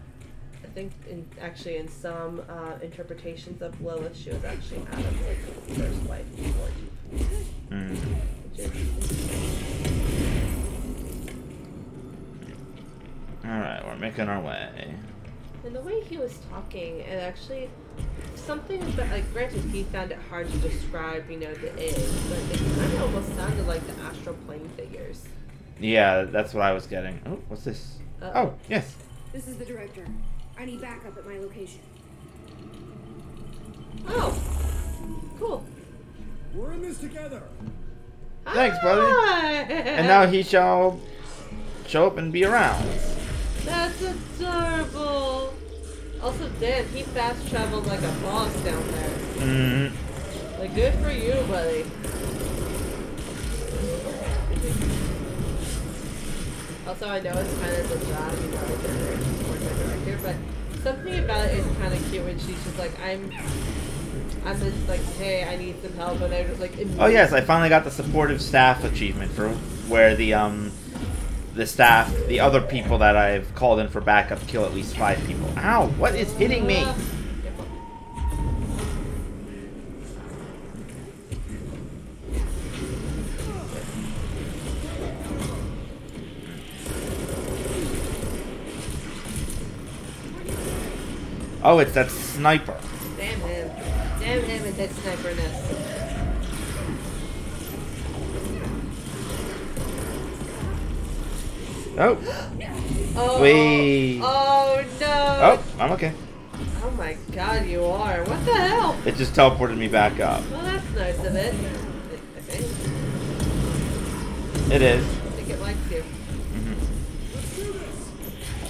I think in some interpretations of Lilith, she was actually Adam's first wife before Eve. Which is Alright, we're making our way. And the way he was talking, and actually something that, like, granted he found it hard to describe, the id, but it kind of almost sounded like the astral plane figures. Yeah, that's what I was getting. Oh, what's this? Oh, yes. This is the director. I need backup at my location. Oh, cool. We're in this together. Thanks, buddy. And now he shall show up and be around. That's adorable. Also, damn, he fast traveled like a boss down there. Mm-hmm. Like, good for you, buddy. Also, I know it's kind of the job, you know, like a support my director, but something about it is kind of cute when she's just like, I'm just like, hey, I need some help, and I'm just like, oh yes, I finally got the supportive staff achievement for where the staff, the other people that I've called in for backup kill at least 5 people. Ow! What is hitting me? Oh, it's that sniper. Damn him. Damn him and that sniperness. Oh. Oh. Wait. Oh no. Oh, I'm okay. Oh my god, you are. What the hell? It just teleported me back up. Well, that's nice of it. I think. It is. I think it likes you. Mm-hmm.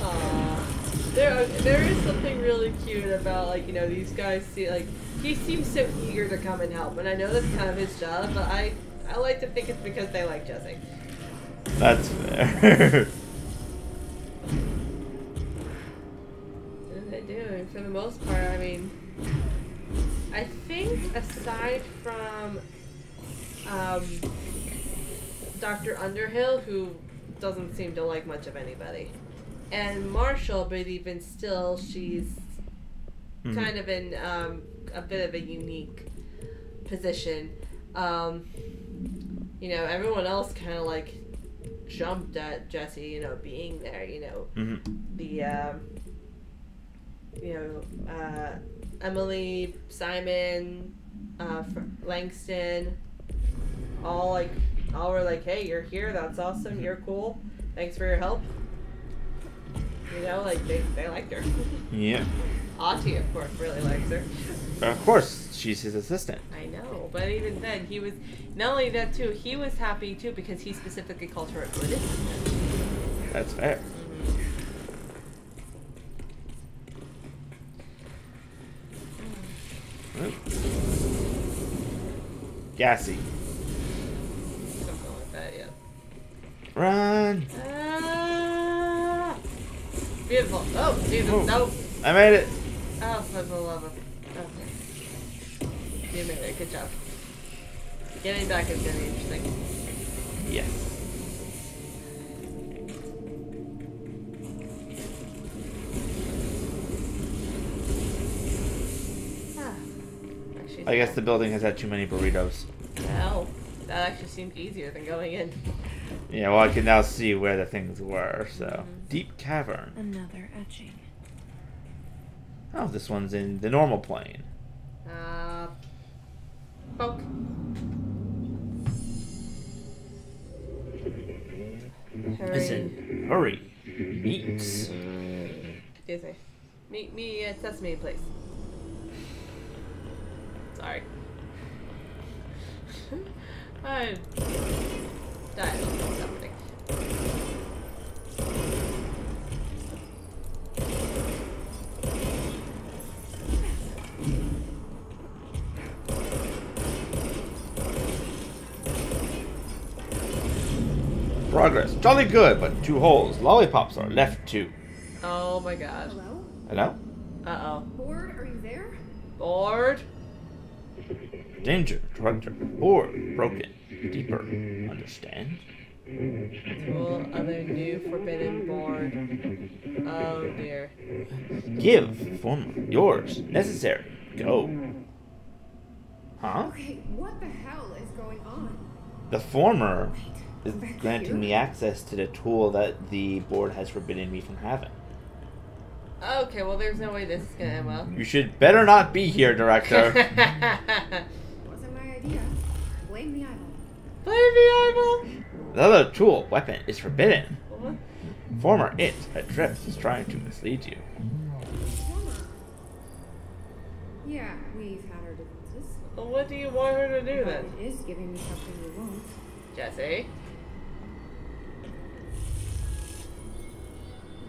Aww. There is something really cute about, like, you know, these guys see, like, he seems so eager to come and help, and I know that's kind of his job, but I like to think it's because they like Jesse. That's fair. They do, and for the most part, I mean, I think aside from Dr. Underhill, who doesn't seem to like much of anybody, and Marshall, but even still, she's kind of in a bit of a unique position. You know, everyone else kind of like jumped at Jesse, you know, being there, you know, the you know, Emily, Simon, Langston, all were like, hey, you're here, that's awesome, you're cool, thanks for your help. You know, like, they liked her. Yeah. Auntie, of course, really likes her. Of course, she's his assistant. I know, but even then, he was, not only that too, he was happy too because he specifically called her a good assistant. That's fair. Gassy. Something like that, yeah. Run! Beautiful. Oh, Jesus, no. I made it. Oh, for the love of... Okay. You made it. Good job. Getting back is going to be interesting. Yes. I guess the building has had too many burritos. No. That actually seemed easier than going in. Yeah, well, I can now see where the things were, so. Deep cavern. Another etching. Oh, this one's in the normal plane. Poke. Hurry. Listen, hurry. Meats. Excuse me. Meet me at Sesame Place. Sorry. I died on something. Progress. Jolly good, but 2 holes. Lollipops are left too. Oh my god. Hello? Hello? Uh-oh. Board, are you there? Bored? Danger. Director. Board. Broken. Deeper. Understand? Tool, other new forbidden board. Oh dear. Give. Former. Yours. Necessary. Go. Huh? Okay, what the hell is going on? The former is granting me access to the tool that the board has forbidden me from having. Okay, well there's no way this is gonna end well. You should better not be here, Director. Wasn't my idea. Blame the eyeball. Blame the eyeball? The other tool, weapon, is forbidden. What? Former it, Adrift, is trying to mislead you. Yeah, we've had our differences. Well, what do you want her to do then? It is giving me something you won't. Jesse?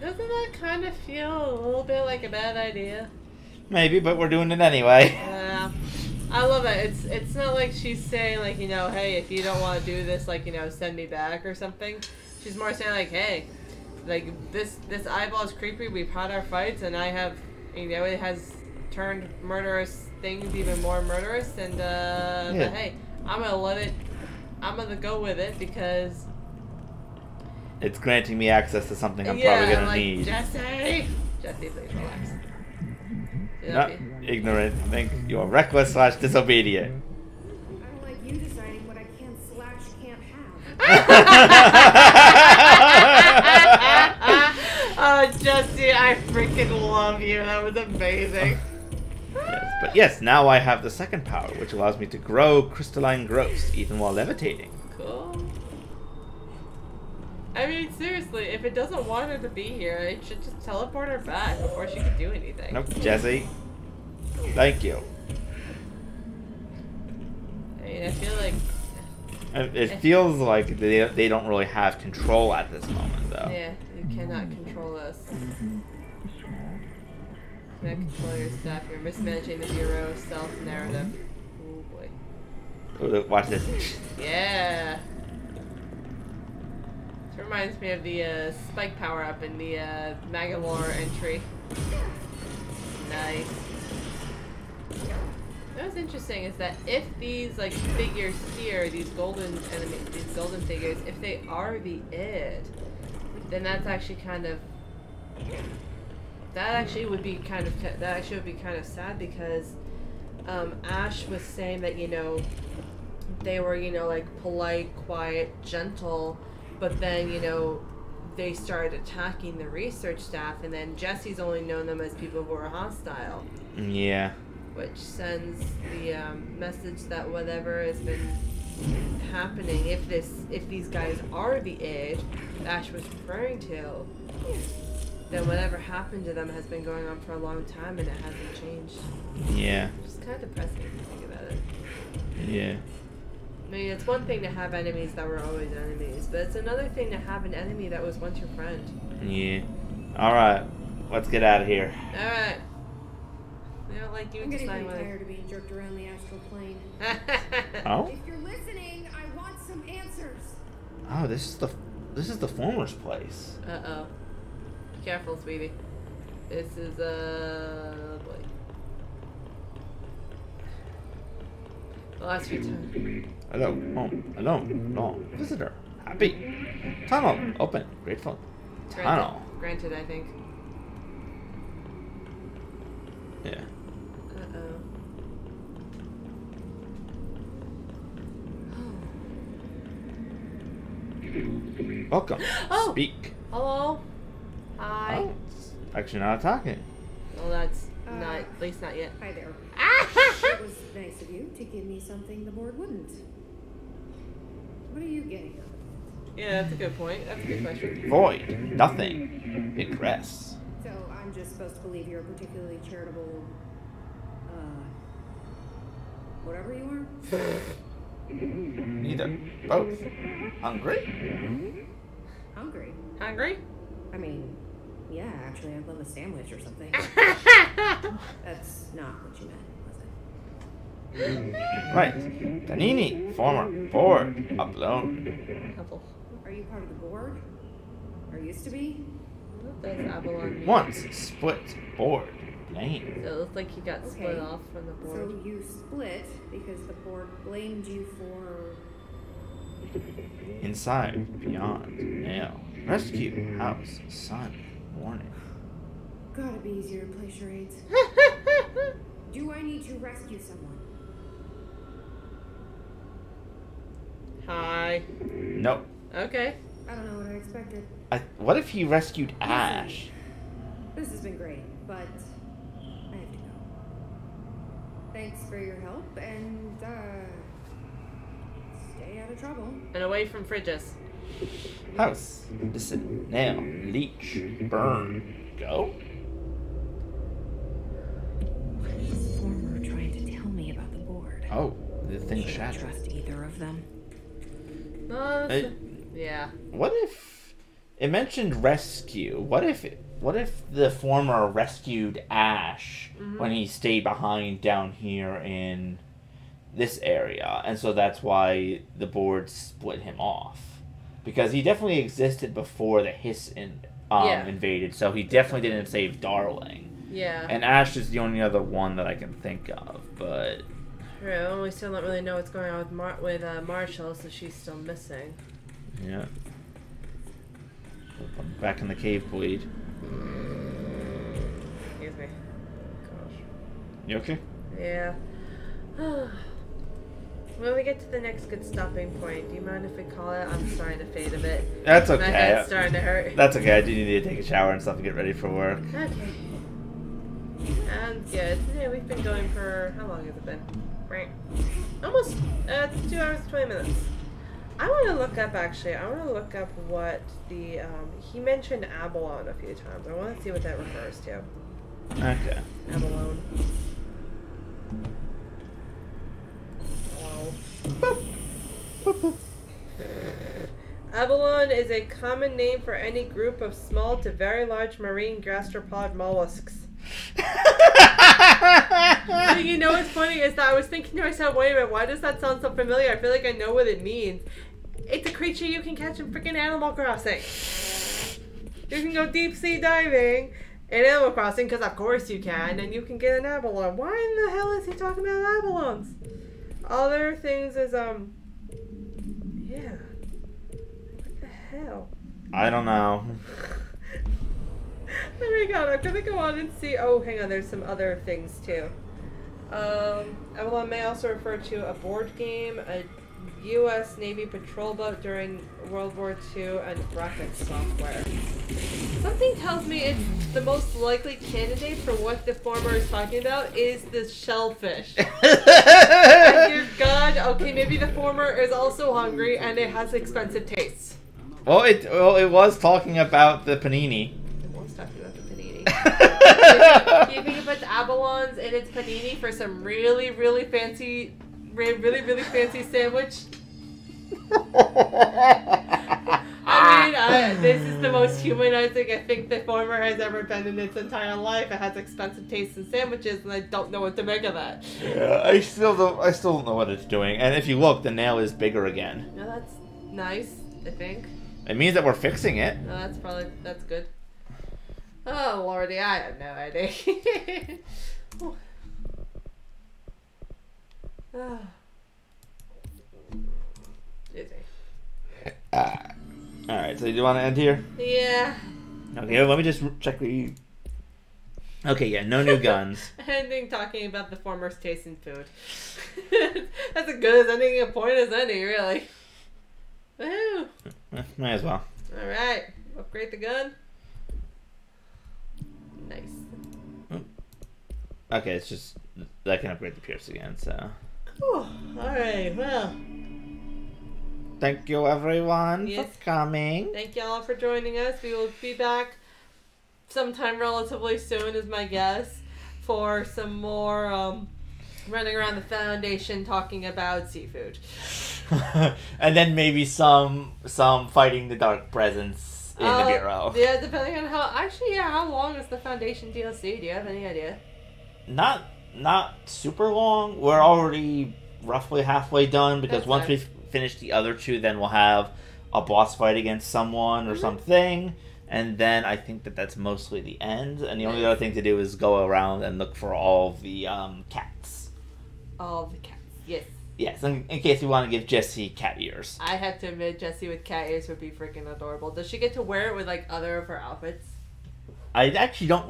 Doesn't that kind of feel a little bit like a bad idea? Maybe, but we're doing it anyway. I love it. It's not like she's saying, like, you know, hey, if you don't want to do this, like, you know, send me back or something. She's more saying, like, hey, like, this eyeball is creepy. We've had our fights, and I have, you know, it has turned murderous things even more murderous. And, but hey, I'm gonna go with it because it's granting me access to something I'm probably gonna like, need. Jesse, please relax. Not ignorant. I think you're reckless / disobedient. I don't like you deciding what I can / can't have. Oh, Jesse, I freaking love you. That was amazing. Yes, but yes, now I have the second power, which allows me to grow crystalline growths even while levitating. Cool. I mean, seriously, if it doesn't want her to be here, it should just teleport her back before she can do anything. Nope, Jesse. Thank you. I mean, I feel like... It feels like they don't really have control at this moment, though. Yeah, you cannot control us. You cannot control your staff. You're mismanaging the Bureau self-narrative. Oh, boy. Watch this. Yeah. This reminds me of the spike power-up in the Magalore entry. Nice. What's interesting is that if these like figures here, these golden figures, if they are the id, then that's actually kind of that actually would be kind of sad because Ash was saying that, you know, they were, you know, like polite, quiet, gentle, but then, you know, they started attacking the research staff, and then Jesse's only known them as people who are hostile. Yeah. Which sends the message that whatever has been happening, if these guys are the age Ash was referring to, then whatever happened to them has been going on for a long time and it hasn't changed. Yeah. It's kind of depressing if you think about it. Yeah. I mean, it's one thing to have enemies that were always enemies, but it's another thing to have an enemy that was once your friend. Yeah. Alright. Let's get out of here. Alright. I don't like you. I'm getting pretty tired of being jerked around the astral plane. Oh? If you're listening, I want some answers. Oh, this is the former's place. Uh-oh. Careful, sweetie. This is boy. The last few times. Hello, home, alone, long, visitor, happy. Tunnel, open, grateful. Tunnel. Granted, I think. Yeah. Welcome. Oh. Speak. Hello. Hi. Oh, it's actually not talking. Well, that's not, at least not yet. Hi there. It was nice of you to give me something the board wouldn't. What are you getting out of it? Yeah, that's a good point. That's a good question. Void. Nothing. Big rest. So I'm just supposed to believe you're a particularly charitable, whatever you are? Neither. Both. Hungry? Hungry? Hungry? I mean, yeah, actually, I'd love a sandwich or something. That's not what you meant, was it? Right. Panini. Former. Board. Upload. Are you part of the board? Or used to be? That's Avalon. Once. Split. Board. Blame. So it looks like you got split off from the board. So you split because the board blamed you for... Inside. Beyond. Nail. Rescue. House. Sun. Warning. Gotta be easier to play charades. Do I need to rescue someone? Hi. No. Okay. I don't know what I expected. What if he rescued Ash? This has been great, but I have to go. Thanks for your help, and stay out of trouble. And away from fridges. House. Listen. Nail. Leech. Burn. Go. Former trying to tell me about the board. Oh, the thing Can't shattered. trust either of them. Yeah. What if it mentioned rescue? What if the former rescued Ash when he stayed behind down here in this area, and so that's why the board split him off, because he definitely existed before the Hiss invaded, so he definitely didn't save Darling. Yeah. And Ash is the only other one that I can think of, but true. We still don't really know what's going on with Marshall, so she's still missing. yeah. Back in the cave, bleed. Excuse me. Gosh. You okay? Yeah. When we get to the next good stopping point, do you mind if we call it? I'm starting to fade a bit. That's okay. My head's starting to hurt. That's okay. I do need to take a shower and stuff and get ready for work. Okay. And good. Yeah, we've been going for, how long has it been? Right. Almost 2 hours, 20 minutes. I want to look up, actually, what the, he mentioned Abalone a few times. I want to see what that refers to. Okay. Abalone. Abalone is a common name for any group of small to very large marine gastropod mollusks. You know what's funny is that I was thinking to myself, wait a minute, why does that sound so familiar? I feel like I know what it means. It's a creature you can catch in freaking Animal Crossing. You can go deep sea diving in Animal Crossing, because of course you can, and you can get an abalone. Why in the hell is he talking about abalones? Other things is, yeah. What the hell? I don't know. Oh my god, I'm gonna go on and see. Oh, hang on, there's some other things too. Avalon may also refer to a board game, a U.S. Navy patrol boat during World War II, and rocket software. Something tells me it's the most likely candidate for what the former is talking about is the shellfish. And dear God, okay, maybe the former is also hungry and it has expensive tastes. Well, it was talking about the panini. It was talking about the panini. Do you think it puts abalones in its panini for some really, really fancy sandwich? I mean, this is the most humanizing I think the former has ever been in its entire life. It has expensive tastes in sandwiches, and I don't know what to make of that. Yeah, I still don't know what it's doing. And if you look, the nail is bigger again. No, that's nice, I think. It means that we're fixing it. No, that's good. Oh, lordy, I have no idea. Oh. Alright, so do you want to end here? Yeah. Okay, let me just check the... Okay, yeah, no new guns. Ending talking about the former's taste in food. That's as good as ending a point as any, really. Woohoo! Might as well. Alright, upgrade the gun. Nice. Okay, it's just... I can upgrade the Pierce again, so... Alright, well... Thank you, everyone, for coming. Thank y'all for joining us. We will be back sometime relatively soon, is my guess, for some more running around the Foundation talking about seafood. And then maybe some fighting the dark presence in the Bureau. Yeah, depending on how... Actually, yeah, how long is the Foundation DLC? Do you have any idea? Not super long. We're already roughly halfway done, because once we finish the other two, then we'll have a boss fight against someone or something, and then I think that's mostly the end. And the only other thing to do is go around and look for all of the cats. All the cats, yes. Yes, in case we want to give Jessie cat ears. I have to admit, Jessie with cat ears would be freaking adorable. Does she get to wear it with like other of her outfits? I actually don't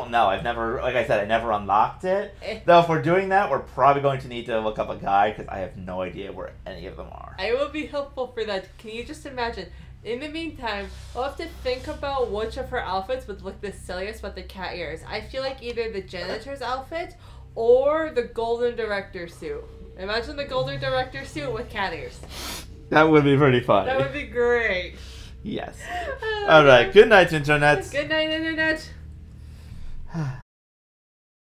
know. I've never, like I said, I never unlocked it. Though if we're doing that, we're probably going to need to look up a guide, because I have no idea where any of them are. It would be helpful for that. Can you just imagine? In the meantime, we'll have to think about which of her outfits would look the silliest with the cat ears. I feel like either the janitor's outfit or the golden director suit. Imagine the golden director suit with cat ears. That would be pretty funny. That would be great. Yes. All right. Good night, Internet. Good night, Internet.